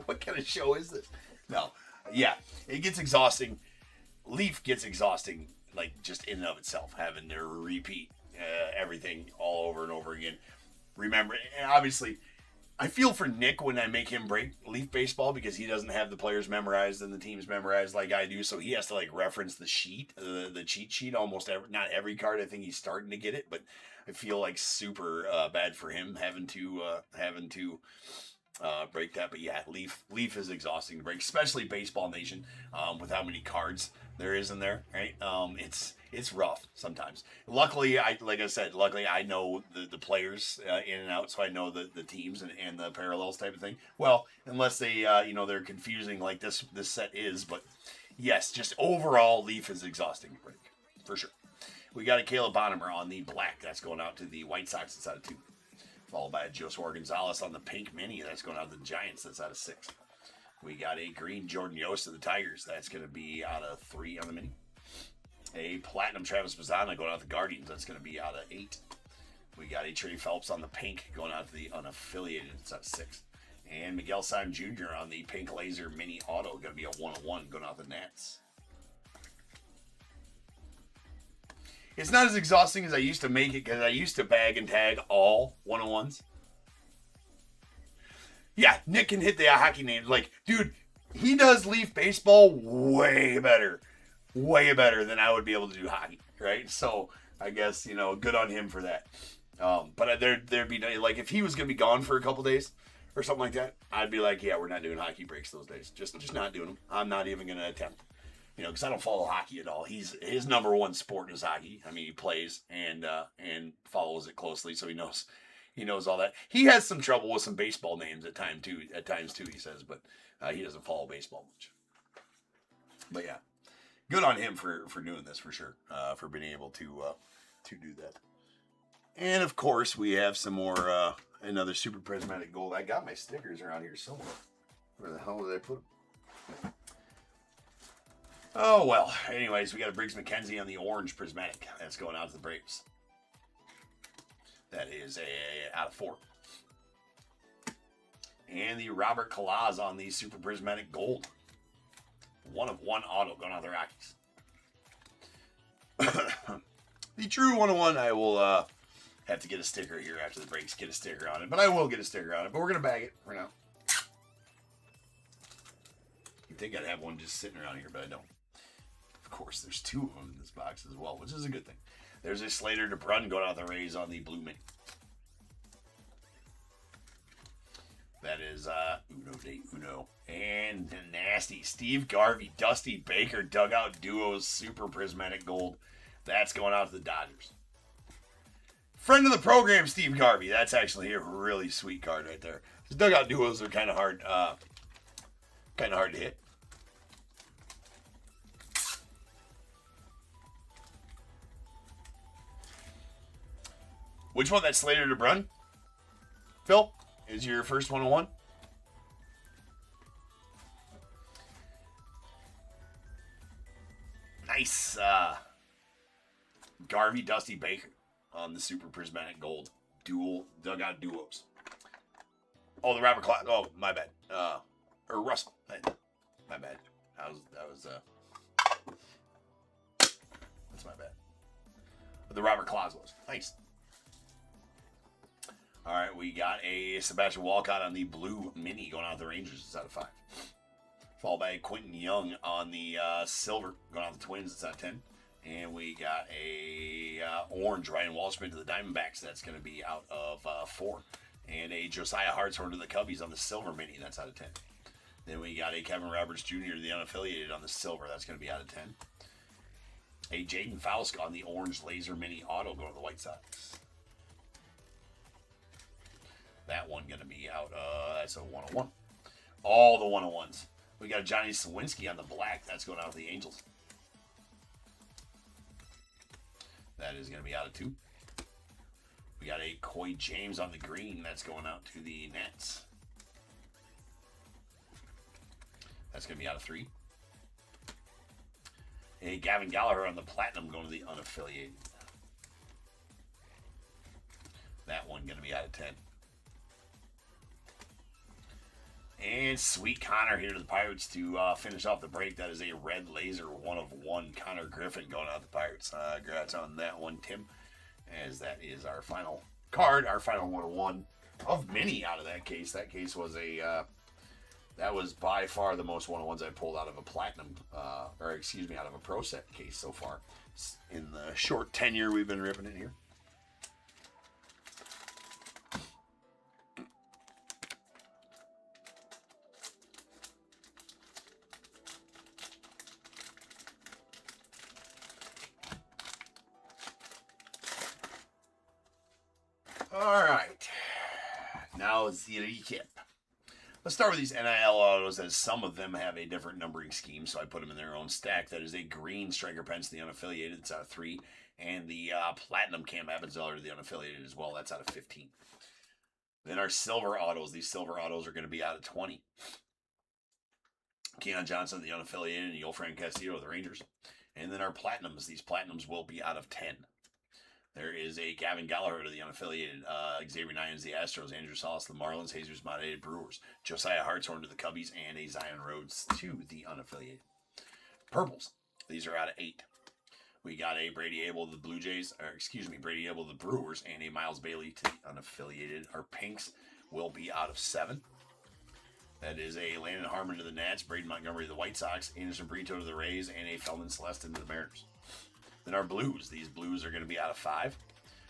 What kind of show is this? No. Yeah, it gets exhausting. Leaf gets exhausting, like, just in and of itself, having to repeat everything all over and over again. Remember, and obviously, I feel for Nick when I make him break Leaf baseball because he doesn't have the players memorized and the teams memorized like I do, so he has to, like, reference the sheet, the cheat sheet almost not every card. I think he's starting to get it, but I feel like super bad for him having to break that. But yeah, Leaf is exhausting to break, especially Baseball Nation, with how many cards there is in there, right? It's rough sometimes. Luckily, I know the players in and out, so I know the teams and the parallels type of thing. Well, unless they they're confusing like this set is, but yes, just overall Leaf is exhausting to break for sure. We got a Caleb Bonham on the black. That's going out to the White Sox. That's out of 2. Followed by a Joshua Gonzalez on the pink mini. That's going out to the Giants. That's out of 6. We got a green Jordan Yost of the Tigers. That's going to be out of 3 on the mini. A platinum Travis Mazzana going out to the Guardians. That's going to be out of 8. We got a Trey Phelps on the pink going out to the unaffiliated. It's out of 6. And Miguel Simon Jr. on the pink laser mini auto. Going to be a 101 going out to the Nats. It's not as exhausting as I used to make it because I used to bag and tag all 101s. Yeah, Nick can hit the hockey names. Like, dude, he does Leaf baseball way better than I would be able to do hockey, right? So I guess, good on him for that. But there'd be, like, if he was going to be gone for a couple days or something like that, I'd be like, yeah, we're not doing hockey breaks those days. Just not doing them. I'm not even going to attempt. Because I don't follow hockey at all. His number one sport is hockey. I mean, he plays and follows it closely, so he knows all that. He has some trouble with some baseball names at times too. He says, but he doesn't follow baseball much. But yeah, good on him for doing this for sure. For being able to do that. And of course, we have some more another Super Prismatic Gold. I got my stickers around here somewhere. Where the hell did I put them? Oh, well. Anyways, we got a Briggs McKenzie on the orange prismatic. That's going out to the Braves. That is out of 4. And the Robert Kalaz on the super prismatic gold. 1 of 1 auto going out to the Rockies. The true 101, I will have to get a sticker here after the breaks. Get a sticker on it. But I will get a sticker on it. But we're going to bag it for now. You'd think I'd have one just sitting around here, but I don't. Of course, there's 2 of them in this box as well, which is a good thing. There's a Slater DeBrun going out the Rays on the blue mini. That is Uno de Uno. And nasty Steve Garvey, Dusty Baker, Dugout Duos, Super Prismatic Gold. That's going out to the Dodgers. Friend of the program, Steve Garvey. That's actually a really sweet card right there. His Dugout Duos are kind of hard to hit. Which one? That's Slater DeBrun? Phil, is your first 101? Nice. Garvey, Dusty Baker on the Super Prismatic Gold. Dual Dugout Duos. Oh, the Robert Clark. Oh, my bad. Or Russell. My bad. That's my bad. The Robert Claus was. Nice. All right, we got a Sebastian Walcott on the blue mini going out to the Rangers. It's out of 5. Followed by Quentin Young on the silver going out to the Twins. It's out of 10. And we got a orange Ryan Walshman to the Diamondbacks. That's going to be out of 4. And a Josiah Hartshorn to the Cubbies on the silver mini. That's out of 10. Then we got a Kevin Roberts Jr. to the unaffiliated on the silver. That's going to be out of 10. A Jaden Fausk on the orange laser mini auto going to the White Sox. That one going to be out. That's a 101. All the 101s. We got Johnny Sawinski on the black. That's going out to the Angels. That is going to be out of 2. We got a Coy James on the green. That's going out to the Nets. That's going to be out of 3. A Gavin Gallagher on the platinum going to the unaffiliated. That one going to be out of 10. And Sweet Connor here to the Pirates to finish off the break. That is a red laser 1/1 Connor Griffin going out to the Pirates. Congrats on that one, Tim. As that is our final card, our final 1/1 of many out of that case. That case was that was by far the most 1/1s I pulled out of a platinum, out of a pro set case so far in the short tenure we've been ripping it here. All right, now it's the recap. Let's start with these NIL autos, as some of them have a different numbering scheme, so I put them in their own stack. That is a green Striker Pence, the unaffiliated, it's out of 3, and the platinum Cam Abenzeller, the unaffiliated as well, that's out of 15. Then our silver autos, these silver autos are going to be out of 20. Keon Johnson, the unaffiliated, and Yolfran Castillo, the Rangers. And then our platinums, these platinums will be out of 10. There is a Gavin Gallagher to the unaffiliated, Xavier Nyans, the Astros, Andrew Salas, the Marlins, Jesus Mate, Brewers, Josiah Hartshorn to the Cubbies, and a Zion Rhodes to the unaffiliated. Purples, these are out of 8. We got a Brady Abel of the Blue Jays, Brady Abel of the Brewers, and a Miles Bailey to the unaffiliated. Our pinks will be out of 7. That is a Landon Harmon to the Nats, Braden Montgomery to the White Sox, Anderson Brito to the Rays, and a Feldman Celestin to the Mariners. Then our blues. These blues are going to be out of 5.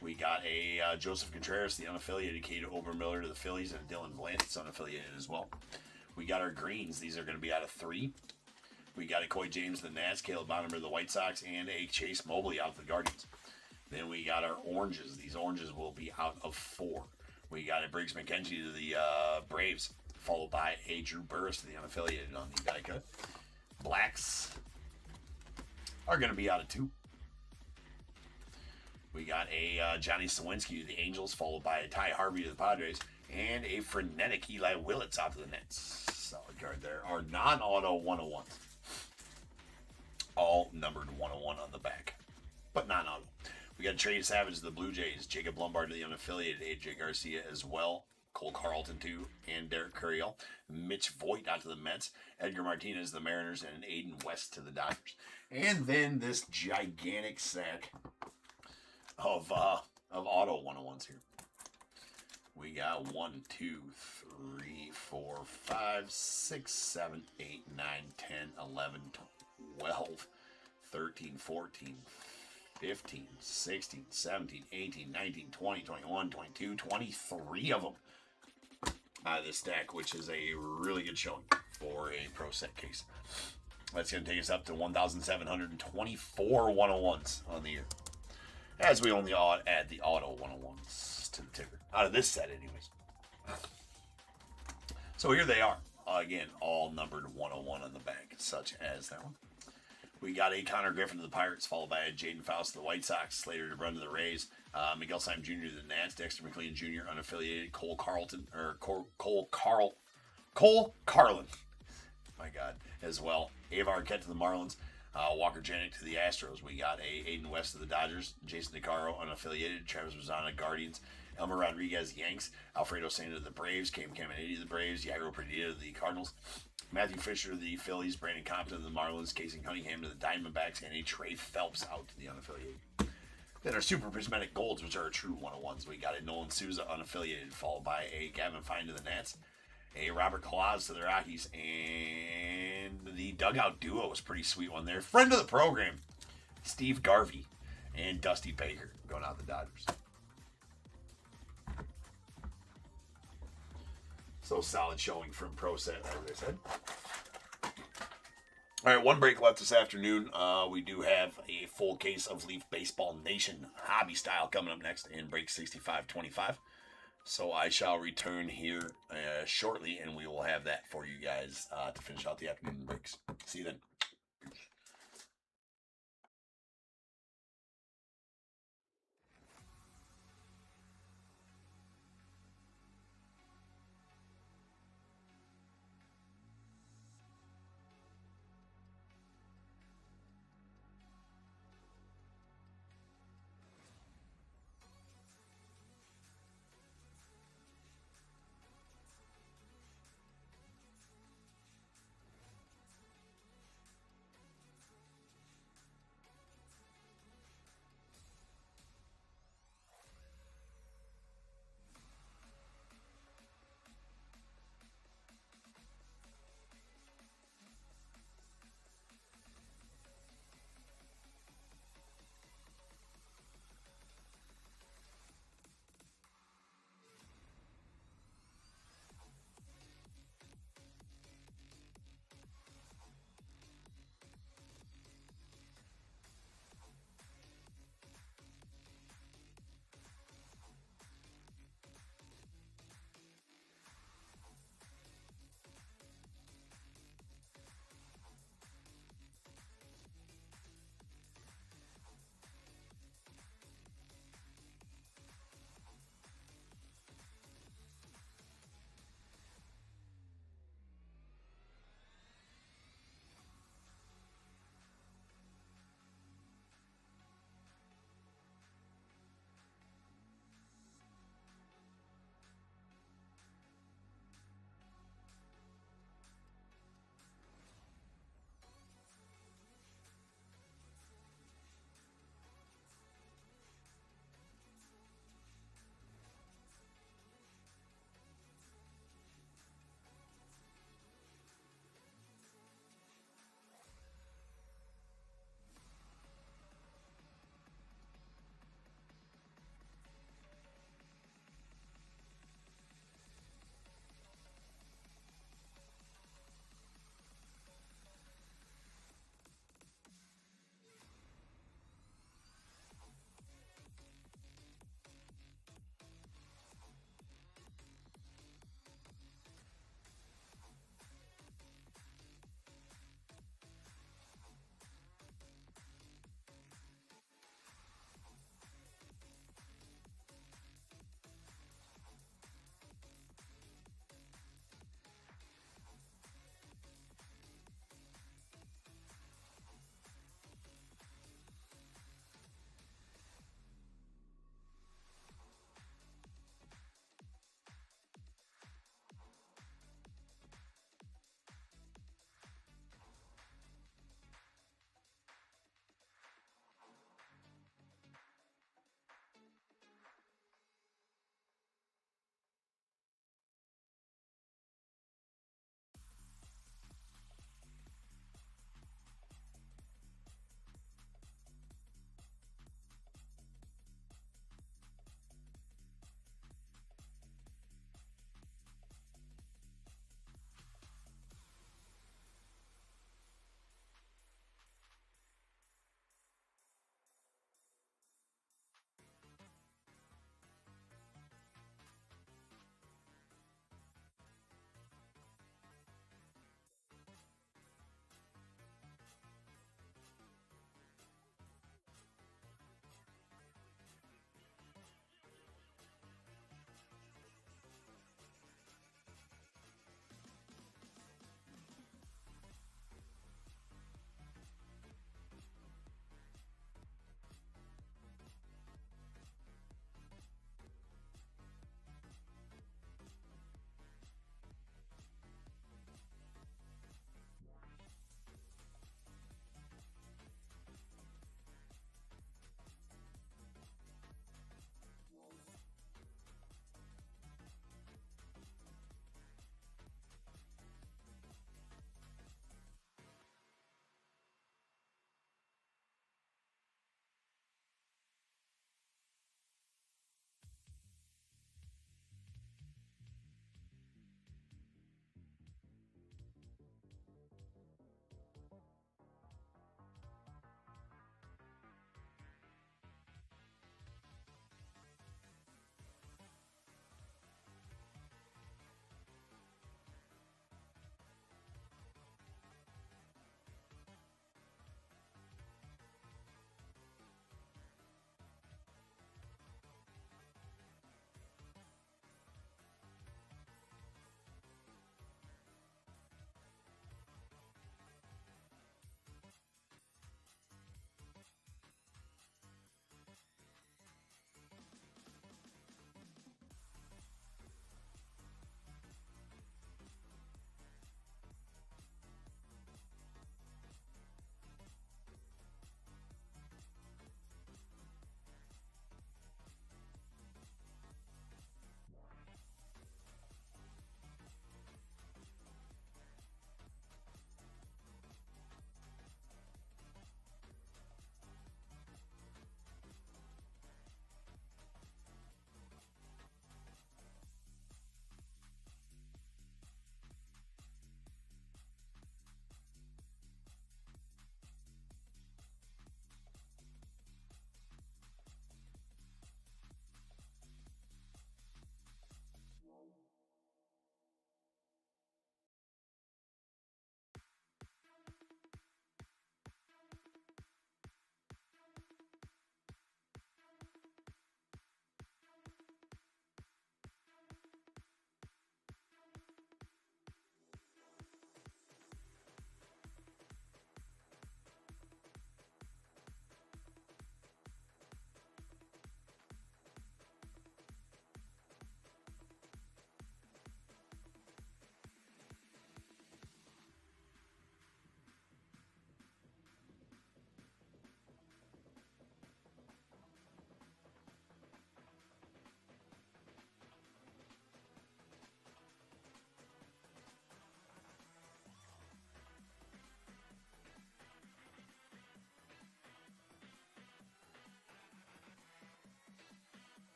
We got a Joseph Contreras, the unaffiliated, Kate Obermiller to the Phillies, and Dylan Blant, it's unaffiliated as well. We got our greens. These are going to be out of 3. We got a Coy James to the Nats, Caleb Bonham to the White Sox, and a Chase Mobley out to the Guardians. Then we got our oranges. These oranges will be out of 4. We got a Briggs McKenzie to the Braves, followed by a Drew Burris to the unaffiliated on the die cut. Blacks are going to be out of 2. We got a Johnny Sawinski to the Angels, followed by a Ty Harvey to the Padres, and a frenetic Eli Willits out to the Nets. Solid card there. Our non-auto 101s. All numbered 101 on the back, but non-auto. We got Trey Savage to the Blue Jays, Jacob Lombard to the unaffiliated, AJ Garcia as well, Cole Carlton too, and Derek Curiel. Mitch Voigt out to the Mets, Edgar Martinez to the Mariners, and Aiden West to the Dodgers. And then this gigantic sack of auto 101s here. We got 1, 2, 3, 4, 5, 6, 7, 8, 9, 10, 11, 12, 13, 14, 15, 16, 17, 18, 19, 20, 21, 22, 23 of them out of this stack, which is a really good showing for a pro set case. That's going to take us up to 1,724 101s on the year, as we only add the auto 101s to the ticker. Out of this set, anyways. So here they are. Again, all numbered 101 on the back, such as that one. We got a Connor Griffin to the Pirates, followed by a Jaden Faust to the White Sox, Slater to run to the Rays, Miguel Syme Jr. to the Nats, Dexter McLean Jr. unaffiliated, Cole Carlin, my God, as well. Ava Arquette to the Marlins, Walker Janik to the Astros. We got a Aiden West to the Dodgers, Jason DeCaro unaffiliated, Travis Rosanna Guardians, Elmer Rodriguez Yanks, Alfredo Santa to the Braves, Cam Caminiti to the Braves, Yairo Perdita to the Cardinals, Matthew Fisher to the Phillies, Brandon Compton to the Marlins, Casey Cunningham to the Diamondbacks, and a Trey Phelps out to the unaffiliated. Then our Super Prismatic Golds, which are our true 101s. We got a Nolan Souza unaffiliated, followed by a Gavin Fine to the Nats, a Robert Kalaz to the Rockies, and the dugout duo was a pretty sweet one there. Friend of the program, Steve Garvey and Dusty Baker going out the Dodgers. So solid showing from Pro Set, as I said. All right, one break left this afternoon. We do have a full case of Leaf Baseball Nation Hobby Style coming up next in break 65-25. So I shall return here shortly, and we will have that for you guys to finish out the afternoon breaks. See you then.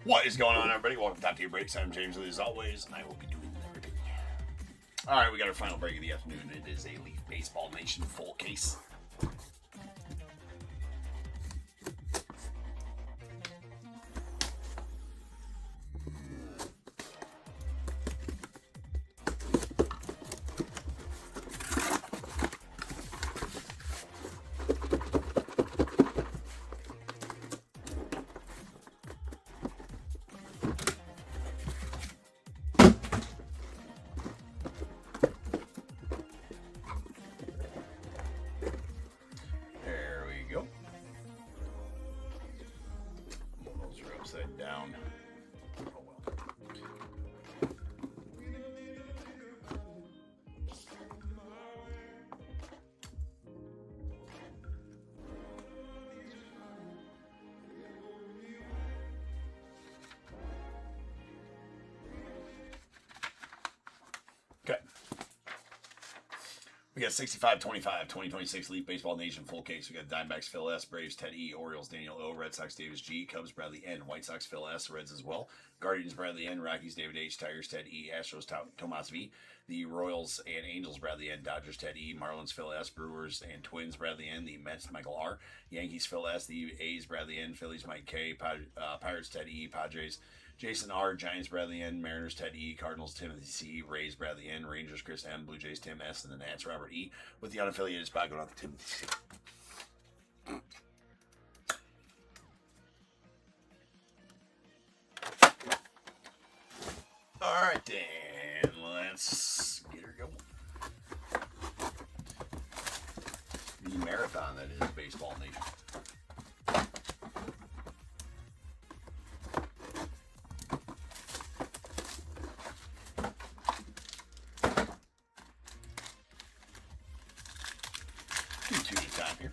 What is going on, everybody? Welcome to Top Tier Breaks. I'm James, as always, and I will be doing everything. All right, we got our final break of the afternoon. It is a Leaf Baseball Nation full case. Upside down. Oh well. Okay. We got 65-25, 2026 Leaf Baseball Nation full case. We got Diamondbacks, Phil S., Braves, Ted E., Orioles, Daniel O., Red Sox, Davis G., Cubs, Bradley N., White Sox, Phil S., Reds as well, Guardians, Bradley N., Rockies, David H., Tigers, Ted E., Astros, Tomas V., the Royals and Angels, Bradley N., Dodgers, Ted E., Marlins, Phil S., Brewers and Twins, Bradley N., the Mets, Michael R., Yankees, Phil S., the A's, Bradley N., Phillies, Mike K., Pirates, Ted E., Padres, Jason R., Giants, Bradley N., Mariners, Ted E., Cardinals, Timothy C., Rays, Bradley N., Rangers, Chris M., Blue Jays, Tim S., and the Nats, Robert E., with the unaffiliated spot going out to Timothy C. All right, then, let's get her going. The marathon that is Baseball Nation. Two at a time here.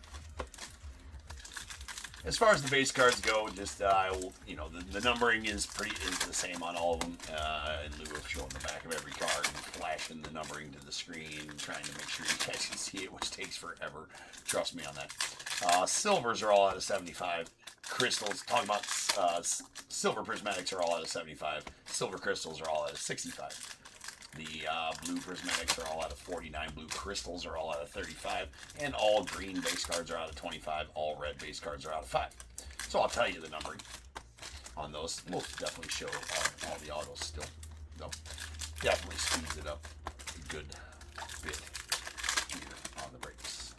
As far as the base cards go, just the numbering is the same on all of them. In lieu of showing the back of every card and flashing the numbering to the screen, trying to make sure you guys can see it, which takes forever. Trust me on that. Silvers are all out of 75. Crystals, talking about silver prismatics, are all out of 75. Silver crystals are all out of 65. The blue prismatics are all out of 49. Blue crystals are all out of 35. And all green base cards are out of 25. All red base cards are out of 5. So I'll tell you the numbering on those. We'll definitely show all the autos still. So definitely speeds it up a good bit here on the breaks.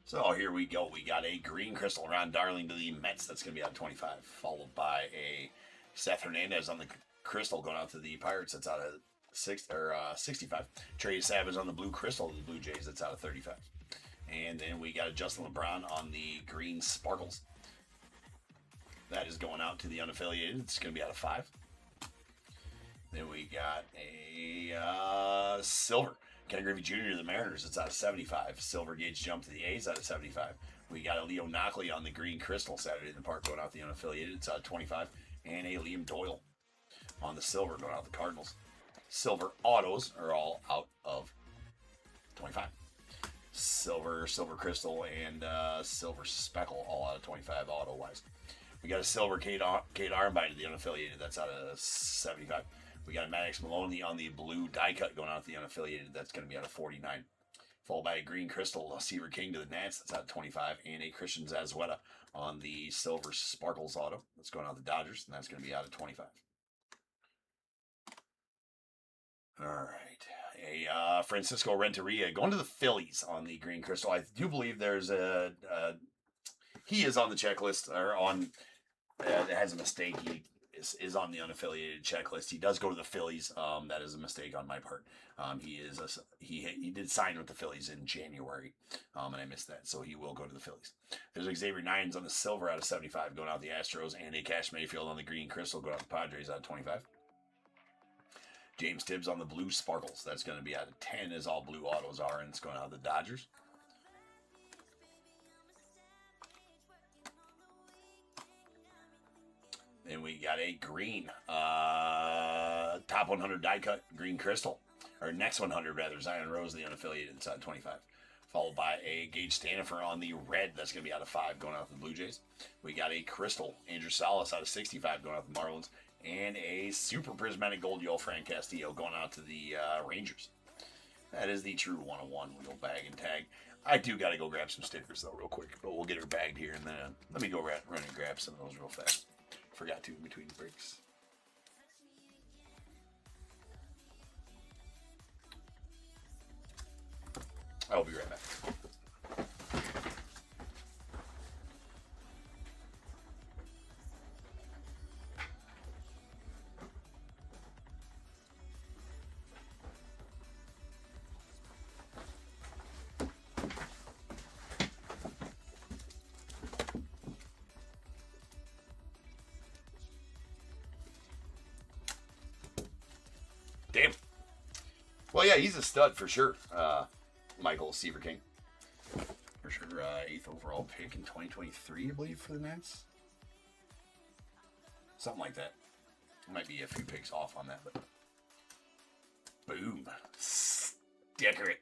So here we go. We got a green crystal, Ron Darling to the Mets. That's going to be out of 25. Followed by a Seth Hernandez on the crystal going out to the Pirates. That's out of 65. Trey Savage on the blue crystal to the Blue Jays. That's out of 35. And then we got a Justin LeBron on the green sparkles. That is going out to the unaffiliated. It's going to be out of 5. Then we got a silver Ken Griffey Jr. to the Mariners. It's out of 75. Silver Gauge Jump to the A's out of 75. We got a Leo Knockley on the green crystal Saturday in the Park going out the unaffiliated. It's out of 25. And a Liam Doyle on the silver going out the Cardinals. Silver autos are all out of 25. Silver crystal, and silver speckle all out of 25 auto wise. We got a silver Kate Armbine to the unaffiliated. That's out of 75. We got a Maddox Maloney on the blue die cut going out the unaffiliated. That's going to be out of 49. Followed by a green crystal Seaver King to the Nats. That's out of 25. And a Christian Zazueta on the silver sparkles auto. That's going out the Dodgers, and that's going to be out of 25. All right, a Francisco Renteria going to the Phillies on the green crystal. I do believe there's he is on the checklist, or on it has a mistake. He is on the unaffiliated checklist. He does go to the Phillies. That is a mistake on my part. He did sign with the Phillies in January, and I missed that, so he will go to the Phillies. There's Xavier Nines on the silver out of 75 going out the Astros, and a Cash Mayfield on the green crystal going out the Padres out of 25. James Tibbs on the blue sparkles. That's going to be out of 10, as all blue autos are, and it's going out of the Dodgers. Then we got a green top 100 die cut green crystal, or next 100 rather, Zion Rose, the unaffiliated. It's out of 25. followed by a Gage Stanifer on the red. That's going to be out of 5 going out to the Blue Jays. We got a Crystal Andrew Salas out of 65 going out to the Marlins. And a Super Prismatic Gold Yoel Fran Castillo going out to the Rangers. That is the true 101 wheel bag and tag. I do got to go grab some stickers, though, real quick. But we'll get her bagged here, and then let me go run and grab some of those real fast. Forgot to in between breaks. I'll be right back. Damn. Well, yeah, he's a stud for sure. Michael Seaver King. For sure, 8th overall pick in 2023, I believe, for the Nets. Something like that. Might be a few picks off on that, but boom. Sticker it.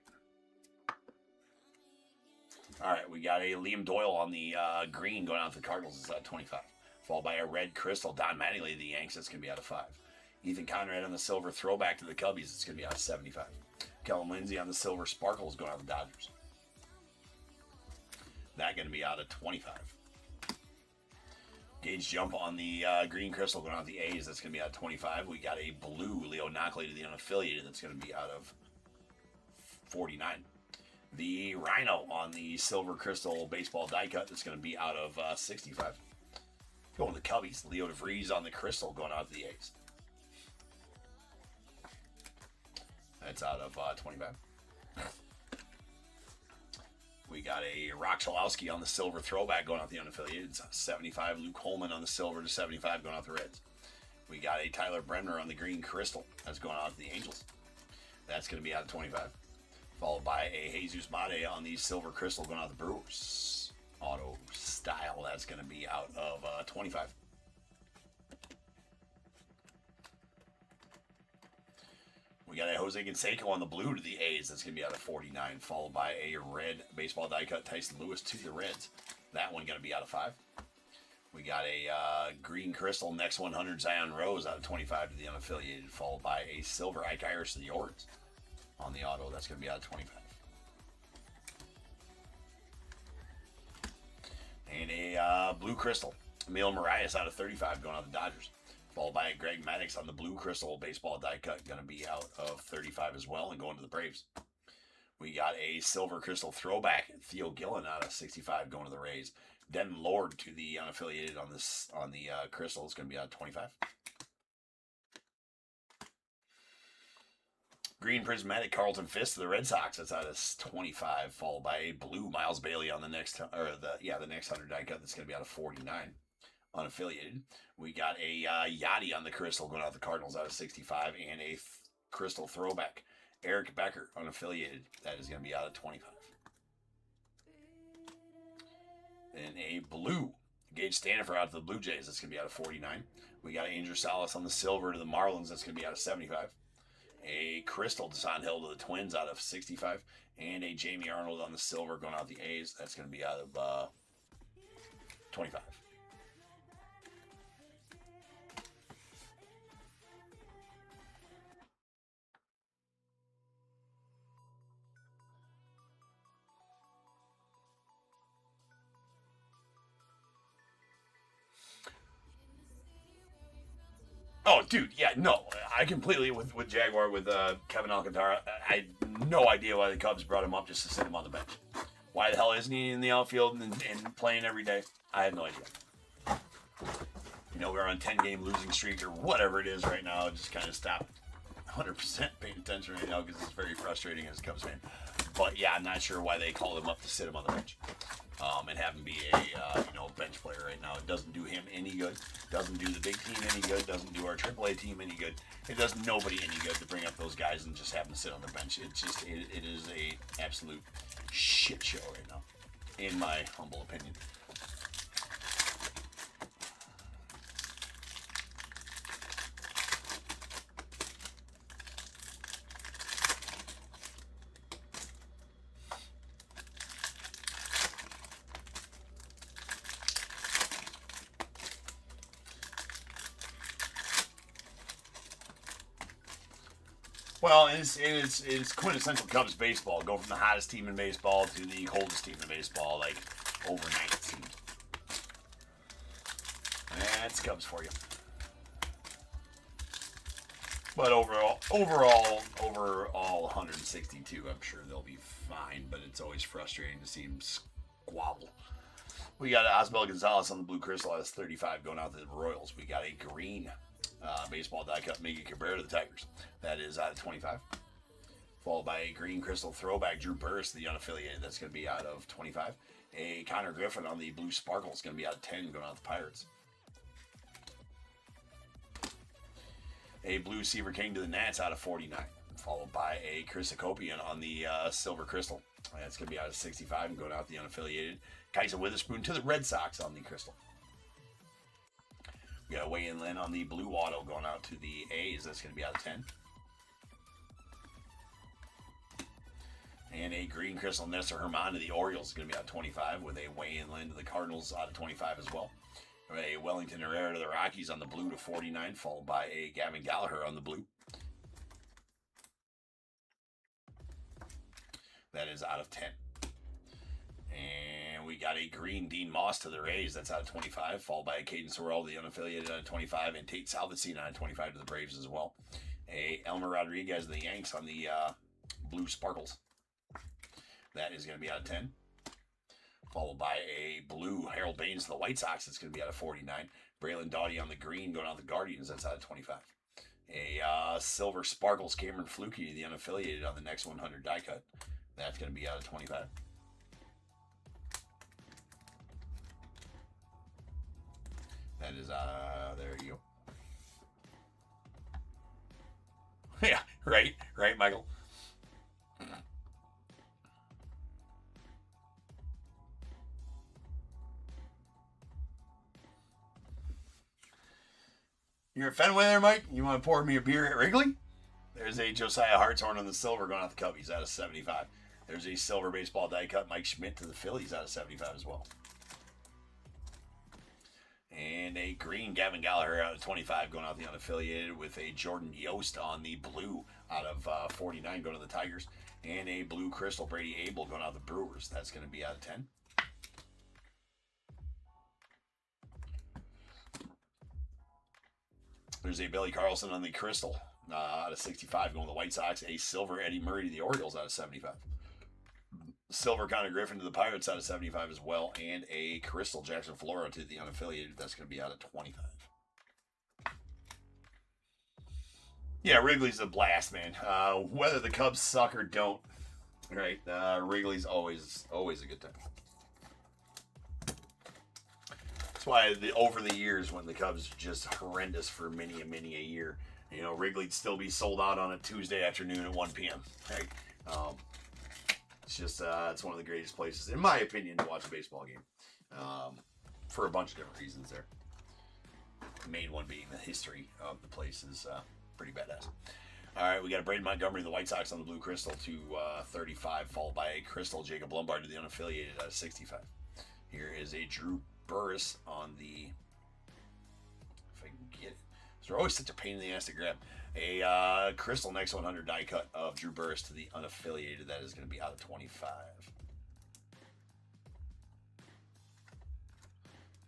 All right, we got a Liam Doyle on the green going out to the Cardinals. It's at 25. Followed by a red Crystal Don Mattingly, the Yanks. That's going to be out of 5. Ethan Conrad on the silver throwback to the Cubbies. It's going to be out of 75. Kellen Lindsey on the silver sparkles going out to the Dodgers. That going to be out of 25. Gage Jump on the green crystal going out to the A's. That's going to be out of 25. We got a blue Leo Knockley to the unaffiliated. That's going to be out of 49. The Rhino on the silver crystal baseball die cut. That's going to be out of 65. Going to the Cubbies. Leo DeVries on the crystal going out to the A's. That's out of 25. We got a Rock Chalowski on the silver throwback going out the unaffiliated. It's 75. Luke Holman on the silver to 75 going out the Reds. We got a Tyler Bremner on the green crystal. That's going out to the Angels. That's going to be out of 25. Followed by a Jesus Mate on the silver crystal going out the Brewers. Auto style. That's going to be out of 25. We got a Jose Canseco on the blue to the A's. That's going to be out of 49. Followed by a red baseball die cut Tyson Lewis to the Reds. That one going to be out of 5. We got a green crystal next 100 Zion Rose out of 25 to the unaffiliated. Followed by a silver Ike Irish to the Orioles on the auto. That's going to be out of 25. And a blue crystal Emil Marias out of 35 going out to the Dodgers. Followed by Greg Maddux on the blue crystal baseball die cut. Going to be out of 35 as well and going to the Braves. We got a silver crystal throwback. Theo Gillen out of 65 going to the Rays. Denton Lord to the unaffiliated on the crystal. It's going to be out of 25. Green prismatic Carlton Fisk to the Red Sox. That's out of 25. Followed by a blue Miles Bailey on the next the next 100 die cut. That's going to be out of 49. Unaffiliated. We got a Yachty on the crystal going out the Cardinals out of 65, and a crystal throwback Eric Becker unaffiliated. That is going to be out of 25. And a blue Gage Stanifer out to the Blue Jays. That's going to be out of 49. We got Andrew Salas on the silver to the Marlins. That's going to be out of 75. A crystal Desan Hill to the Twins out of 65, and a Jamie Arnold on the silver going out the A's. That's going to be out of 25. Oh, dude, yeah, no, I completely with Jaguar with Kevin Alcantara. I had no idea why the Cubs brought him up just to sit him on the bench. Why the hell isn't he in the outfield and playing every day? I have no idea. You know, we're on 10-game losing streak or whatever it is right now. Just kind of stopped 100% paying attention right now because it's very frustrating as a Cubs fan. But yeah, I'm not sure why they called him up to sit him on the bench. And have him be a bench player right now. It doesn't do him any good. Doesn't do the big team any good. Doesn't do our AAA team any good. It does nobody any good to bring up those guys and just have them sit on the bench. It is a absolute shit show right now, in my humble opinion. Well, it's quintessential Cubs baseball. Go from the hottest team in baseball to the coldest team in baseball, like overnight, it seems. That's Cubs for you. But overall, over all 162, I'm sure they'll be fine. But it's always frustrating to see them squabble. We got Osbel Gonzalez on the blue crystal. That's 35 going out to the Royals. We got a green baseball die cut Miggy Cabrera to the Tigers. That is out of 25. Followed by a green crystal throwback Drew Burris to the unaffiliated. That's going to be out of 25. A Connor Griffin on the blue sparkle is going to be out of 10 going out to the Pirates. A blue Seaver King to the Nats out of 49. Followed by a Chris Akopian on the silver crystal. That's going to be out of 65 and going out to the unaffiliated. Kaiser Witherspoon to the Red Sox on the crystal. We got a Wei Yin Lin on the blue auto going out to the A's. That's going to be out of 10. And a green crystal Nestor Herman to the Orioles is going to be out of 25 with a Wei Yin Lin to the Cardinals out of 25 as well. A Wellington Herrera to the Rockies on the blue to 49, followed by a Gavin Gallagher on the blue. That is out of 10. And we got a green Dean Moss to the Rays. That's out of 25, followed by a Caden Sorrell, the unaffiliated, out of 25, and Tate Salvacine out of 25 to the Braves as well. A Elmer Rodriguez to the Yanks on the blue sparkles. That is going to be out of 10. Followed by a blue Harold Baines to the White Sox. That's going to be out of 49. Braylon Doughty on the green going out to the Guardians. That's out of 25. A silver sparkles Cameron Flukie to the unaffiliated on the next 100 die cut. That's going to be out of 25. That is, there you go. Yeah, right, Michael. You're at Fenway there, Mike? You want to pour me a beer at Wrigley? There's a Josiah Hartshorn on the silver going out the Cubbies out of 75. There's a silver baseball die cut Mike Schmidt to the Phillies out of 75 as well. And a green Gavin Gallagher out of 25 going out the unaffiliated with a Jordan Yost on the blue out of 49 going to the Tigers. And a blue crystal Brady Abel going out the Brewers. That's going to be out of 10. There's a Billy Carlson on the crystal out of 65 going to the White Sox. A silver Eddie Murray to the Orioles out of 75. Silver Connor Griffin to the Pirates out of 75 as well. And a crystal Jackson Flora to the unaffiliated. That's going to be out of 25. Yeah, Wrigley's a blast, man. Whether the Cubs suck or don't, right? Wrigley's always a good time. That's why over the years when the Cubs are just horrendous for many a year, you know, Wrigley'd still be sold out on a Tuesday afternoon at 1 p.m. Right? It's just it's one of the greatest places, in my opinion, to watch a baseball game. For a bunch of different reasons there. The main one being the history of the place is pretty badass. All right, we got a Braden Montgomery, the White Sox on the blue crystal to 35, followed by a crystal Jacob Lombard to the unaffiliated out of 65. Here is a Drew Burris on the, if I can get it, they're always such a pain in the ass to grab. A crystal next 100 die cut of Drew Burris to the unaffiliated. That is going to be out of 25.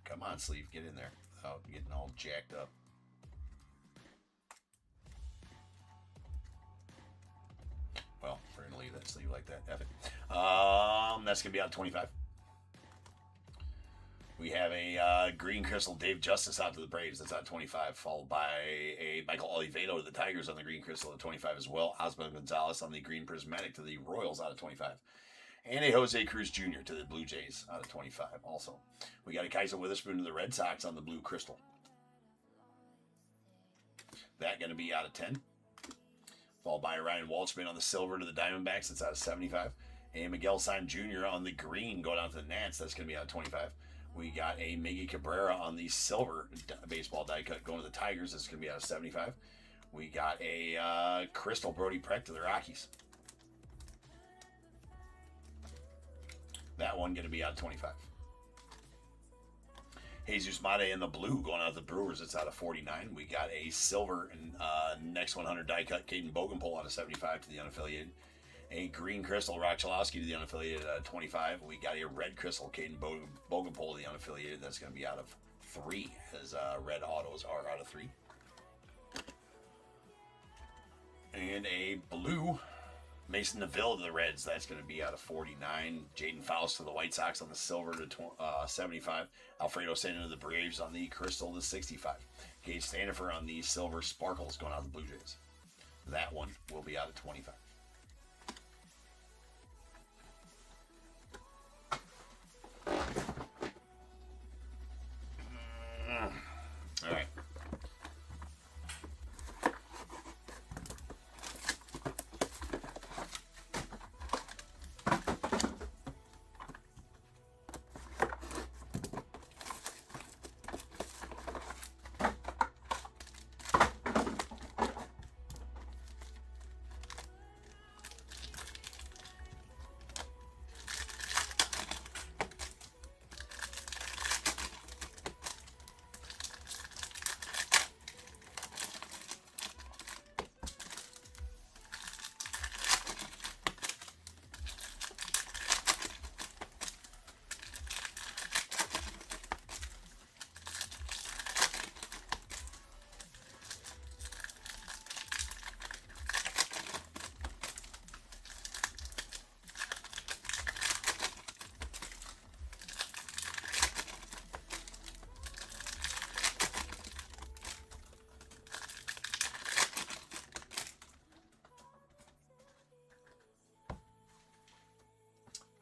Come on, sleeve, get in there without getting all jacked up. Well, we're going to leave that sleeve like that. F it. That's going to be out of 25. We have a green crystal Dave Justice out to the Braves. That's out 25, followed by a Michael Oliveto to the Tigers on the green crystal at 25 as well. Osvaldo Gonzalez on the green prismatic to the Royals out of 25. And a Jose Cruz Jr. to the Blue Jays out of 25 also. We got a Kaiser Witherspoon to the Red Sox on the blue crystal. That going to be out of 10. Followed by a Ryan Walshman on the silver to the Diamondbacks. That's out of 75. And Miguel Syme Jr. on the green going out to the Nats. That's going to be out of 25. We got a Miggy Cabrera on the silver baseball die cut going to the Tigers. That's going to be out of 75. We got a crystal Brody Preck to the Rockies. That one going to be out of 25. Jesus Mata in the blue going out to the Brewers. It's out of 49. We got a silver and next 100 die cut Caden Bogenpole out of 75 to the unaffiliated. A green crystal Rock Chalosky to the unaffiliated out of 25. We got a red crystal Caden Bogenpole to the unaffiliated. That's going to be out of 3, as red autos are out of 3. And a blue Mason Neville to the Reds. That's going to be out of 49. Jaden Faust to the White Sox on the silver to 75. Alfredo Senna to the Braves on the crystal to 65. Gage Standifer on the silver sparkles going out to the Blue Jays. That one will be out of 25. All right.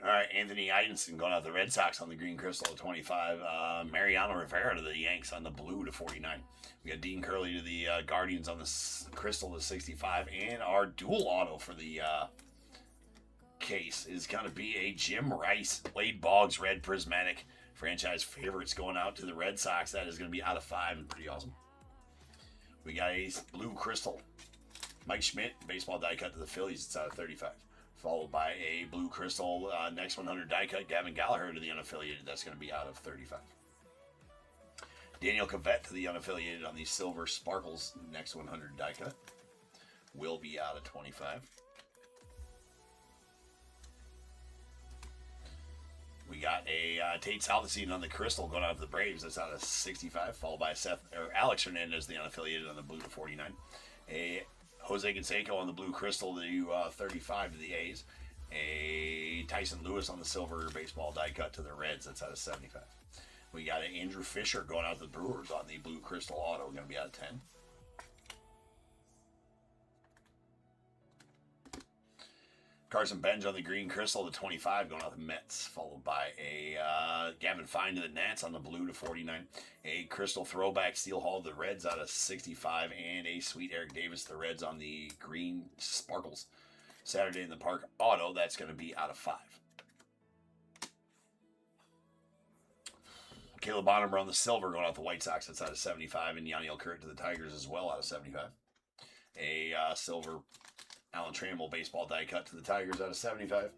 All right, Anthony Idenson going out the Red Sox on the green crystal to 25. Mariano Rivera to the Yanks on the blue to 49. We got Dean Curley to the Guardians on the crystal to 65. And our dual auto for the case is going to be a Jim Rice Wade Boggs red prismatic franchise favorites going out to the Red Sox. That is going to be out of 5 and pretty awesome. We got a blue crystal Mike Schmidt baseball die cut to the Phillies. It's out of 35. Followed by a blue crystal next 100 die cut Gavin Gallagher to the unaffiliated. That's going to be out of 35. Daniel Cavett to the unaffiliated on the silver sparkles next 100 die cut will be out of 25. We got a Tate Salvacine on the crystal going out to the Braves. That's out of 65. Followed by Alex Hernandez, the unaffiliated, on the blue to 49. A Jose Canseco on the blue crystal to 35 to the A's. A Tyson Lewis on the silver baseball die cut to the Reds. That's out of 75. We got an Andrew Fisher going out to the Brewers on the blue crystal auto. Going to be out of 10. Carson Benj on the green crystal to 25 going out to the Mets. Followed by a Gavin Fine to the Nats on the blue to 49. A crystal throwback Steel Hall to the Reds out of 65. And a sweet Eric Davis to the Reds on the green sparkles. Saturday in the Park auto. That's going to be out of 5. Caleb Bonham on the silver going out the White Sox. That's out of 75. And Yaniel Kurt to the Tigers as well out of 75. A silver Alan Trammell baseball die cut to the Tigers out of 75.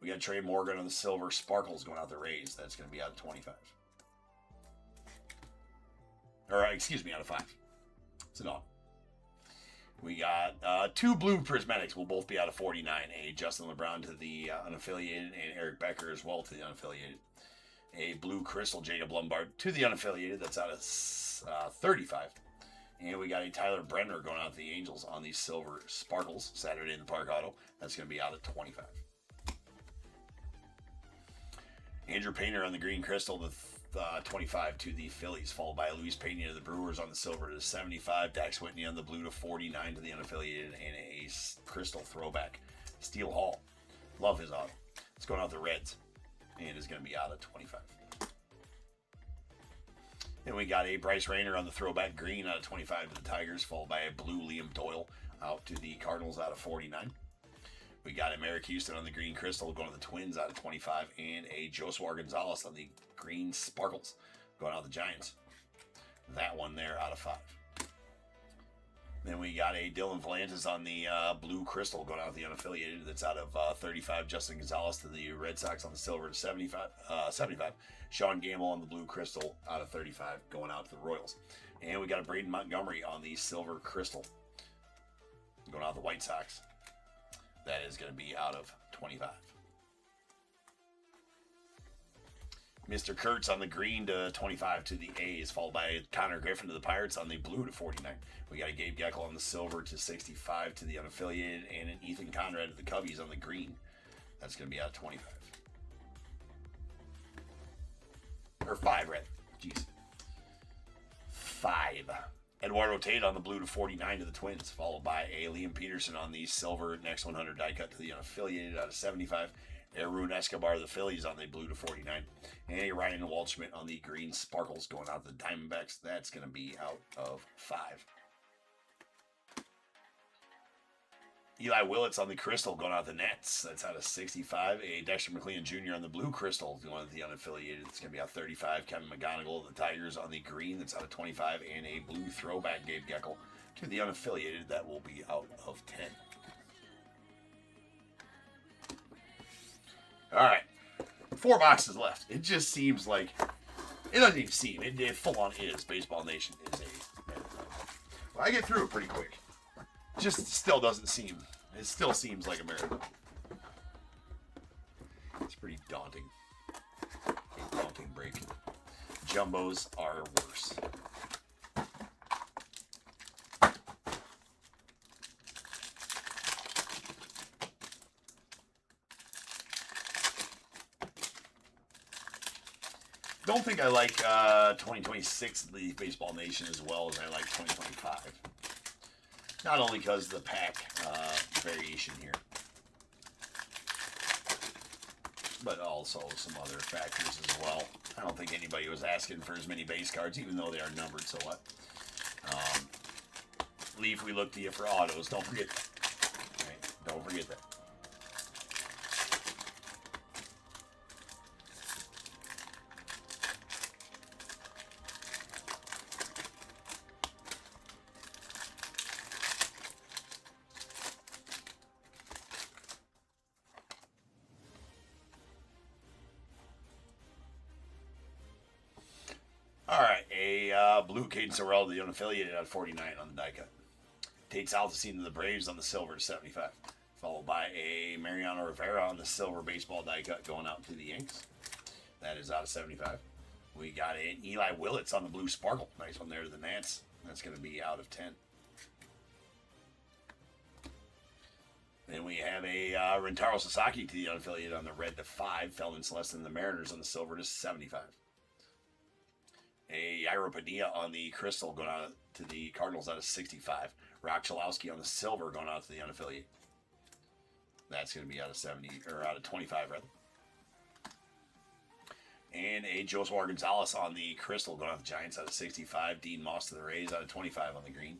We got Trey Morgan on the silver sparkles going out the Rays. That's going to be out of 25. Or, excuse me, out of 5. It's an odd. We got 2 blue prismatics will both be out of 49. A Justin LeBron to the unaffiliated and Eric Becker as well to the unaffiliated. A blue crystal Jacob Lombard to the unaffiliated. That's out of 35. And we got a Tyler Brenner going out to the Angels on these silver sparkles Saturday in the Park auto. That's going to be out of 25. Andrew Painter on the green crystal to 25 to the Phillies, followed by Luis Pena to the Brewers on the silver to 75. Dax Whitney on the blue to 49 to the unaffiliated, and a crystal throwback Steel Hall. Love his auto. It's going out the Reds, and is going to be out of 25. Then we got a Bryce Rayner on the throwback green out of 25 to the Tigers, followed by a blue Liam Doyle out to the Cardinals out of 49. We got a Merrick Houston on the green crystal going to the Twins out of 25, and a Joshua Gonzalez on the green sparkles going out to the Giants. That one there out of 5. Then we got a Dylan Volantis on the blue crystal going out with the unaffiliated. That's out of 35. Justin Gonzalez to the Red Sox on the silver to 75. 75. Sean Gamble on the blue crystal out of 35 going out to the Royals. And we got a Braden Montgomery on the silver crystal going out to the White Sox. That is going to be out of 25. Mr. Kurtz on the green to 25 to the A's, followed by Connor Griffin to the Pirates on the blue to 49. We got a Gabe Geckel on the silver to 65 to the unaffiliated, and an Ethan Conrad to the Cubbies on the green. That's going to be out of 25. Or 5, rather. Jeez. 5. Eduardo Tate on the blue to 49 to the Twins, followed by a Liam Peterson on the silver next 100 die cut to the unaffiliated out of 75. Arun Escobar of the Phillies on the blue to 49. And a Ryan Waldschmidt on the green sparkles going out to the Diamondbacks. That's going to be out of 5. Eli Willits on the crystal going out to the Nets. That's out of 65. A Dexter McLean Jr. on the blue crystal going to the unaffiliated. It's going to be out 35. Kevin McGonigal of the Tigers on the green. That's out of 25. And a blue throwback Gabe Geckel to the unaffiliated. That will be out of 10. All right, 4 boxes left. It just seems like, it doesn't even seem, it full on is. Baseball Nation is a marathon. Well, I get through it pretty quick. Just still doesn't seem, it still seems like a marathon. It's pretty daunting. A daunting break. Jumbos are worse. Don't think I like 2026 the Baseball Nation as well as I like 2025. Not only because of the pack variation here, but also some other factors as well. I don't think anybody was asking for as many base cards, even though they are numbered, so what? Leaf, we look to you for autos. Don't forget that. Right? Don't forget that. All right, a blue Caden Sorrell, the unaffiliated, at 49 on the die cut. Tate's Altacine to the Braves on the silver to 75. Followed by a Mariano Rivera on the silver baseball die cut going out to the Yanks. That is out of 75. We got an Eli Willits on the blue sparkle. Nice one there to the Nats. That's going to be out of 10. Then we have a Rentaro Sasaki to the unaffiliated on the red to 5. Feldon Celestin the Mariners on the silver to 75. A Yairo Padilla on the crystal going out to the Cardinals out of 65. Rock Chalowski on the silver going out to the unaffiliated. That's going to be out of 70 or out of 25 rather. And a Joseph Gonzalez on the crystal going out to the Giants out of 65. Dean Moss to the Rays out of 25 on the green.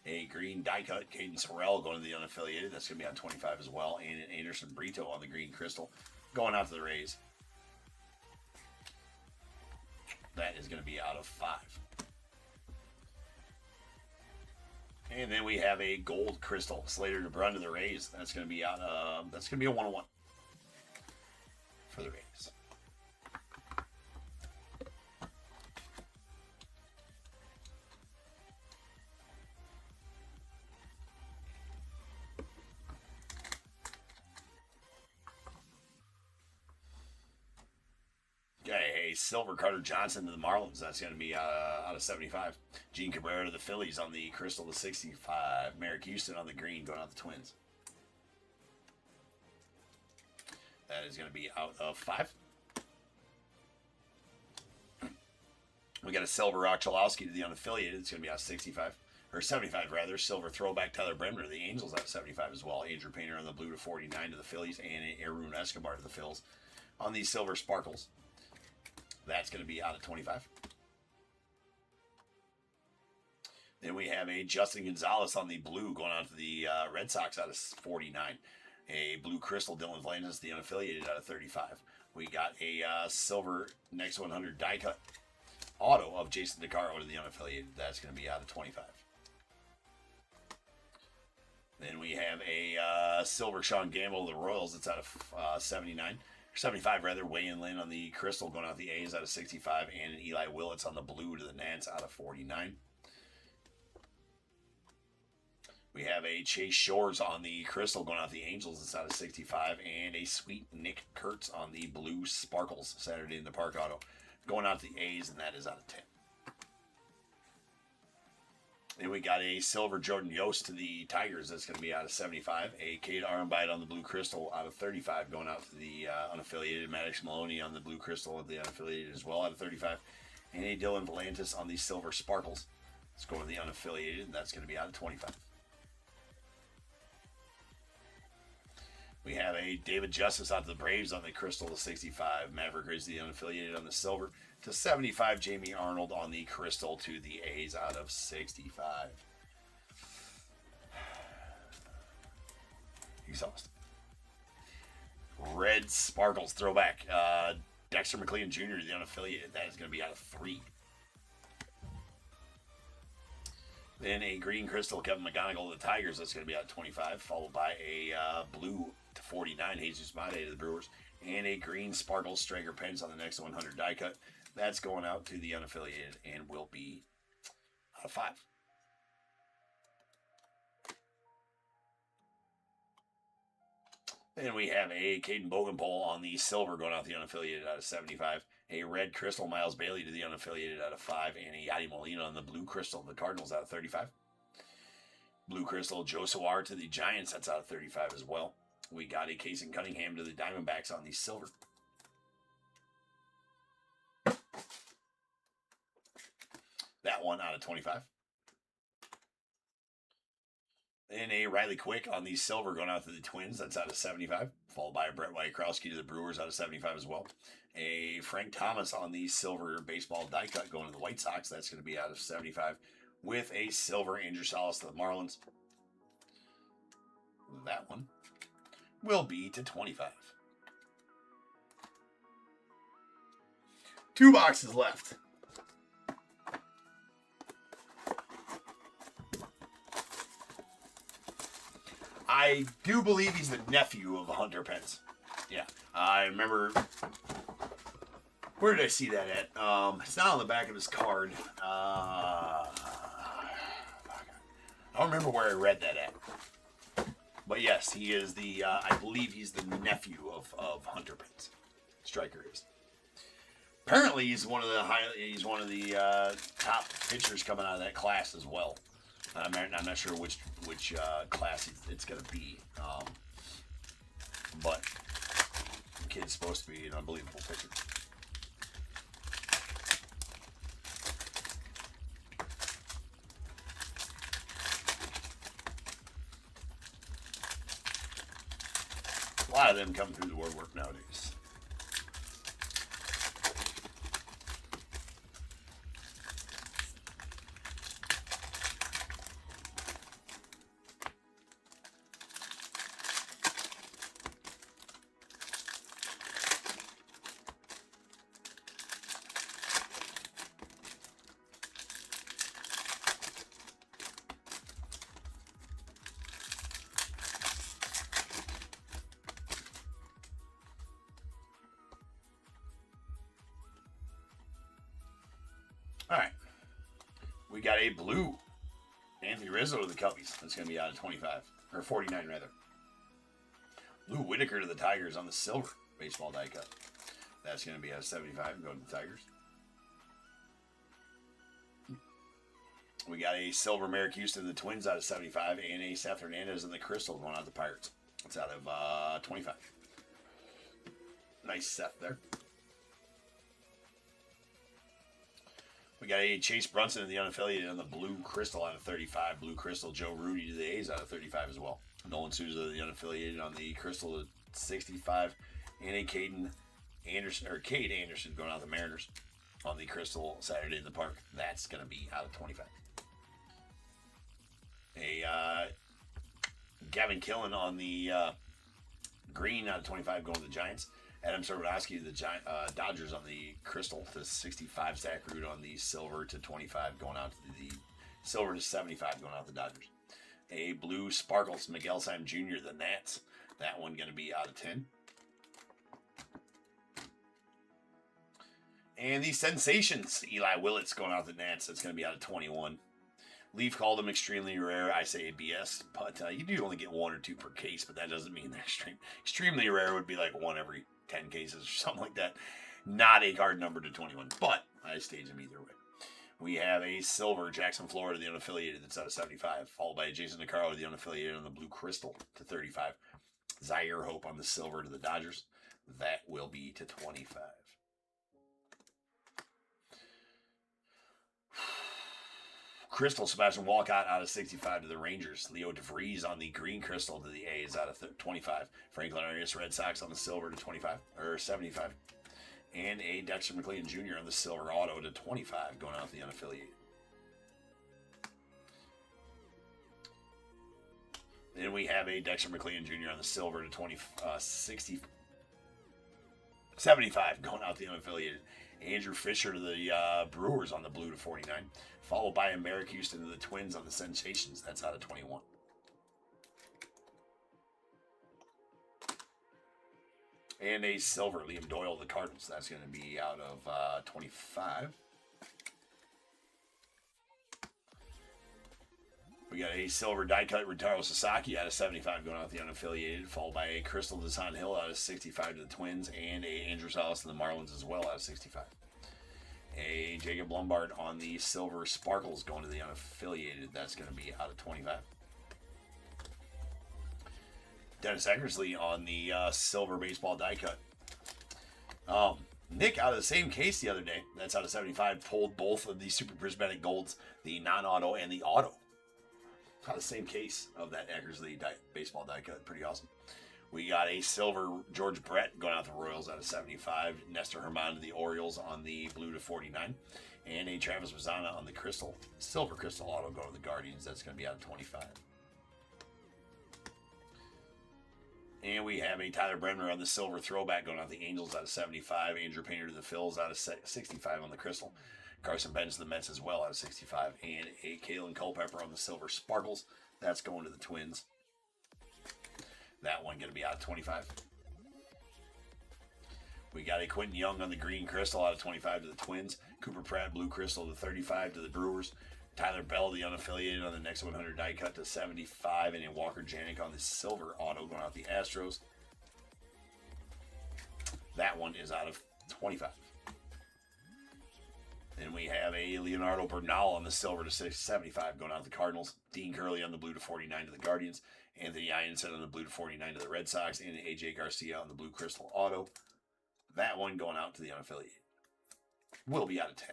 A green die cut Caden Sorrell going to the unaffiliated. That's going to be on 25 as well. And an Anderson Brito on the green crystal going out to the Rays. That is going to be out of 5. And then we have a gold crystal Slater DeBrun to the Rays. That's going to be out. That's going to be a 101 for the Rays. A silver Carter Johnson to the Marlins. That's going to be out of 75. Gene Cabrera to the Phillies on the crystal to 65. Merrick Houston on the green going out the Twins. That is going to be out of 5. We got a silver Rock Chalowski to the unaffiliated. It's going to be out of 65. Or 75 rather. Silver throwback Tyler Bremner to the Angels out of 75 as well. Andrew Painter on the blue to 49 to the Phillies. And Arun Escobar to the Phils on these silver sparkles. That's going to be out of 25. Then we have a Justin Gonzalez on the blue going out to the Red Sox out of 49. A blue crystal Dylan Volantis, the unaffiliated, out of 35. We got a silver next 100 die cut auto of Jason DeCaro to the unaffiliated. That's going to be out of 25. Then we have a silver Sean Gamble of the Royals. That's out of 79. 75 rather. Wayne Lynn on the crystal going out the A's out of 65. And an Eli Willits on the blue to the Nats out of 49. We have a Chase Shores on the crystal going out the Angels. It's out of 65. And a sweet Nick Kurtz on the blue Sparkles Saturday in the Park Auto going out the A's, and that is out of 10. Then we got a silver Jordan Yost to the Tigers. That's going to be out of 75. A Cade Armbite on the blue crystal out of 35 going out to the unaffiliated. Maddox Maloney on the blue crystal of the unaffiliated as well out of 35. And a Dylan Volantis on the silver Sparkles. Let's go to the unaffiliated, and that's going to be out of 25. We have a David Justice out to the Braves on the crystal to 65. Maverick Grizzly unaffiliated on the silver to 75. Jamie Arnold on the crystal to the A's out of 65. Exhausted. Red Sparkles throwback. Dexter McLean Jr. to the unaffiliated. That is going to be out of 3. Then a green crystal Kevin McGonigal of the Tigers. That's going to be out of 25. Followed by a blue to 49. Jesus Mate to the Brewers. And a green Sparkle Straker Pence on the next 100 die cut. That's going out to the unaffiliated and will be out of 5. Then we have a Caden Bogenpole on the silver going out the unaffiliated out of 75. A red crystal Miles Bailey to the unaffiliated out of 5. And a Yadi Molina on the blue crystal the Cardinals out of 35. Blue crystal Joe Sawar to the Giants. That's out of 35 as well. We got a Kason Cunningham to the Diamondbacks on the silver. That one out of 25. And a Riley Quick on the silver going out to the Twins. That's out of 75. Followed by a Brett White-Krowski to the Brewers out of 75 as well. A Frank Thomas on the silver baseball die cut going to the White Sox. That's going to be out of 75. With a silver Andrew Salas to the Marlins. That one will be to 25. 2 boxes left. I do believe he's the nephew of Hunter Pence. Yeah, I remember. Where did I see that at? It's not on the back of his card. I don't remember where I read that at. But yes, he is the. I believe he's the nephew of Hunter Pence. Striker is. Apparently, he's one of the top pitchers coming out of that class as well. I'm not sure which class it's going to be, but the kid's supposed to be an unbelievable pitcher. A lot of them come through the woodwork nowadays. All right. We got a blue Anthony Rizzo to the Cubbies. That's going to be out of 25. Or 49, rather. Lou Whitaker to the Tigers on the silver baseball die cut. That's going to be out of 75 and go to the Tigers. We got a silver Merrick Houston to the Twins out of 75. And a Seth Hernandez in the Crystal going out to the Pirates. That's out of 25. Nice Seth there. We got a Chase Brunson in the unaffiliated on the blue crystal out of 35. Blue crystal Joe Rudy to the A's out of 35 as well. Nolan Souza the unaffiliated on the crystal to 65. And a Cade Anderson going out to the Mariners on the crystal Saturday in the Park. That's going to be out of 25. A Gavin Killen on the green out of 25 going to the Giants. Adam Servodowski, the Dodgers on the crystal to 65. Zach Root on the silver to 25 going out to the silver to 75 going out to the Dodgers. A blue Sparkles, Miguel Sam Jr., the Nats. That one going to be out of 10. And the Sensations, Eli Willits going out the Nats. That's going to be out of 21. Leaf called them extremely rare. I say BS, but you do only get 1 or 2 per case, but that doesn't mean they're extremely rare. Would be like 1 every 10 cases or something like that. Not a card number to 21, but I stage them either way. We have a silver Jackson, Florida, the unaffiliated, that's out of 75, followed by a Jason DeCaro, the unaffiliated, on the blue Crystal to 35. Zaire Hope on the silver to the Dodgers. That will be to 25. Crystal, Sebastian Walcott out of 65 to the Rangers. Leo DeVries on the green Crystal to the A's out of 25. Franklin Arias, Red Sox on the silver to 25, or 75. And a Dexter McLean Jr. on the silver auto to 25, going out the unaffiliated. Then we have a Dexter McLean Jr. on the silver to 75, going out the unaffiliated. Andrew Fisher to the Brewers on the blue to 49, followed by a Merrick Houston to the Twins on the Sensations. That's out of 21. And a silver Liam Doyle the Cardinals. That's going to be out of 25. We got a silver die cut Rintaro Sasaki out of 75 going out the unaffiliated, followed by a Crystal Desan Hill out of 65 to the Twins, and a Andrew Salas to the Marlins as well out of 65. A Jacob Lombard on the silver Sparkles going to the unaffiliated. That's going to be out of 25. Dennis Eckersley on the silver baseball die cut. Nick out of the same case the other day. That's out of 75. Pulled both of the Super Prismatic Golds, the non-auto and the auto. Out of the same case of that Eckersley baseball die cut. Pretty awesome. We got a silver George Brett going out the Royals out of 75. Nestor Herman to the Orioles on the blue to 49. And a Travis Mazzana on the crystal, silver crystal auto going to the Guardians. That's going to be out of 25. And we have a Tyler Bremner on the silver throwback going out the Angels out of 75. Andrew Painter to the Phils out of 65 on the crystal. Carson Benz to the Mets as well out of 65. And a Kalen Culpepper on the silver Sparkles. That's going to the Twins. That one going to be out of 25. We got a Quentin Young on the green crystal out of 25 to the Twins. Cooper Pratt blue crystal to 35 to the Brewers. Tyler Bell, the unaffiliated, on the next 100 die cut to 75. And a Walker Janik on the silver auto going out the Astros. That one is out of 25. Then we have a Leonardo Bernal on the silver to 75 going out the Cardinals. Dean Curley on the blue to 49 to the Guardians. Anthony Ianson on the blue to 49 to the Red Sox. And AJ Garcia on the blue crystal auto. That one going out to the unaffiliated. Will be out of 10.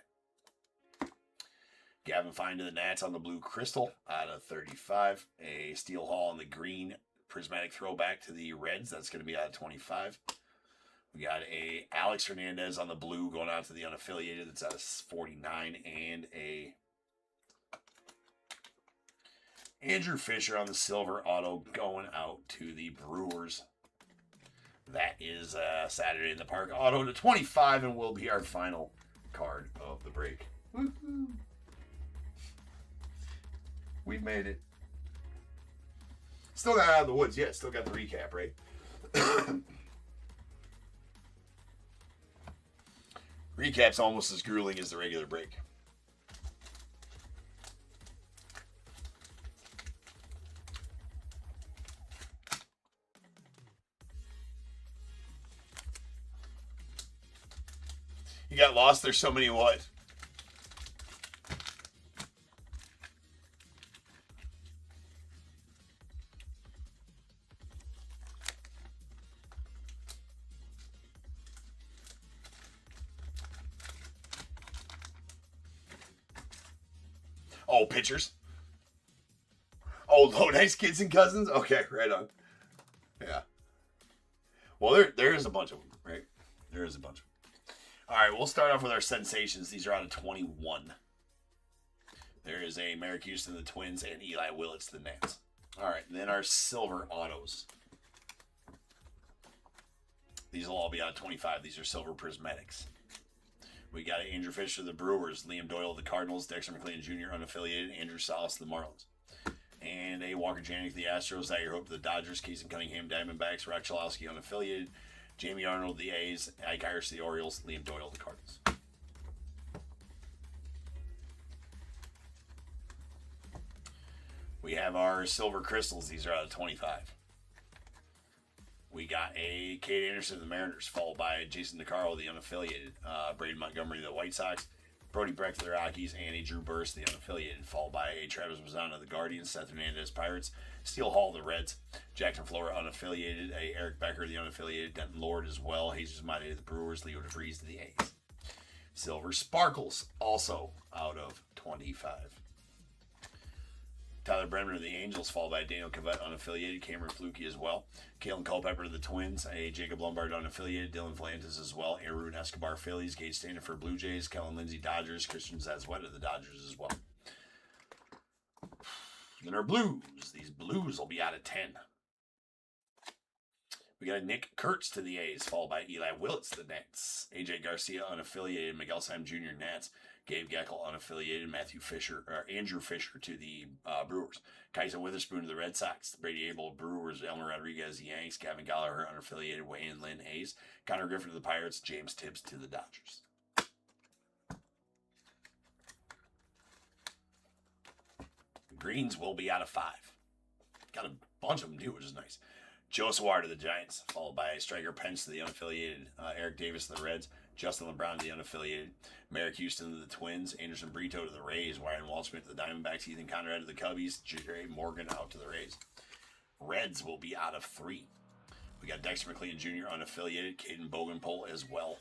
Gavin Fine to the Nats on the blue crystal out of 35. A Steel Hall on the green prismatic throwback to the Reds. That's going to be out of 25. We got a Alex Hernandez on the blue going out to the unaffiliated. That's out of 49. And a Andrew Fisher on the silver auto going out to the Brewers. That is Saturday in the Park auto to 25 and will be our final card of the break. Woo-hoo. We've made it. Still not out of the woods yet. Still got the recap, right? Recap's almost as grueling as the regular break. You got lost? There's so many what? Oh, pictures. Oh, low nice kids and cousins. Okay, right on. Yeah. Well, there is a bunch of them, right? There is a bunch of them. All right, we'll start off with our sensations. These are out of 21. There is a Merrick Houston, the Twins, and Eli Willits, the Nats. All right, and then our silver autos. These will all be out of 25. These are silver prismatics. We got Andrew Fisher, the Brewers, Liam Doyle, the Cardinals, Dexter McLean Jr., unaffiliated, Andrew Salas, the Marlins. And a Walker Janik the Astros. That your hope the Dodgers. Casey Cunningham Diamondbacks. Rex Chalowski unaffiliated. Jamie Arnold the A's. Ike Irish the Orioles. Liam Doyle the Cardinals. We have our silver crystals. These are out of 25. We got a Kate Anderson of the Mariners, followed by Jason DeCarlo, the unaffiliated. Braden Montgomery, the White Sox. Brody Brecht, the Rockies. And a Drew Burst, the unaffiliated, followed by a Travis Mazzano, the Guardians. Seth Hernandez, Pirates. Steele Hall, the Reds. Jackson Flora, unaffiliated. A Eric Becker, the unaffiliated. Denton Lord as well. Jesus Mate, the Brewers. Leo DeVries, the A's. Silver Sparkles, also out of 25. Tyler Brennan of the Angels, followed by Daniel Cavett, unaffiliated. Cameron Flukie as well. Kalen Culpepper of the Twins. A Jacob Lombard, unaffiliated. Dylan Volantis as well. Aaron Escobar, Phillies. Gage Standiford, Blue Jays. Kellen Lindsey, Dodgers. Christian Zazwet of the Dodgers as well. Then our Blues. These Blues will be out of 10. We got Nick Kurtz to the A's, followed by Eli Willits, the Nets. AJ Garcia, unaffiliated. Miguel Sam Jr., Nats. Gabe Geckel, unaffiliated. Andrew Fisher to the Brewers. Kaiser Witherspoon to the Red Sox. Brady Abel, Brewers. Elmer Rodriguez, Yanks. Gavin Gallagher, unaffiliated. Wayne Lynn, A's. Connor Griffin to the Pirates. James Tibbs to the Dodgers. The Greens will be out of 5. Got a bunch of them too, which is nice. Joe Sawar to the Giants, followed by Striker Pence to the unaffiliated. Eric Davis to the Reds. Justin LeBron to the unaffiliated. Merrick Houston to the Twins. Anderson Brito to the Rays. Ryan Waldsmith to the Diamondbacks. Ethan Conrad to the Cubbies. Jerry Morgan out to the Rays. Reds will be out of 3. We got Dexter McLean Jr. unaffiliated. Caden Bogenpole as well.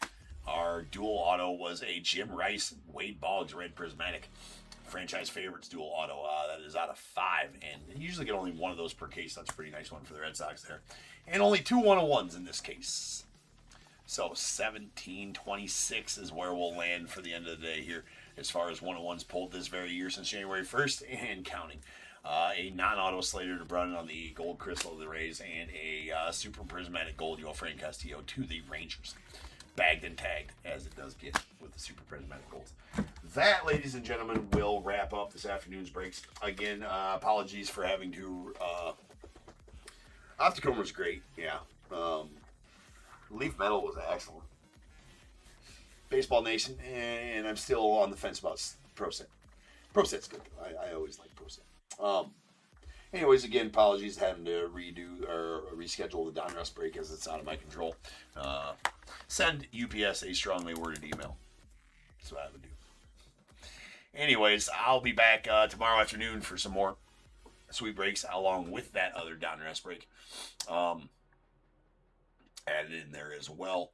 Our dual auto was a Jim Rice, Wade Boggs, Red Prismatic. Franchise favorites dual auto. That is out of 5. And you usually get only one of those per case. That's a pretty nice one for the Red Sox there. And only 2 101s in this case. So 1726 is where we'll land for the end of the day here as far as 101s pulled this very year since January 1st and counting. A non-auto Slater to Brunn on the Gold Crystal of the Rays and a Super Prismatic Gold Yoel Castillo to the Rangers. Bagged and tagged as it does get with the Super Prismatic Golds. That, ladies and gentlemen, will wrap up this afternoon's breaks. Again, apologies for having to... Opticom was great, yeah. Leaf Metal was excellent. Baseball Nation, and I'm still on the fence about Pro Set. Pro Set's good. I always like Pro Set. Anyways, again, apologies having to redo or reschedule the Donruss break as it's out of my control. Send UPS a strongly worded email. That's what I would do. Anyways, I'll be back tomorrow afternoon for some more sweet breaks along with that other Donruss break. Added in there as well.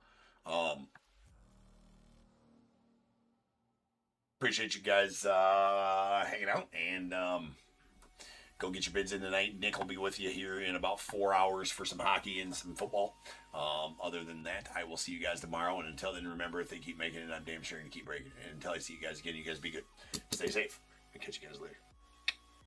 Appreciate you guys hanging out, and go get your bids in tonight. Nick will be with you here in about 4 hours for some hockey and some football. Other than that, I will see you guys tomorrow, and until then, remember, if they keep making it, I'm damn sure going to keep breaking it. And until I see you guys again, you guys be good. Stay safe. I'll catch you guys later.